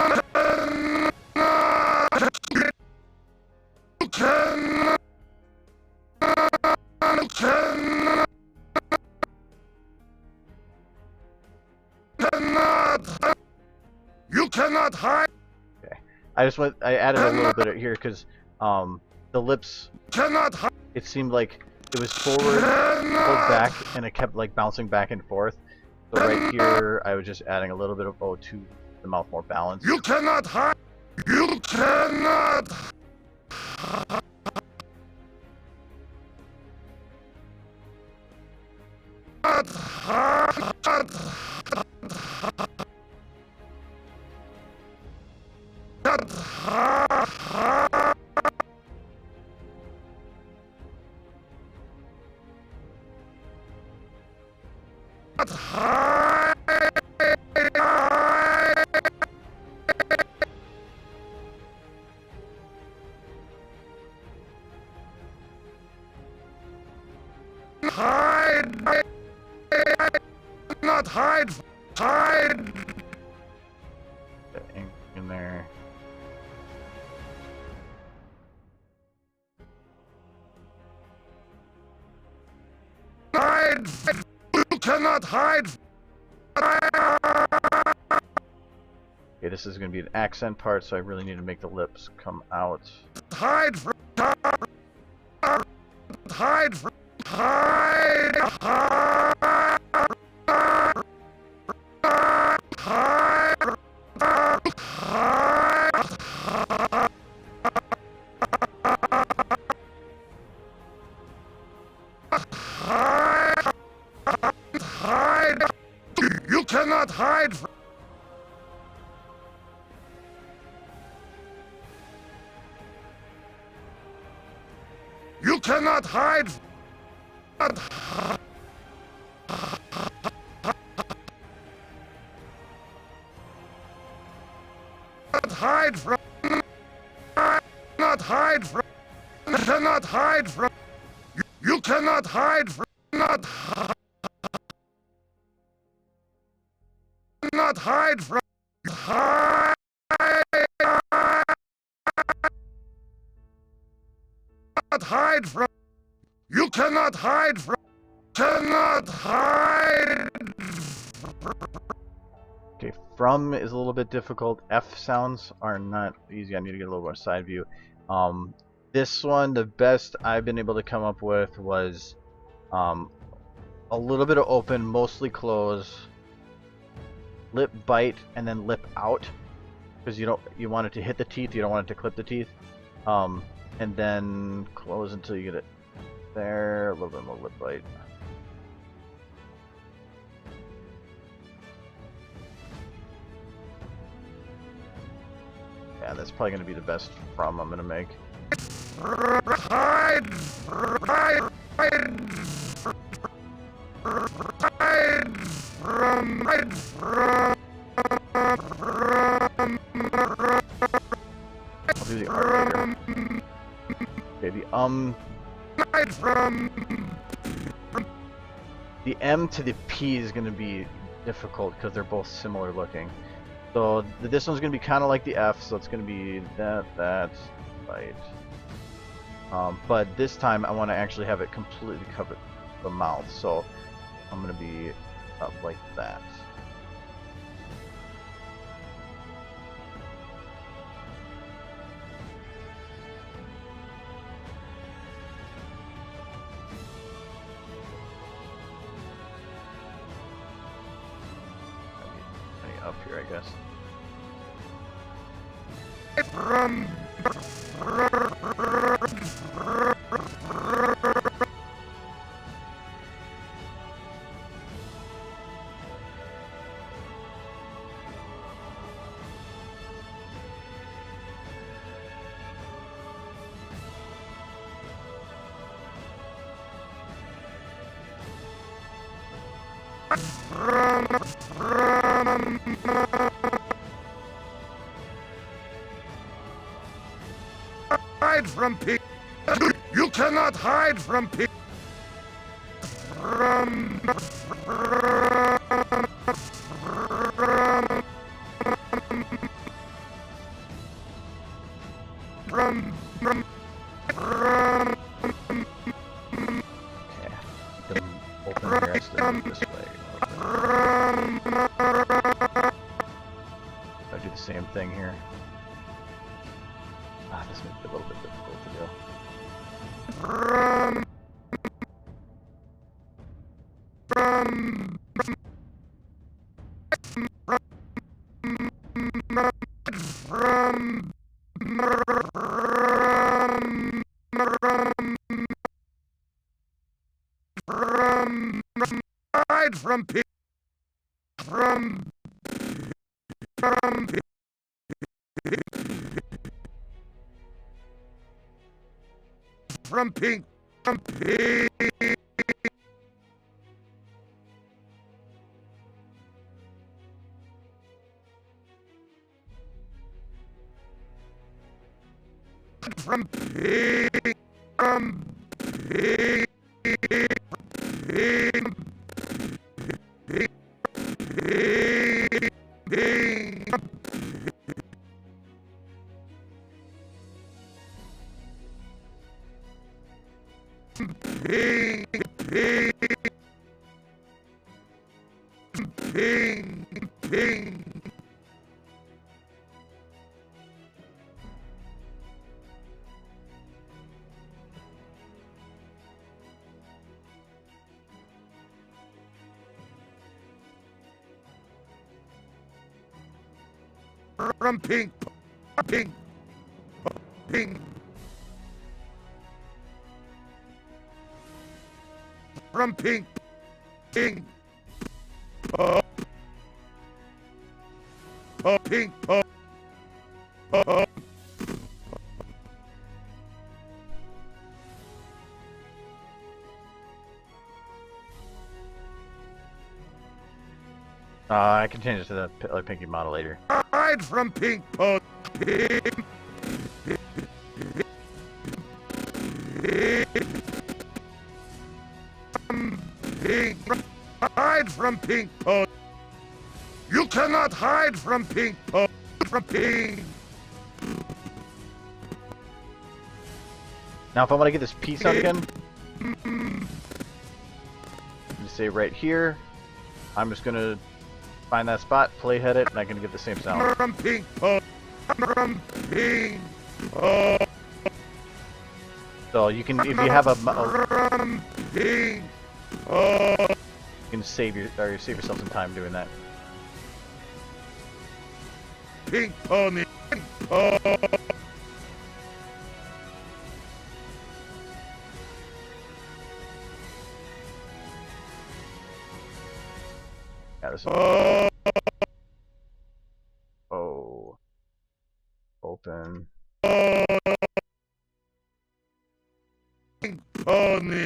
You cannot hide. I added a little bit here because the lips, Cannot hide. it seemed like it was forward, pulled back, and it kept like bouncing back and forth. So right here, I was just adding a little bit of O to the mouth more balanced. You cannot hide. You cannot. Hide! Not hide! Hide! The ink in there. Hide! You cannot hide! Okay, this is going to be an accent part, so I really need to make the lips come out. Hide! Hide! Hide! Hide! You cannot hide! You cannot hide! Hide from. Not hide from. Cannot hide from. You cannot hide from. Not hide from. Hide. Not hide from. You cannot hide from. Cannot hide. Okay, from is a little bit difficult. F sounds are not easy. I need to get a little more side view. This one, the best I've been able to come up with was a little bit of open, mostly close, lip bite, and then lip out, because you want it to hit the teeth. You don't want it to clip the teeth. And then close until you get it there. A little bit more lip bite. Yeah, that's probably going to be the best from I'm going to make. Hide! Hide! Hide from. Hide from. I'll do the R later. Okay, Hide from. the M to the P is going to be difficult because they're both similar looking. So this one's going to be kind of like the F, so it's going to be that, right. But this time I want to actually have it completely cover the mouth, so I'm going to be up like that. Maybe up here, I guess. From. hide from pink. You cannot hide from pink. Okay. Them open here. I still move this way. I do the same thing here. Ah, this might be a little bit difficult to do. Hide from pink. From pink. From pink. From pink. Pink. Pink. From pink. Pink. Pink. I can change it to the pinky model later. Hide from pink. Pink. Pink. Hide from pink. You cannot hide from pink. From pink. Now, if I want to get this piece out again, just say right here. I'm just gonna find that spot, playhead it, and I can get the same sound. From pink. From pink. So you can, if you have a From pink. you can save yourself some time doing that. Pink pony. Yeah, this oh, open. Pink pony.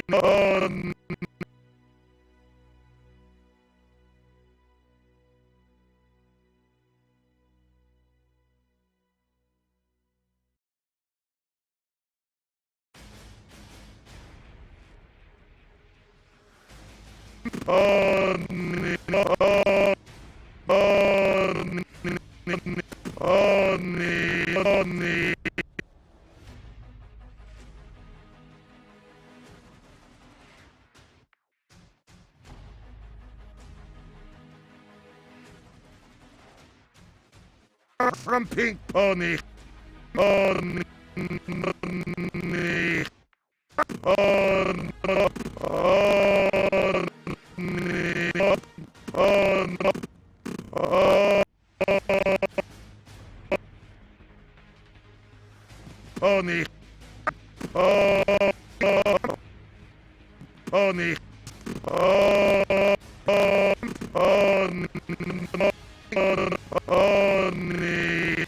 From pink pony. Pony. Pony. Pony. Pony.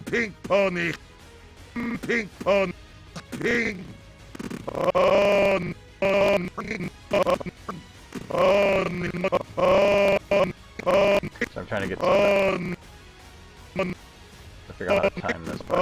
Pink pony. Pink pony. Pink. So I'm trying to get to figure out how to time this part.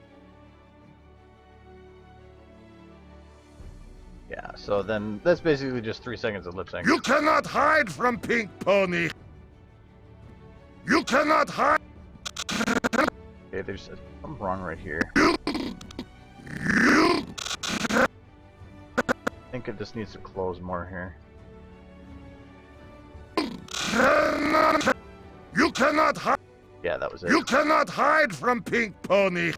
So then that's basically just 3 seconds of lip sync. You cannot hide from Pink Pony. You cannot hide. Okay, there's something wrong right here. I think it just needs to close more here. You cannot hide. Yeah, that was it. You cannot hide from Pink Pony.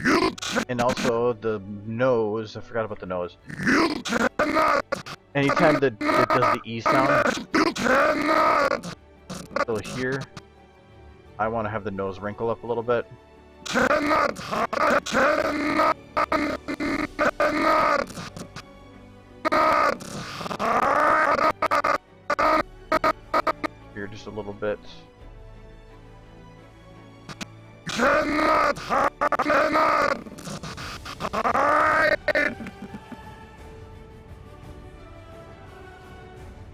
You And also the nose. I forgot about the nose. cannot. Anytime that it does the E sound, You cannot. so here, I want to have the nose wrinkle up a little bit. Cannot hide. Cannot. Here, just a little bit. Cannot hide. Cannot hide.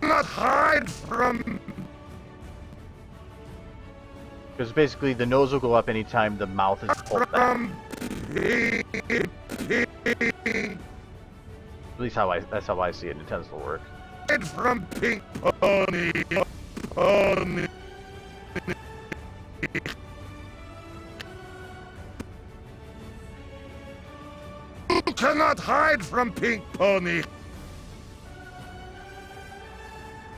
Cannot hide from. Because basically the nose will go up anytime the mouth is pulled back. From Pink. At least that's how I see it. It tends to work. From Pink Pony. Pony. You cannot hide from Pink Pony.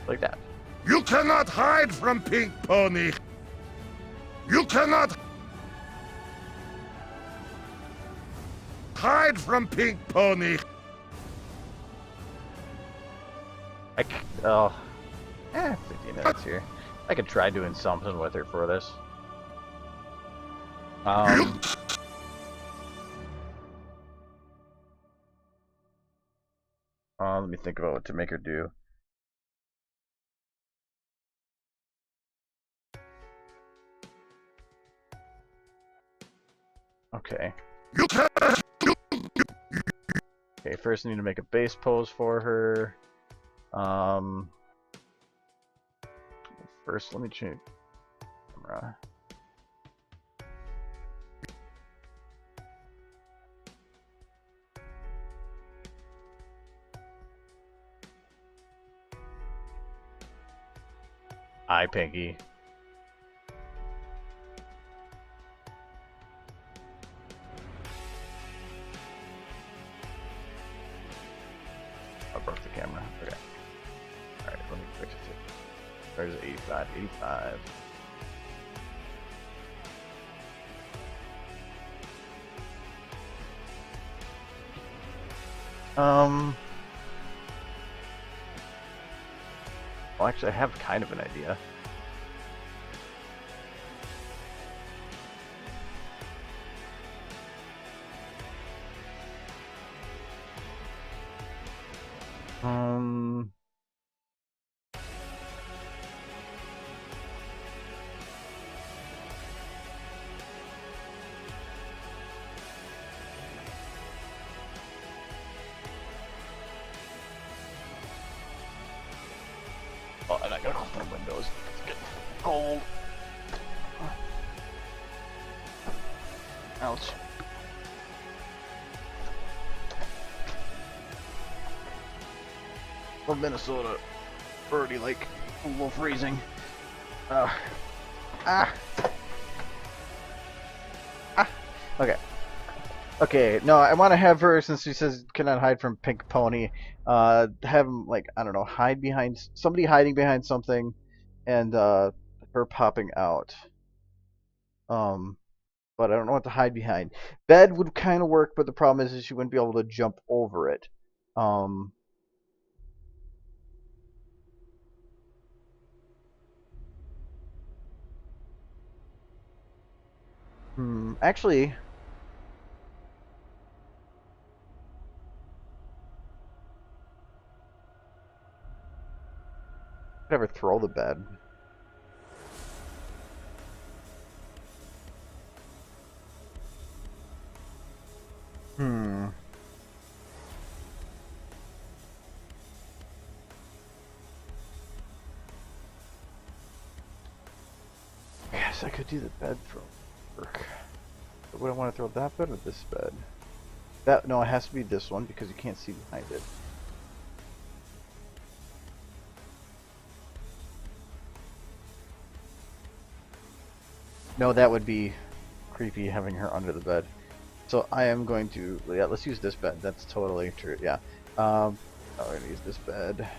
Like that. You cannot hide from Pink Pony. You cannot hide from Pink Pony. Oh, 15 minutes here. I could try doing something with her for this. Let me think about what to make her do. Okay. You cannot. Okay, first I need to make a base pose for her. First let me change camera. Hi, Pinky. I broke the camera. Okay. Alright, let me fix it. There's 85. 85. Well, actually, I have kind of an idea. Oh, and I gotta open the windows. It's getting cold. Ouch. From Minnesota, already like a little freezing. Okay. Okay, no, I want to have her, since she says cannot hide from Pink Pony, have him, like, I don't know, hide behind, somebody hiding behind something, and her popping out. But I don't know what to hide behind. Bed would kind of work, but the problem is she wouldn't be able to jump over it. Actually, never throw the bed. Yes, I could do the bed throw work. But would I want to throw that bed or this bed? That no, it has to be this one because you can't see behind it. No, that would be creepy having her under the bed. So I am going to, yeah, let's use this bed. That's totally true. Yeah. I'm going to use this bed.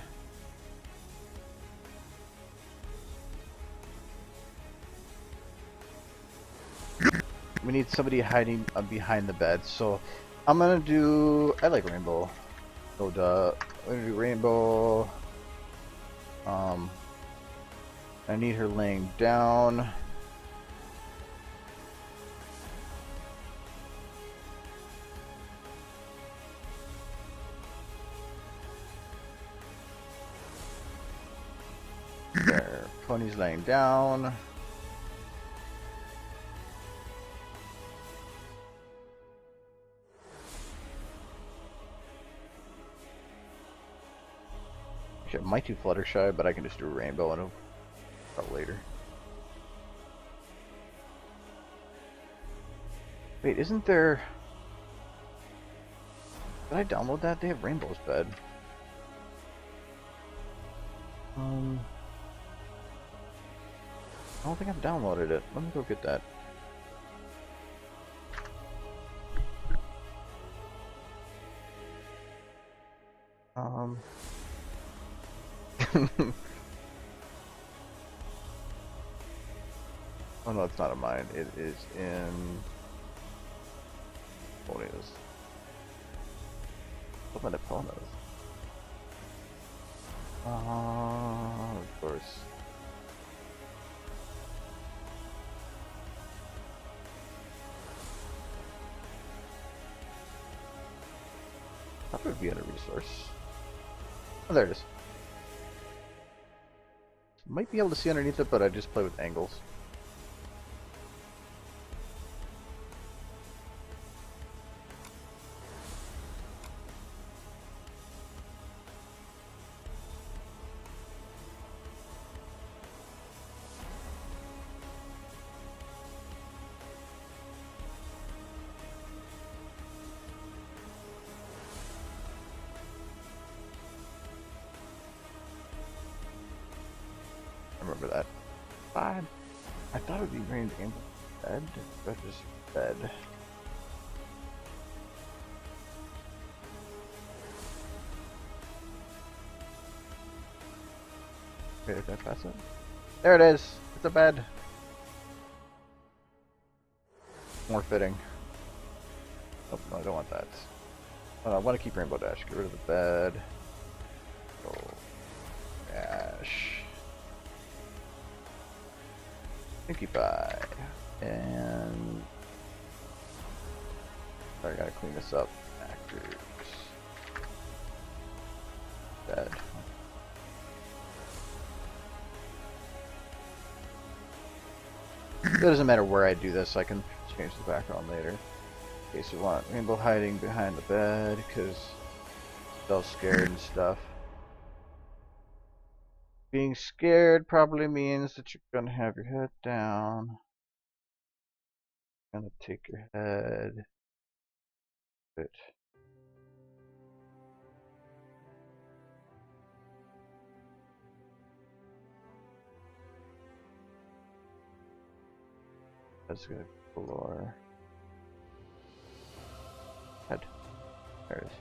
We need somebody hiding behind the bed. So I'm gonna do. I like rainbow. So duh. I'm gonna do rainbow. I need her laying down. There. Pony's laying down. I might do Fluttershy, but I can just do a rainbow and I'll later. Wait, isn't there... Did I download that? They have Rainbow's bed. I don't think I've downloaded it. Let me go get that. Oh no, it's not of mine. It is in Ponies. What about the Ponies? Of course. That would be in a resource. Oh, there it is. Might be able to see underneath it, but I just play with angles. Remember that. Fine. I thought it would be rained in bed, but just bed. Okay, did I pass it? There it is! It's a bed! More fitting. Oh, no, I don't want that. I want to keep Rainbow Dash. Get rid of the bed. Oh, Dash. Pinkie Pie. And... I gotta clean this up. Actors. Bed. It doesn't matter where I do this, I can change the background later. Okay, so we want Rainbow hiding behind the bed because she's all scared and stuff. Being scared probably means that you're gonna have your head down. Gonna take your head. Good. That's gonna floor. Head. There it is.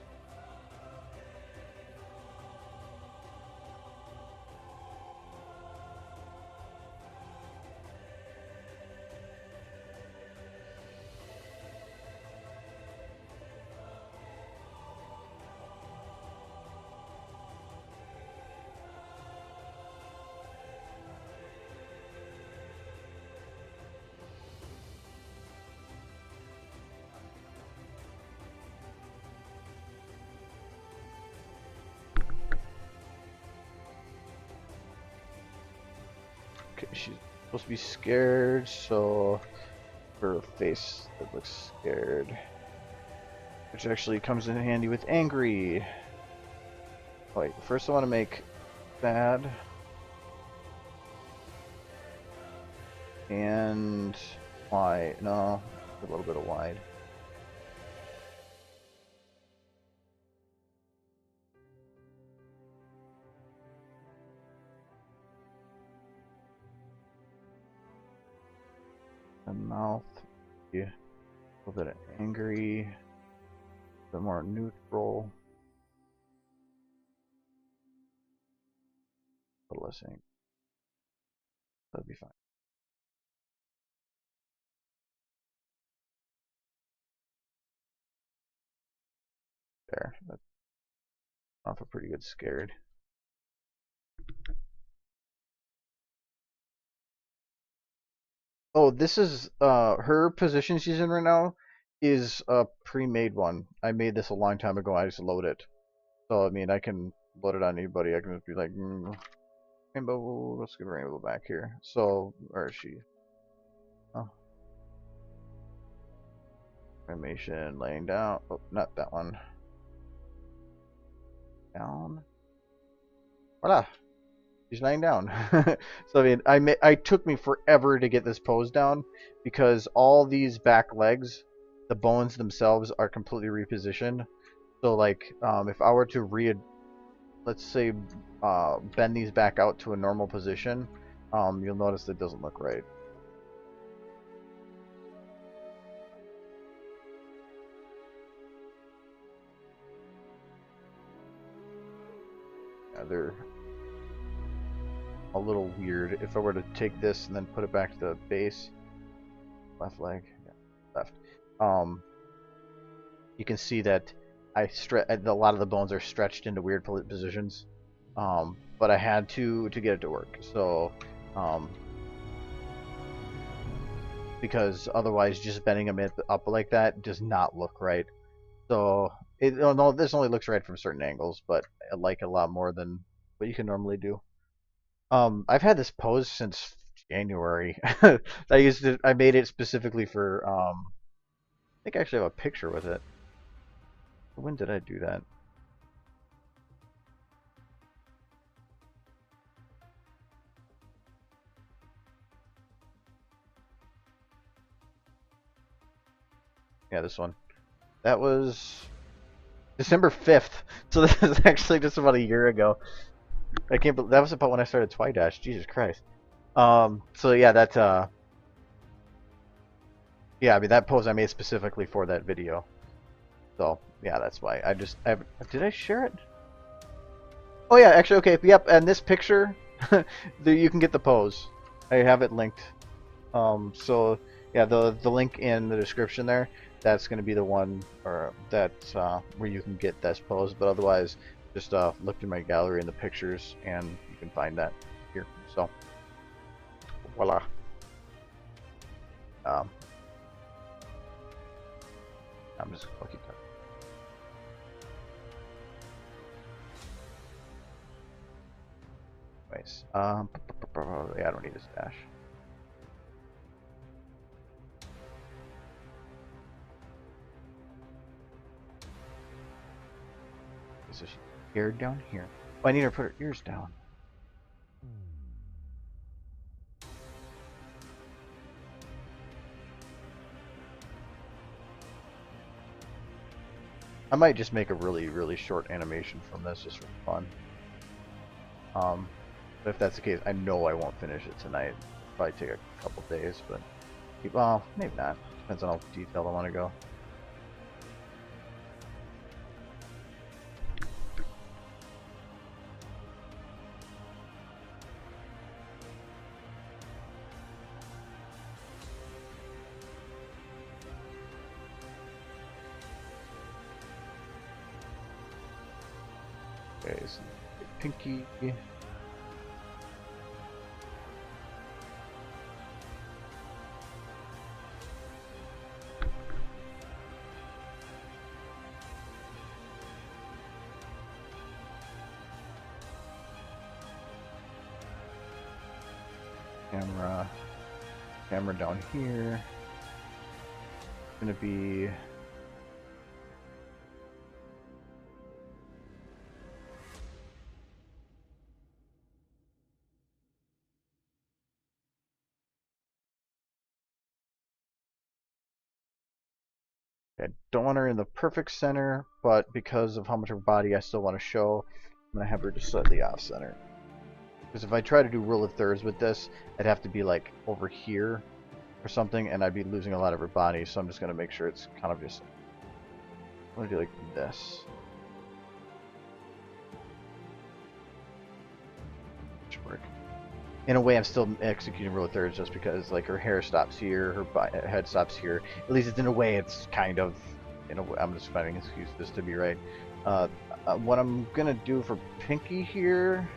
She's supposed to be scared, so her face that looks scared, which actually comes in handy with angry. Wait, first I want to make bad and wide. No, a little bit of wide. and mouth. Yeah. A little bit of angry. A bit more neutral. A little less angry. That'd be fine. There. That's off a pretty good scared. Oh, this is her position she's in right now is a pre-made one. I made this a long time ago. I just load it. So I mean, I can load it on anybody. I can just be like, Rainbow. Let's get Rainbow back here. So where is she? Oh, animation laying down. Oh, not that one. Down. Voila. She's laying down. So I mean, I took me forever to get this pose down because all these back legs, the bones themselves are completely repositioned. So like, if I were to let's say, bend these back out to a normal position, you'll notice it doesn't look right. Yeah, they're a little weird. If I were to take this and then put it back to the base, left leg, yeah, left, you can see that a lot of the bones are stretched into weird positions, but I had to get it to work. So, because otherwise, just bending them up like that does not look right. So, no, this only looks right from certain angles, but I like it a lot more than what you can normally do. I've had this pose since January. I made it specifically for, I think I actually have a picture with it. When did I do that? Yeah, this one. That was December 5th. So this is actually just about a year ago. I can't believe that was about when I started Twidash. Jesus Christ. So yeah, yeah, I mean that pose I made specifically for that video. So yeah, that's why did I share it? Oh yeah, actually, okay, yep. And this picture, you can get the pose. I have it linked. So yeah, the link in the description there. That's going to be the one, or that's where you can get this pose. But otherwise, just look in my gallery in the pictures, and you can find that here. So voila. I'm just lucky. Anyways, yeah, I don't need a stash. So she's scared down here. Oh, I need her to put her ears down. I might just make a really, really short animation from this just for fun. But if that's the case, I know I won't finish it tonight. It'll probably take a couple days, but well, maybe not. Depends on how detailed I want to go. Okay, so pinky. Camera down here. It's gonna be I don't want her in the perfect center, but because of how much of her body I still want to show, I'm gonna have her just slightly off center. Because if I try to do rule of thirds with this, I'd have to be like over here, or something, and I'd be losing a lot of her body. So I'm just gonna make sure it's kind of just. I'm gonna do like this. Should work. In a way, I'm still executing row thirds just because like her hair stops here, her head stops here. At least it's in a way, it's kind of. In a way, I'm just finding an excuse this to be right. What I'm gonna do for Pinky here,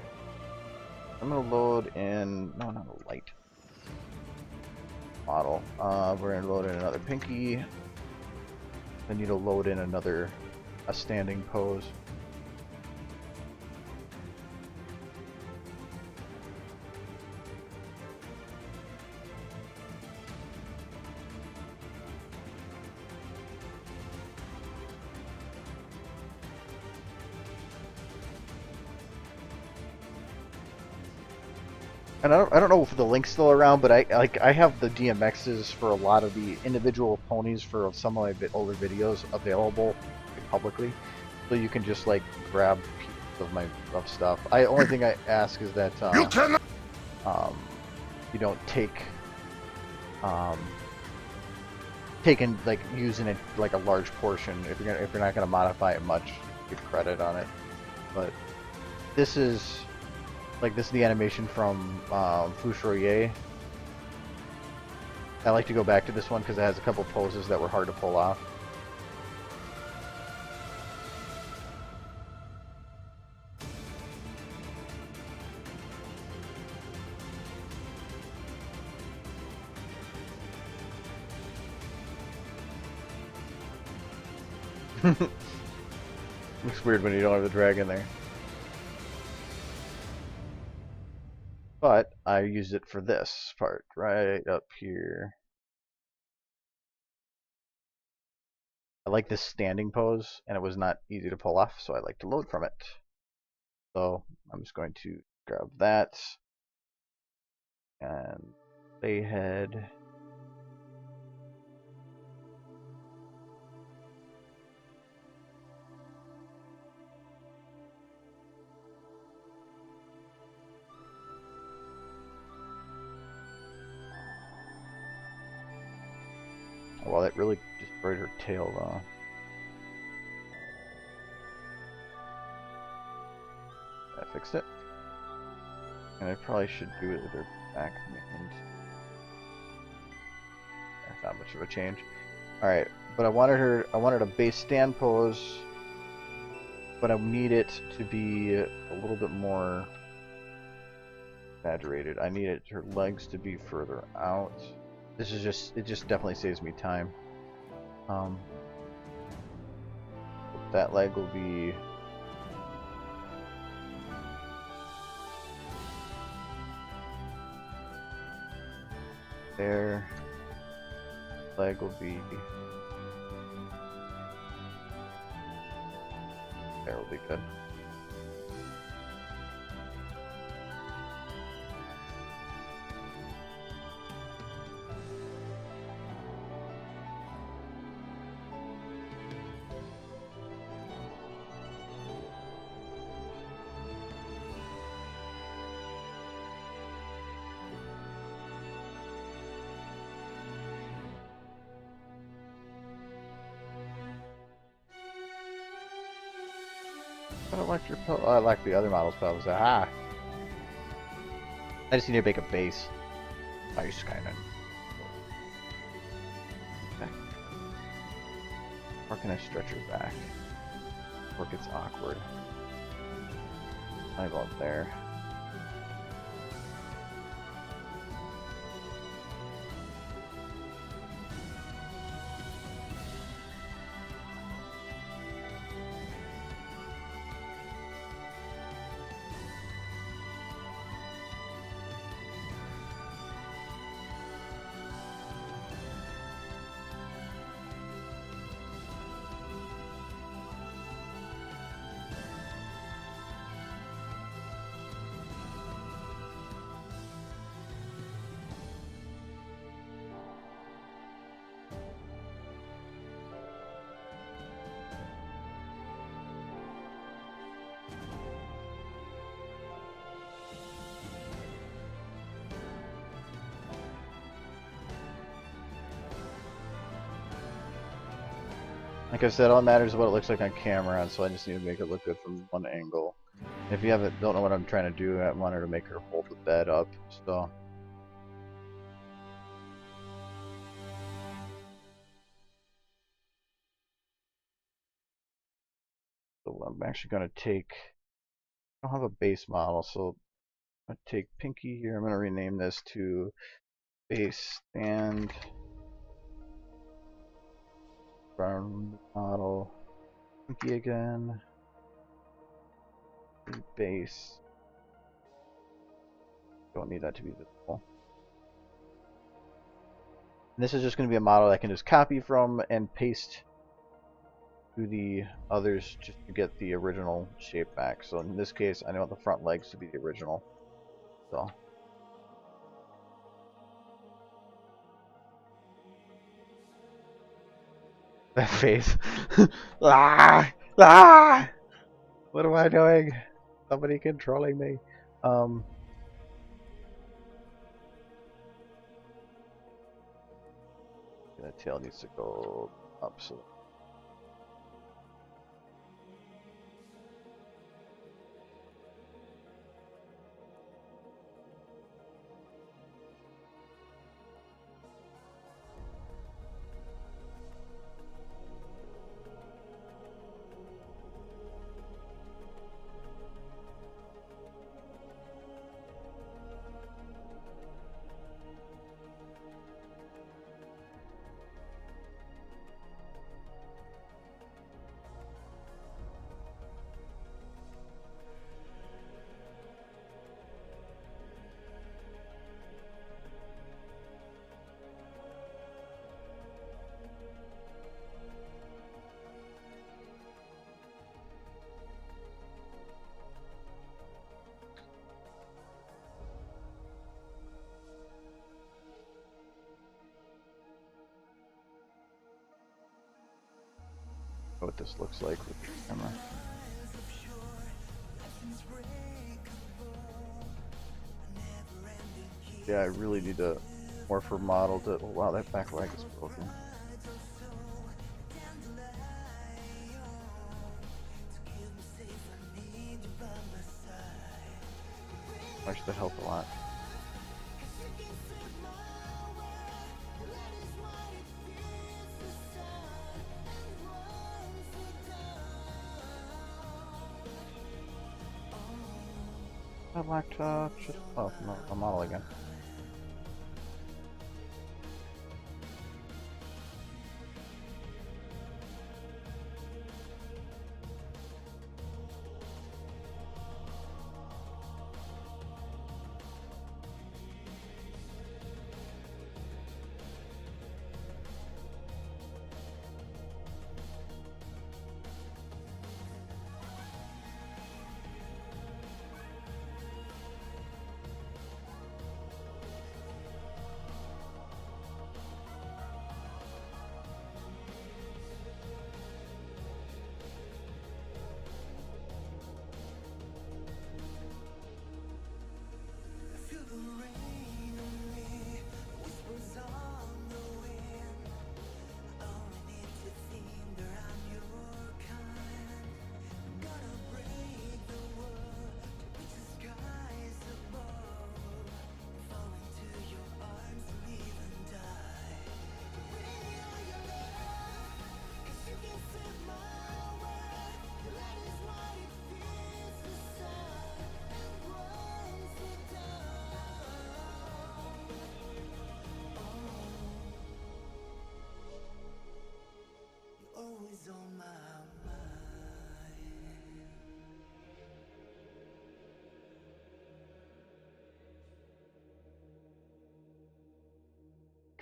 I'm gonna load in. No, not a light model. We're gonna load in another Pinky. I need to load in a standing pose. And I don't know if the link's still around, but I have the DMXs for a lot of the individual ponies for some of my older videos available publicly, so you can just like grab pieces of stuff. Only thing I ask is that You cannot. you don't taking like using it like a large portion if you're not gonna modify it much. Give credit on it, but this is. Like this is the animation from Fushoye. I like to go back to this one because it has a couple poses that were hard to pull off. Looks weird when you don't have the dragon there. But I use it for this part right up here. I like this standing pose, and it was not easy to pull off, so I like to load from it. So I'm just going to grab that and lay head. Well, that really destroyed her tail, though. I fixed it. And I probably should do it with her back and that's not much of a change. Alright, but I wanted a base stand pose, but I need it to be a little bit more exaggerated. I need her legs to be further out. It just definitely saves me time. That leg will be there. Leg will be there. Will be good. I don't like your pose. I like the other model's pose. Aha! I just need to make a base. Nice, kind of. Okay. Or can I stretch her back? Or it gets awkward. I go up there. Like I said, all that matters is what it looks like on camera, and so I just need to make it look good from one angle. If you don't know what I'm trying to do, I want her to make her hold the bed up, so. So I'm actually going to take, I don't have a base model, so I'm going to take Pinky here. I'm going to rename this to base stand ground model. Pinky again. Base. Don't need that to be visible. And this is just going to be a model I can just copy from and paste to the others just to get the original shape back. So in this case, I want the front legs to be the original. So. That face. Ah! Ah! What am I doing? Somebody controlling me. That tail needs to go up so. What this looks like with the camera. Yeah, I really need to morph her model to. Oh, wow, that back leg is broken. Actually, that helped a lot. I'd like to just, oh, no, a model again.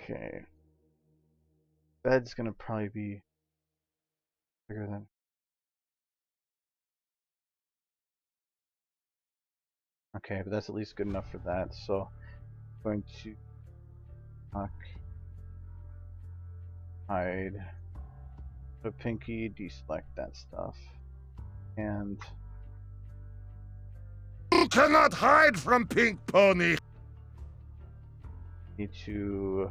Okay. Bed's gonna probably be bigger than. Okay, but that's at least good enough for that. So I'm going to hide, put a Pinky, deselect that stuff, and You cannot hide from Pink Pony. need to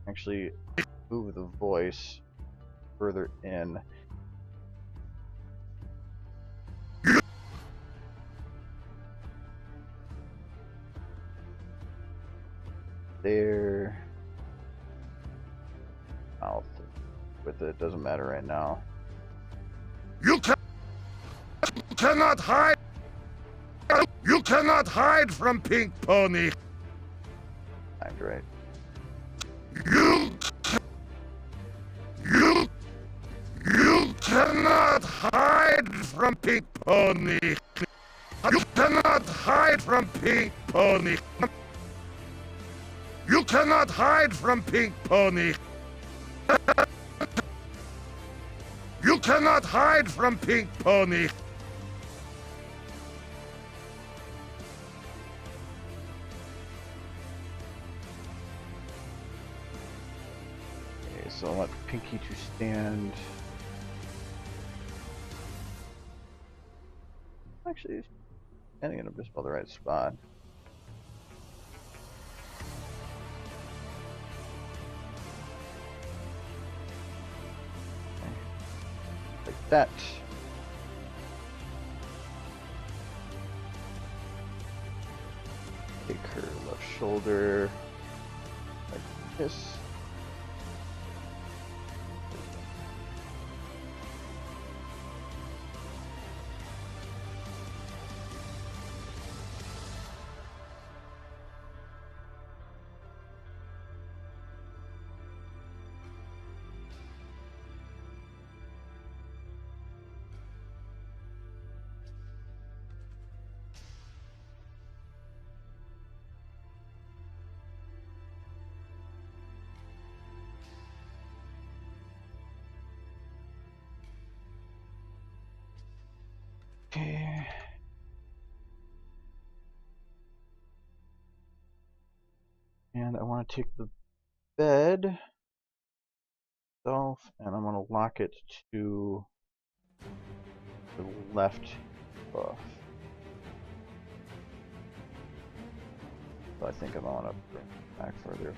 actually move the voice further in. There. Mouth with it, doesn't matter right now. You cannot hide. You cannot hide from Pink Pony. Timed right. You cannot hide from Pink Pony. You cannot hide from Pink Pony. You cannot hide from Pink Pony. You cannot hide from Pink Pony. Okay, so I want Pinky to stand. Actually, standing in just about the right spot. Okay. Like that. Take her left shoulder like this. Okay. And I want to take the bed itself and I'm going to lock it to the left buff. So I think I want to bring it back further.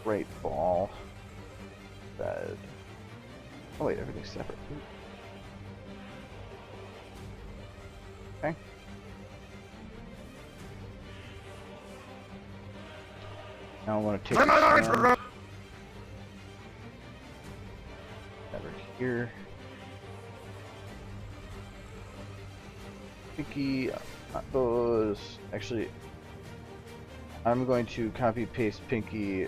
Great ball. Bed. Oh wait, everything's separate. Okay. Now I want to take this arm. Over here. Pinky, not those. Actually, I'm going to copy paste Pinky,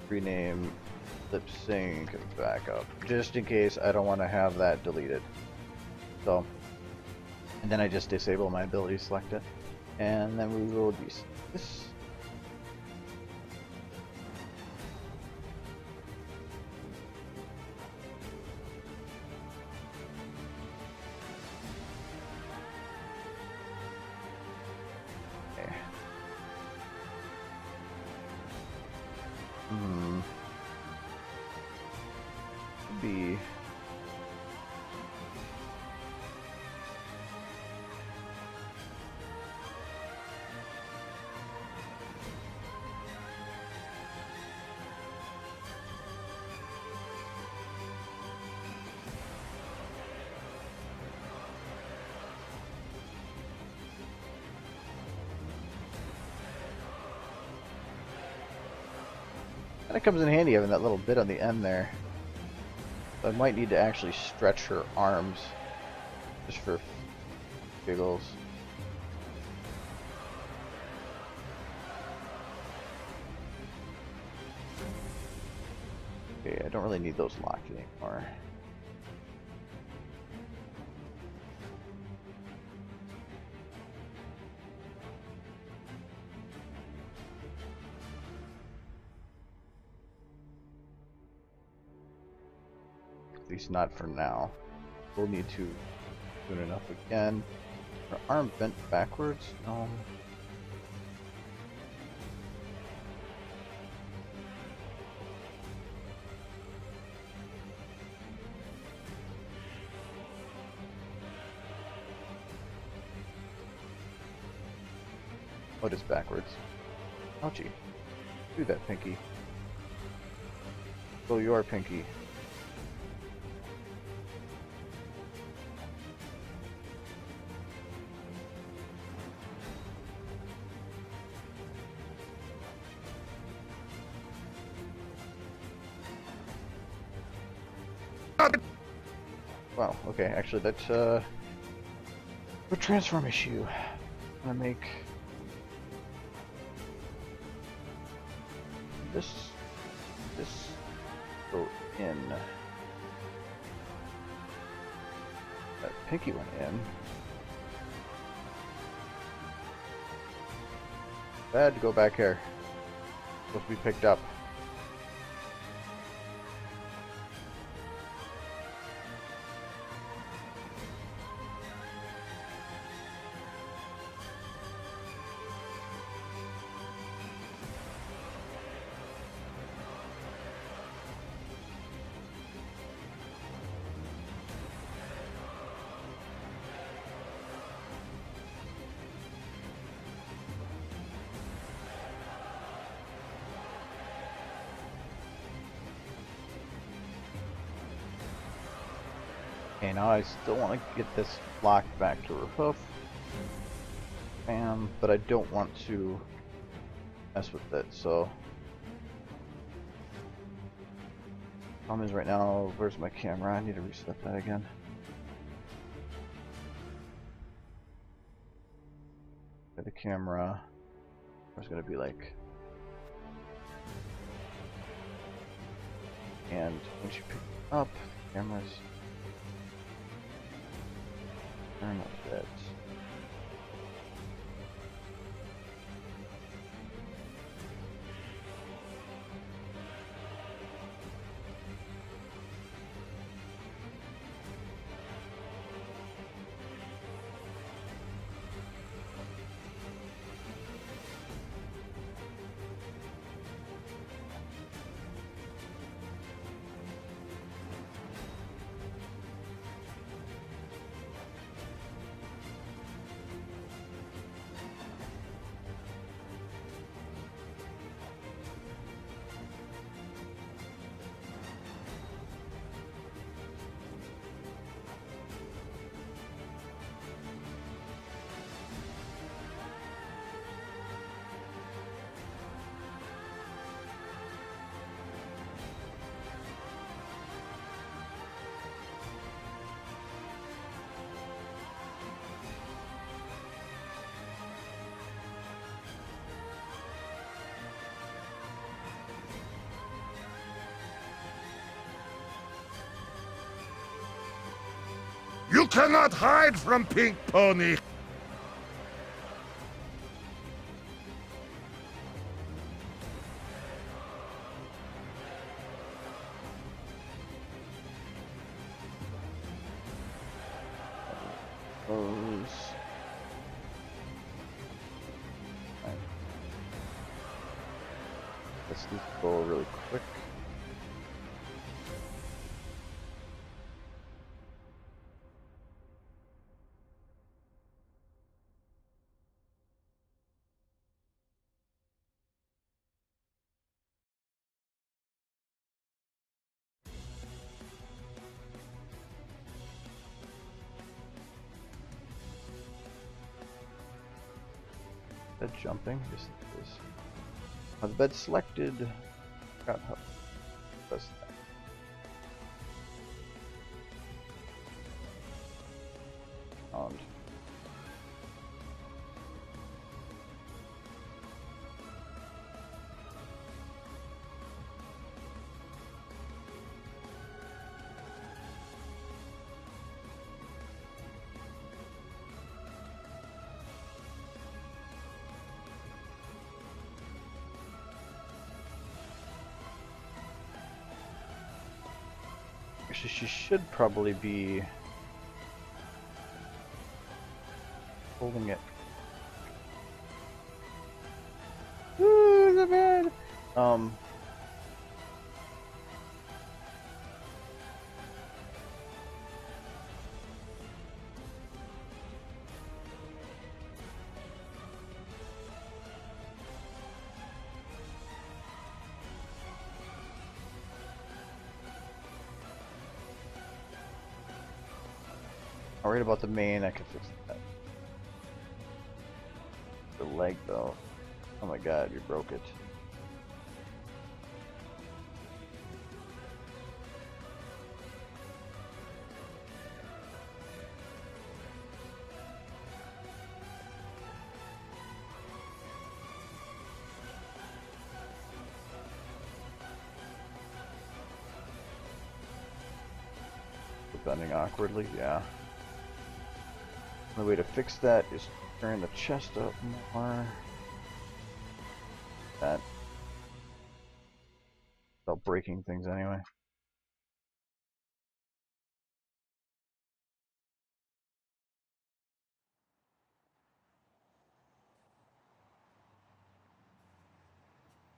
rename lip sync back up, just in case I don't want to have that deleted. So, and then I just disable my ability selected, and then we will do this. Be and it comes in handy having that little bit on the end there. I might need to actually stretch her arms just for giggles. Okay, I don't really need those locked anymore. At least not for now. We'll need to soon enough again. Her arm bent backwards? No. Oh, it is backwards. Ouchie. Do that, Pinky. Go your Pinky. Wow, okay, actually that's a transform issue. I'm gonna make this go in. That Pinky went in. Bad to go back here. Supposed to be picked up. Okay, now I still want to get this locked back to her hoof. Bam, but I don't want to mess with it, so. Problem is right now, where's my camera? I need to reset that again. The camera is going to be like. And once you pick it up, the camera's. Turn a bit. You cannot hide from Pink Pony. Close. Right. Let's do go really quick. Bed jumping. Yes, it is. The bed selected. Got how does that? And actually, she should probably be holding it. Ooh, the bed. worried about the main. I can fix that. The leg, though. Oh my god, you broke it. Bending awkwardly, yeah. The way to fix that is turn the chest up more. That. Without breaking things anyway.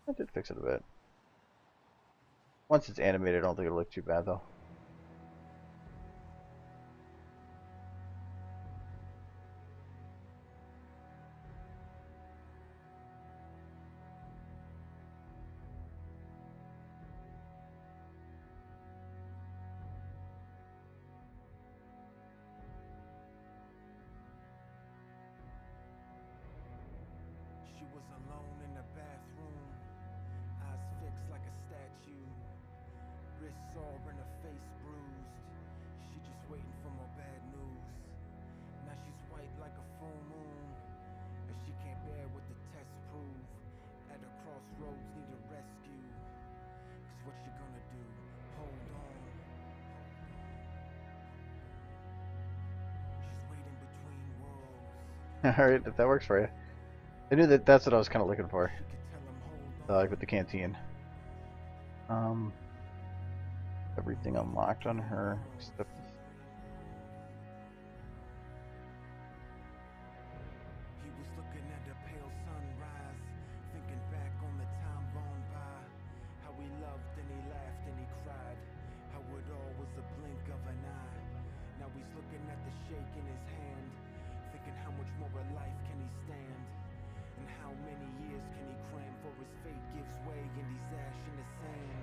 I did fix it a bit. Once it's animated, I don't think it'll look too bad though. She was alone in the bathroom, eyes fixed like a statue, wrist sore and her face bruised. She just waiting for more bad news. Now she's white like a full moon, and she can't bear what the tests prove. At a crossroads, need a rescue. 'Cause what you gonna do? Hold on. She's waiting between worlds. Alright, if that works for you. I knew that's what I was kind of looking for. Like with the canteen. Everything unlocked on her. Except He was looking at a pale sunrise, thinking back on the time gone by. How he loved and he laughed and he cried. How it all was a blink of an eye. Now he's looking at the shake in his hand, thinking how much more of life can he stand. And how many years can he cram for his fate gives way and he's ash in the sand.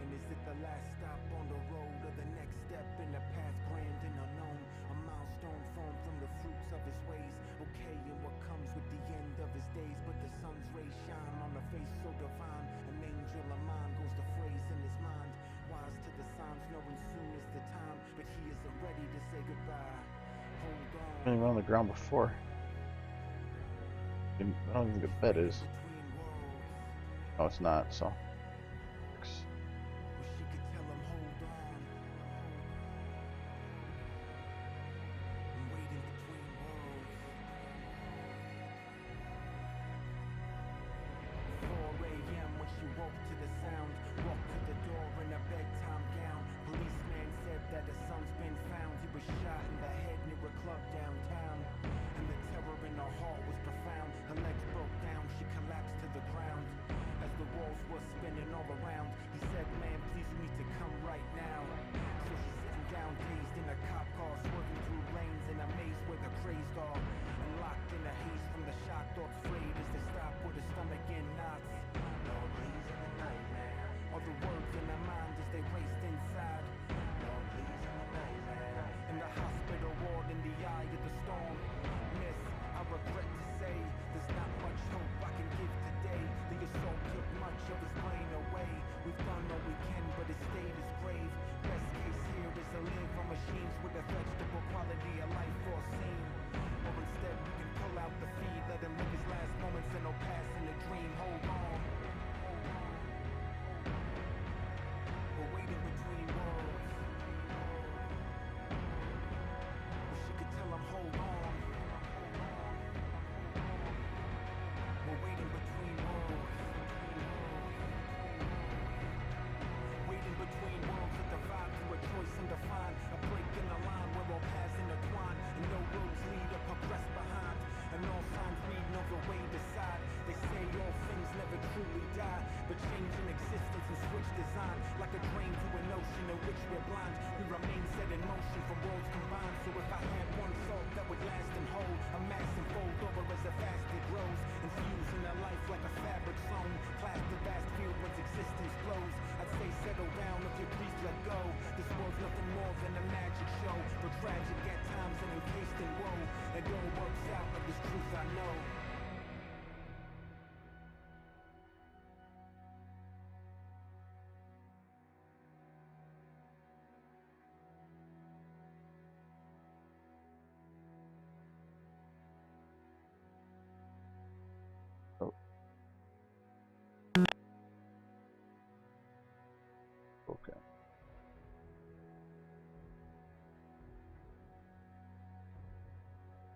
And is it the last stop on the road or the next step in the path grand and unknown? A milestone formed from the fruits of his ways. Okay, and what comes with the end of his days? But the sun's rays shine on a face so divine. An angel of mine goes the phrase in his mind. Wise to the signs, knowing soon is the time. But he isn't ready to say goodbye. Hold on. been on the ground before. I don't think the bed is. No, it's not, so.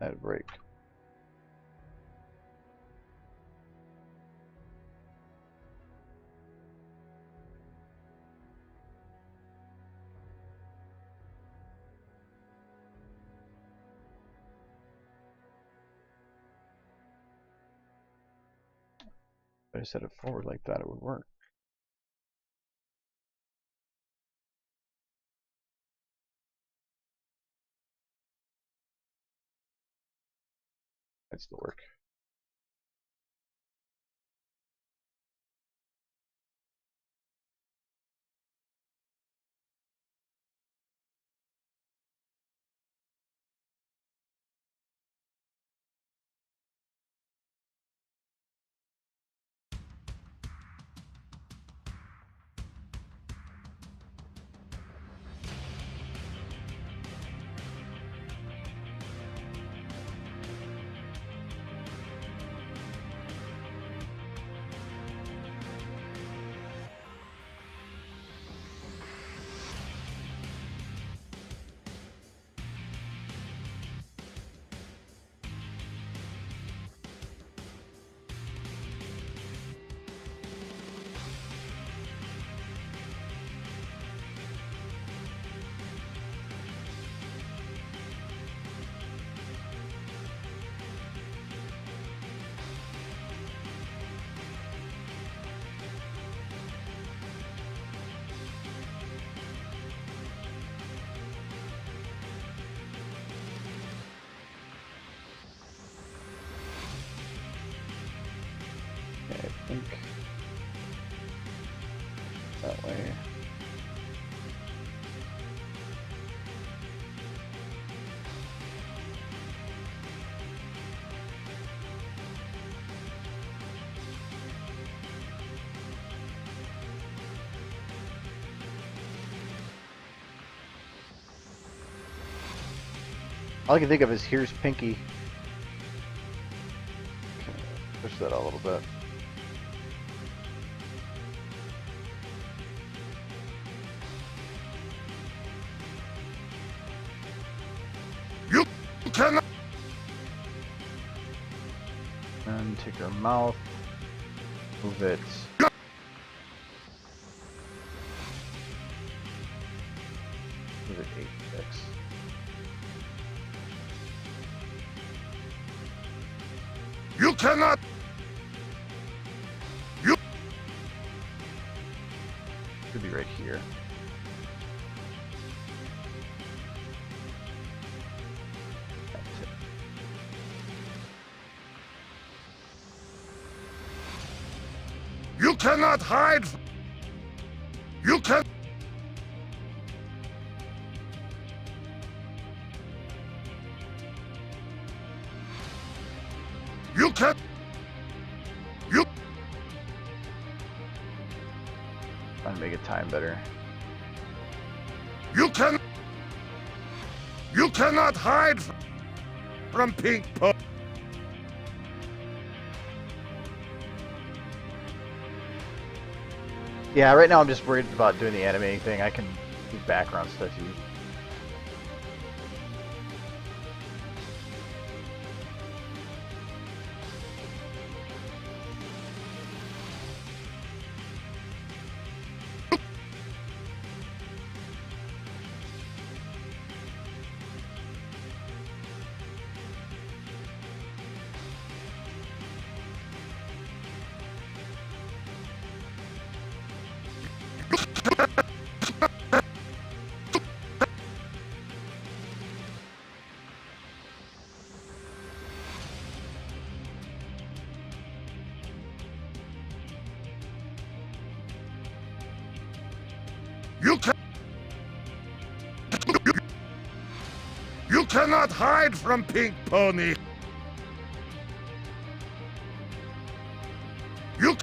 That'd break. If I set it forward like that, it would work. That'd still work. Okay, I think that way. All I can think of is here's Pinky. Okay, push that out a little bit. You cannot. And take her mouth, move it. Move it 8-6. You cannot. You. Should be right here. That's it. You cannot hide. You can. You can. You. Trying to make it time better. You can. You cannot hide from Pink Pony. Yeah, right now I'm just worried about doing the animating thing. I can do background stuff. You can. You cannot hide from Pink Pony. You.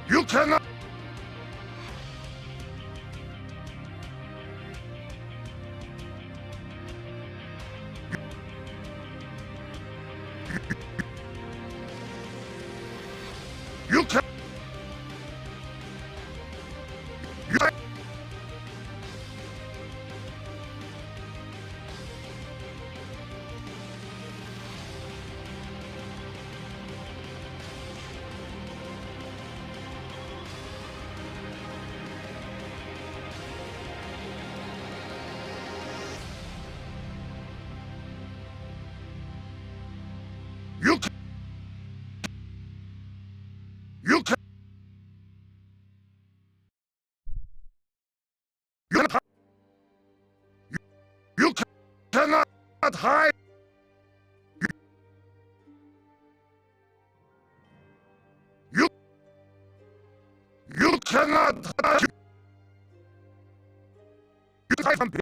You cannot. You can. You. hide. You cannot hide. You hide from Pink.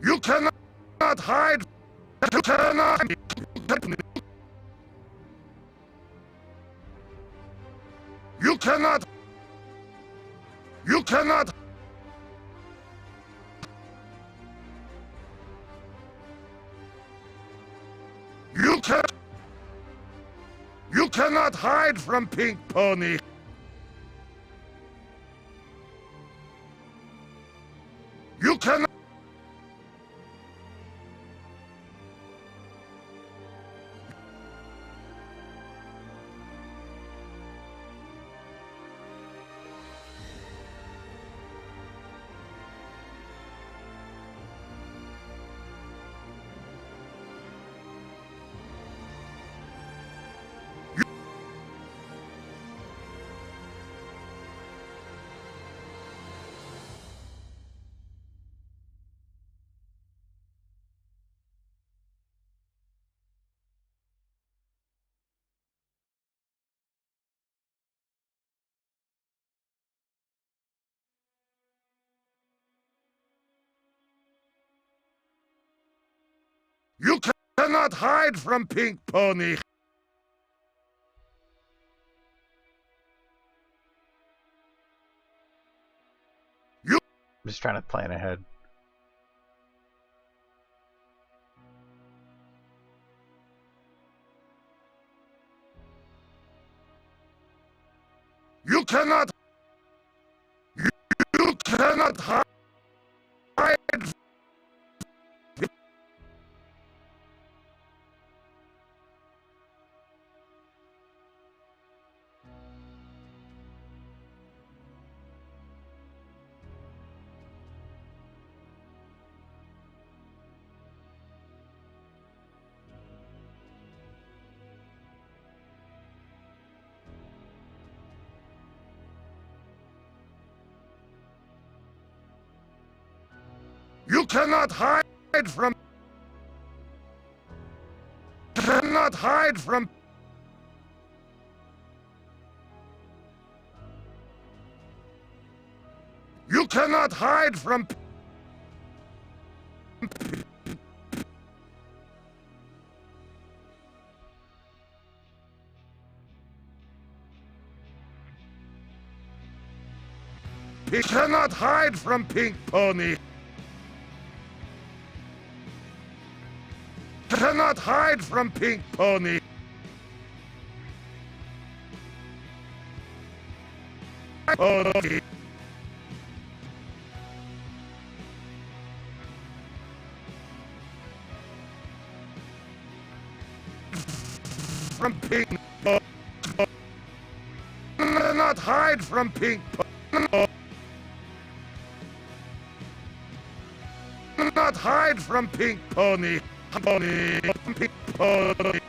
You cannot hide. You cannot hide. You cannot. You cannot. You cannot. You cannot hide from Pink Pony. You cannot. You cannot hide from Pink Pony. I'm just trying to plan ahead. You cannot. You cannot hide. You cannot hide from. Cannot hide from. You cannot hide from. He cannot hide from Pink Pony. Cannot hide from Pink Pony. Pony. From Pink Pony. Cannot hide from Pink Pony. Cannot hide from Pink Pony. Pony. Pink Pony.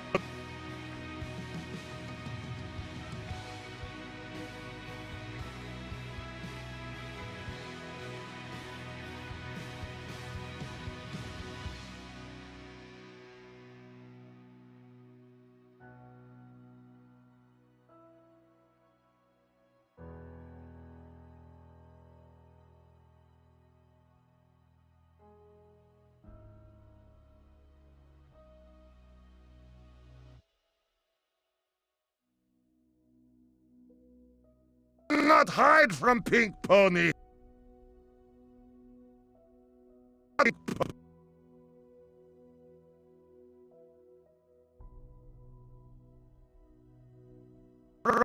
Not hide from Pink Pony.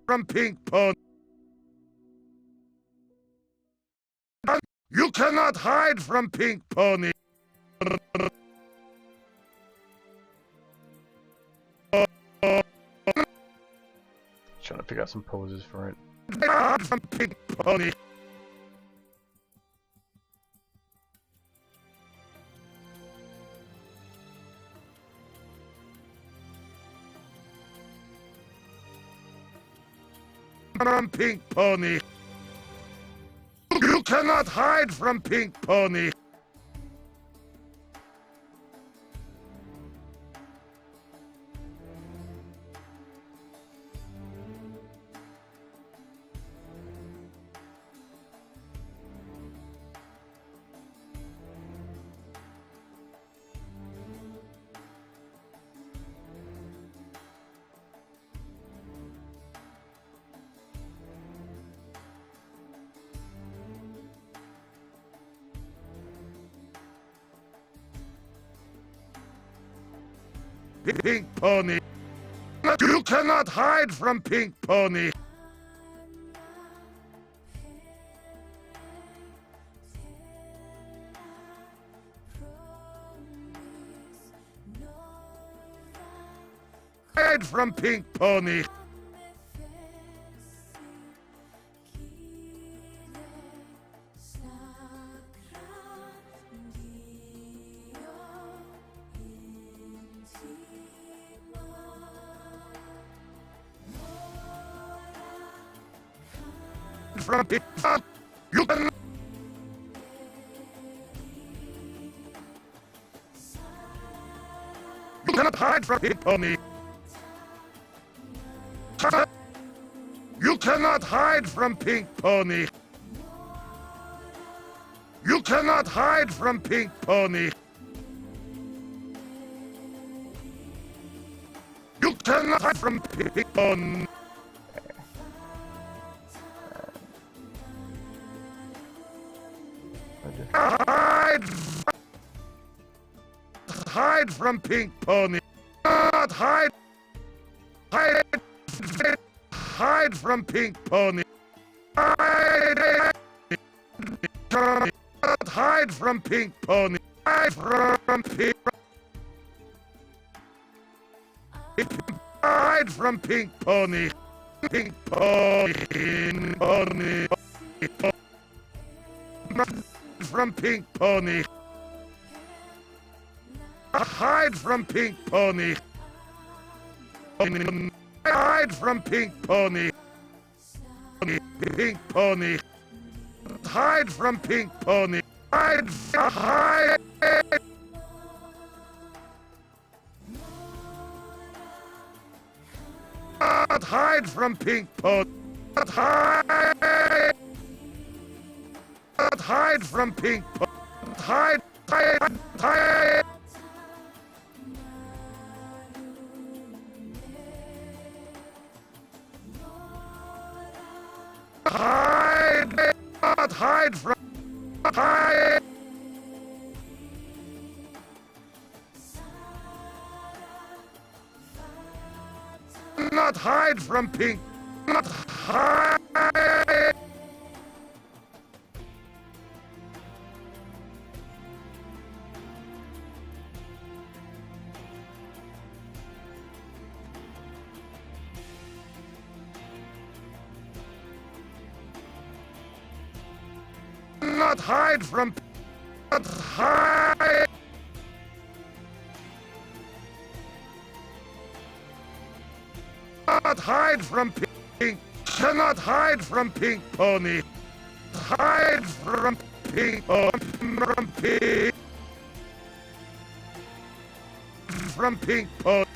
From Pink Pony. You cannot hide from Pink Pony. to figure out some poses for it. From Pink Pony. From Pink Pony. You cannot hide from Pink Pony. Pink Pony. You cannot hide from Pink Pony. Hide from Pink Pony. From Pink Pony. You can. You cannot hide from Pink Pony. You cannot hide from Pink Pony. You cannot hide from Pink Pony. You cannot hide from Pink Pony. Hide from Pink Pony. Not hide. Hide from Pink Pony. Hide from Pink Pony. Hide from Pink. Hide from Pink Pony. Pink Pony. From Pink Pony. Hide from Pink Pony. Hide from Pink Pony. Pink Pony. Hide from Pink Pony. Hide. Hide from Pink Pony. Hide. Hide from Pink Pony. Hide. Hide! Not hide from... Hide! Not hide from Pink... Not hide! Not hide from... Not hide... Not hide from Pink... Cannot hide from Pink Pony. Hide from Pink... From Pink... From Pink Pony.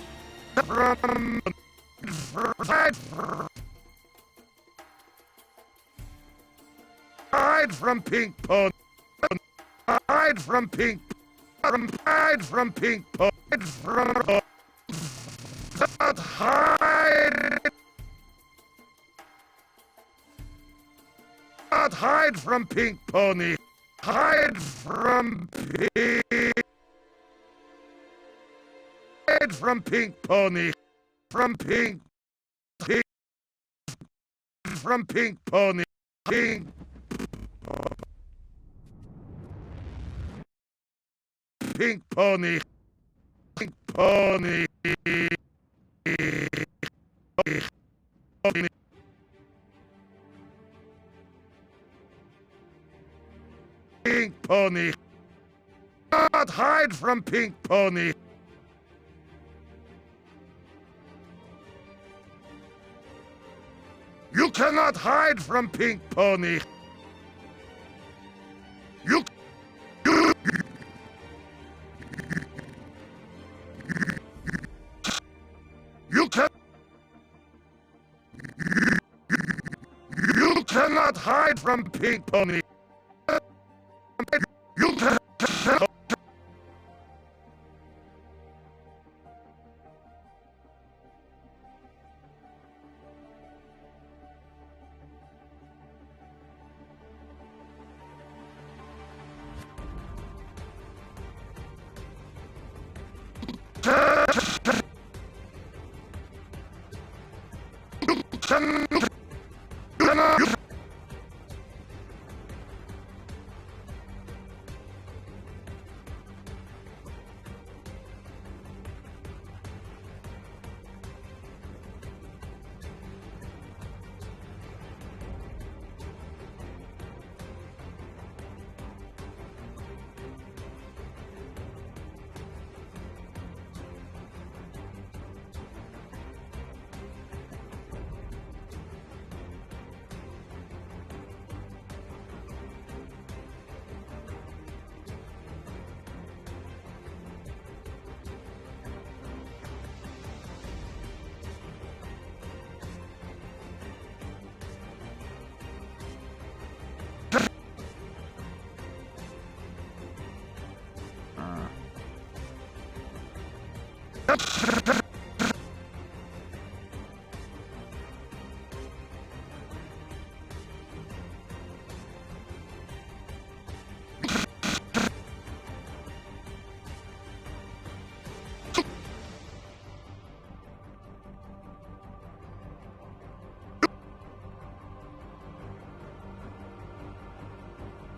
From... Hide from... Hide from Pink Pony. Hide from Pink. Hide from Pink Pony. From. Not hide. Not hide from Pink Pony. Hide from Pink. Hide from Pink Pony. From Pink. Pink. From Pink Pony. Pink. Pink Pony. Pink Pony. Pink Pony. Not hide from Pink Pony. You cannot hide from Pink Pony. You you can you cannot hide from Pink Pony. You can.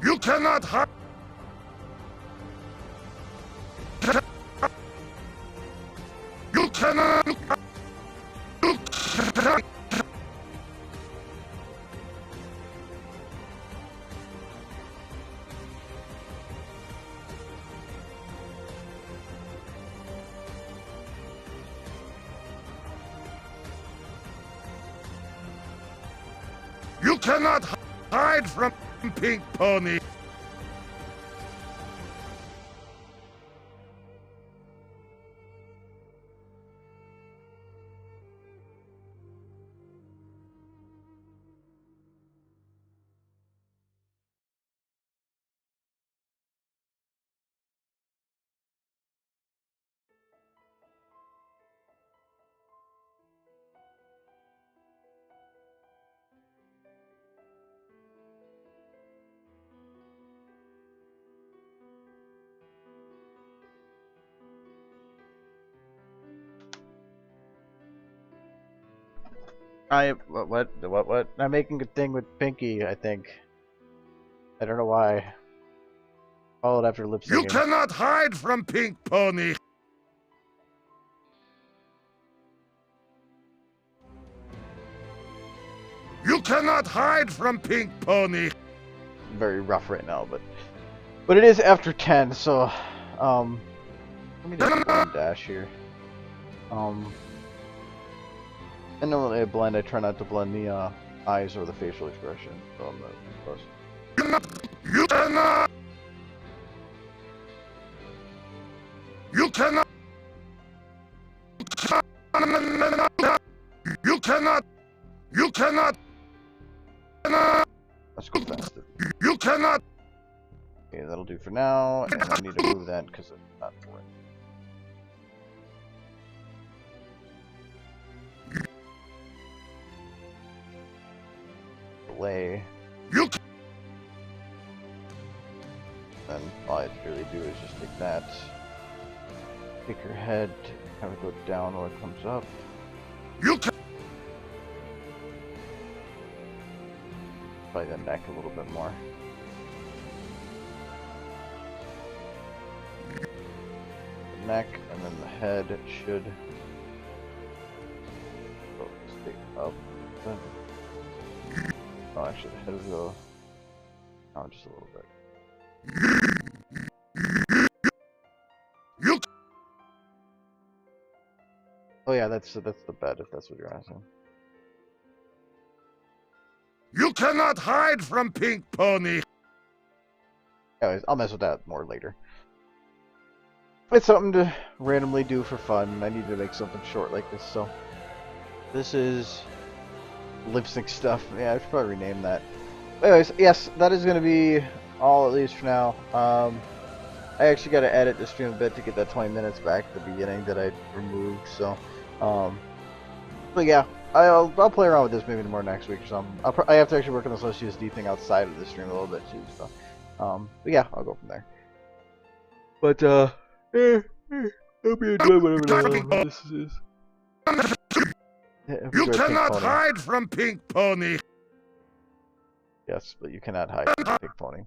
You cannot hide. You cannot. You cannot. You cannot hide from Pink Pony. What? I'm making a thing with Pinky, I think. I don't know why. Followed after lip syncing. You cannot hide from Pink Pony. You cannot hide from Pink Pony. Very rough right now, but it is after 10, so let me just blend dash here. And normally I blend, I try not to blend the eyes or the facial expression, so I'm not close. You cannot. You cannot. You cannot. You cannot. Let's go faster. You cannot. Okay, that'll do for now, and I need to move that because it's not important. Delay. You. Then all I have to really do is just take that, take your head, have it go down while it comes up. You can. Probably the neck a little bit more. The neck and then the head should go straight up. Oh, actually, the head will go down just a little bit. You Oh yeah, that's the bed if that's what you're asking. you cannot hide from Pink Pony. Anyways, I'll mess with that more later. It's something to randomly do for fun. I need to make something short like this, so this is lip sync stuff. Yeah, I should probably rename that. Anyways, yes, that is going to be all at least for now. I actually got to edit the stream a bit to get that 20 minutes back at the beginning that I removed. So, but yeah, I'll play around with this maybe more next week or something. I have to actually work on this OCSD thing outside of the stream a little bit too. So, but yeah, I'll go from there. But hope you enjoy whatever the hell this is. You cannot hide from Pink Pony. Yes, but you cannot hide from Pink Pony.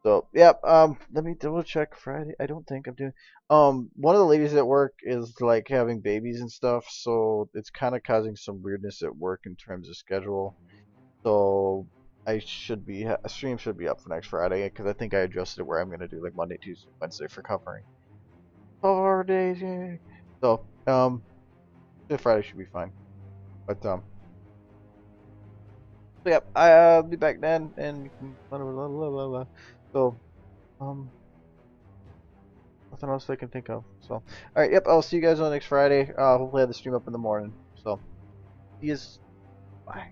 So, yep, let me double check Friday. I don't think I'm doing, one of the ladies at work is, like, having babies and stuff, so it's kind of causing some weirdness at work in terms of schedule. So, a stream should be up for next Friday, because I think I adjusted it where I'm going to do, like, Monday, Tuesday, Wednesday for covering. 4 days, yay! So, Friday should be fine. But, so, yep, I'll be back then, and blah, blah, blah, blah, blah, blah. So, nothing else I can think of. So, alright, yep, I'll see you guys on next Friday. Hopefully I have the stream up in the morning. So, see yous. Bye.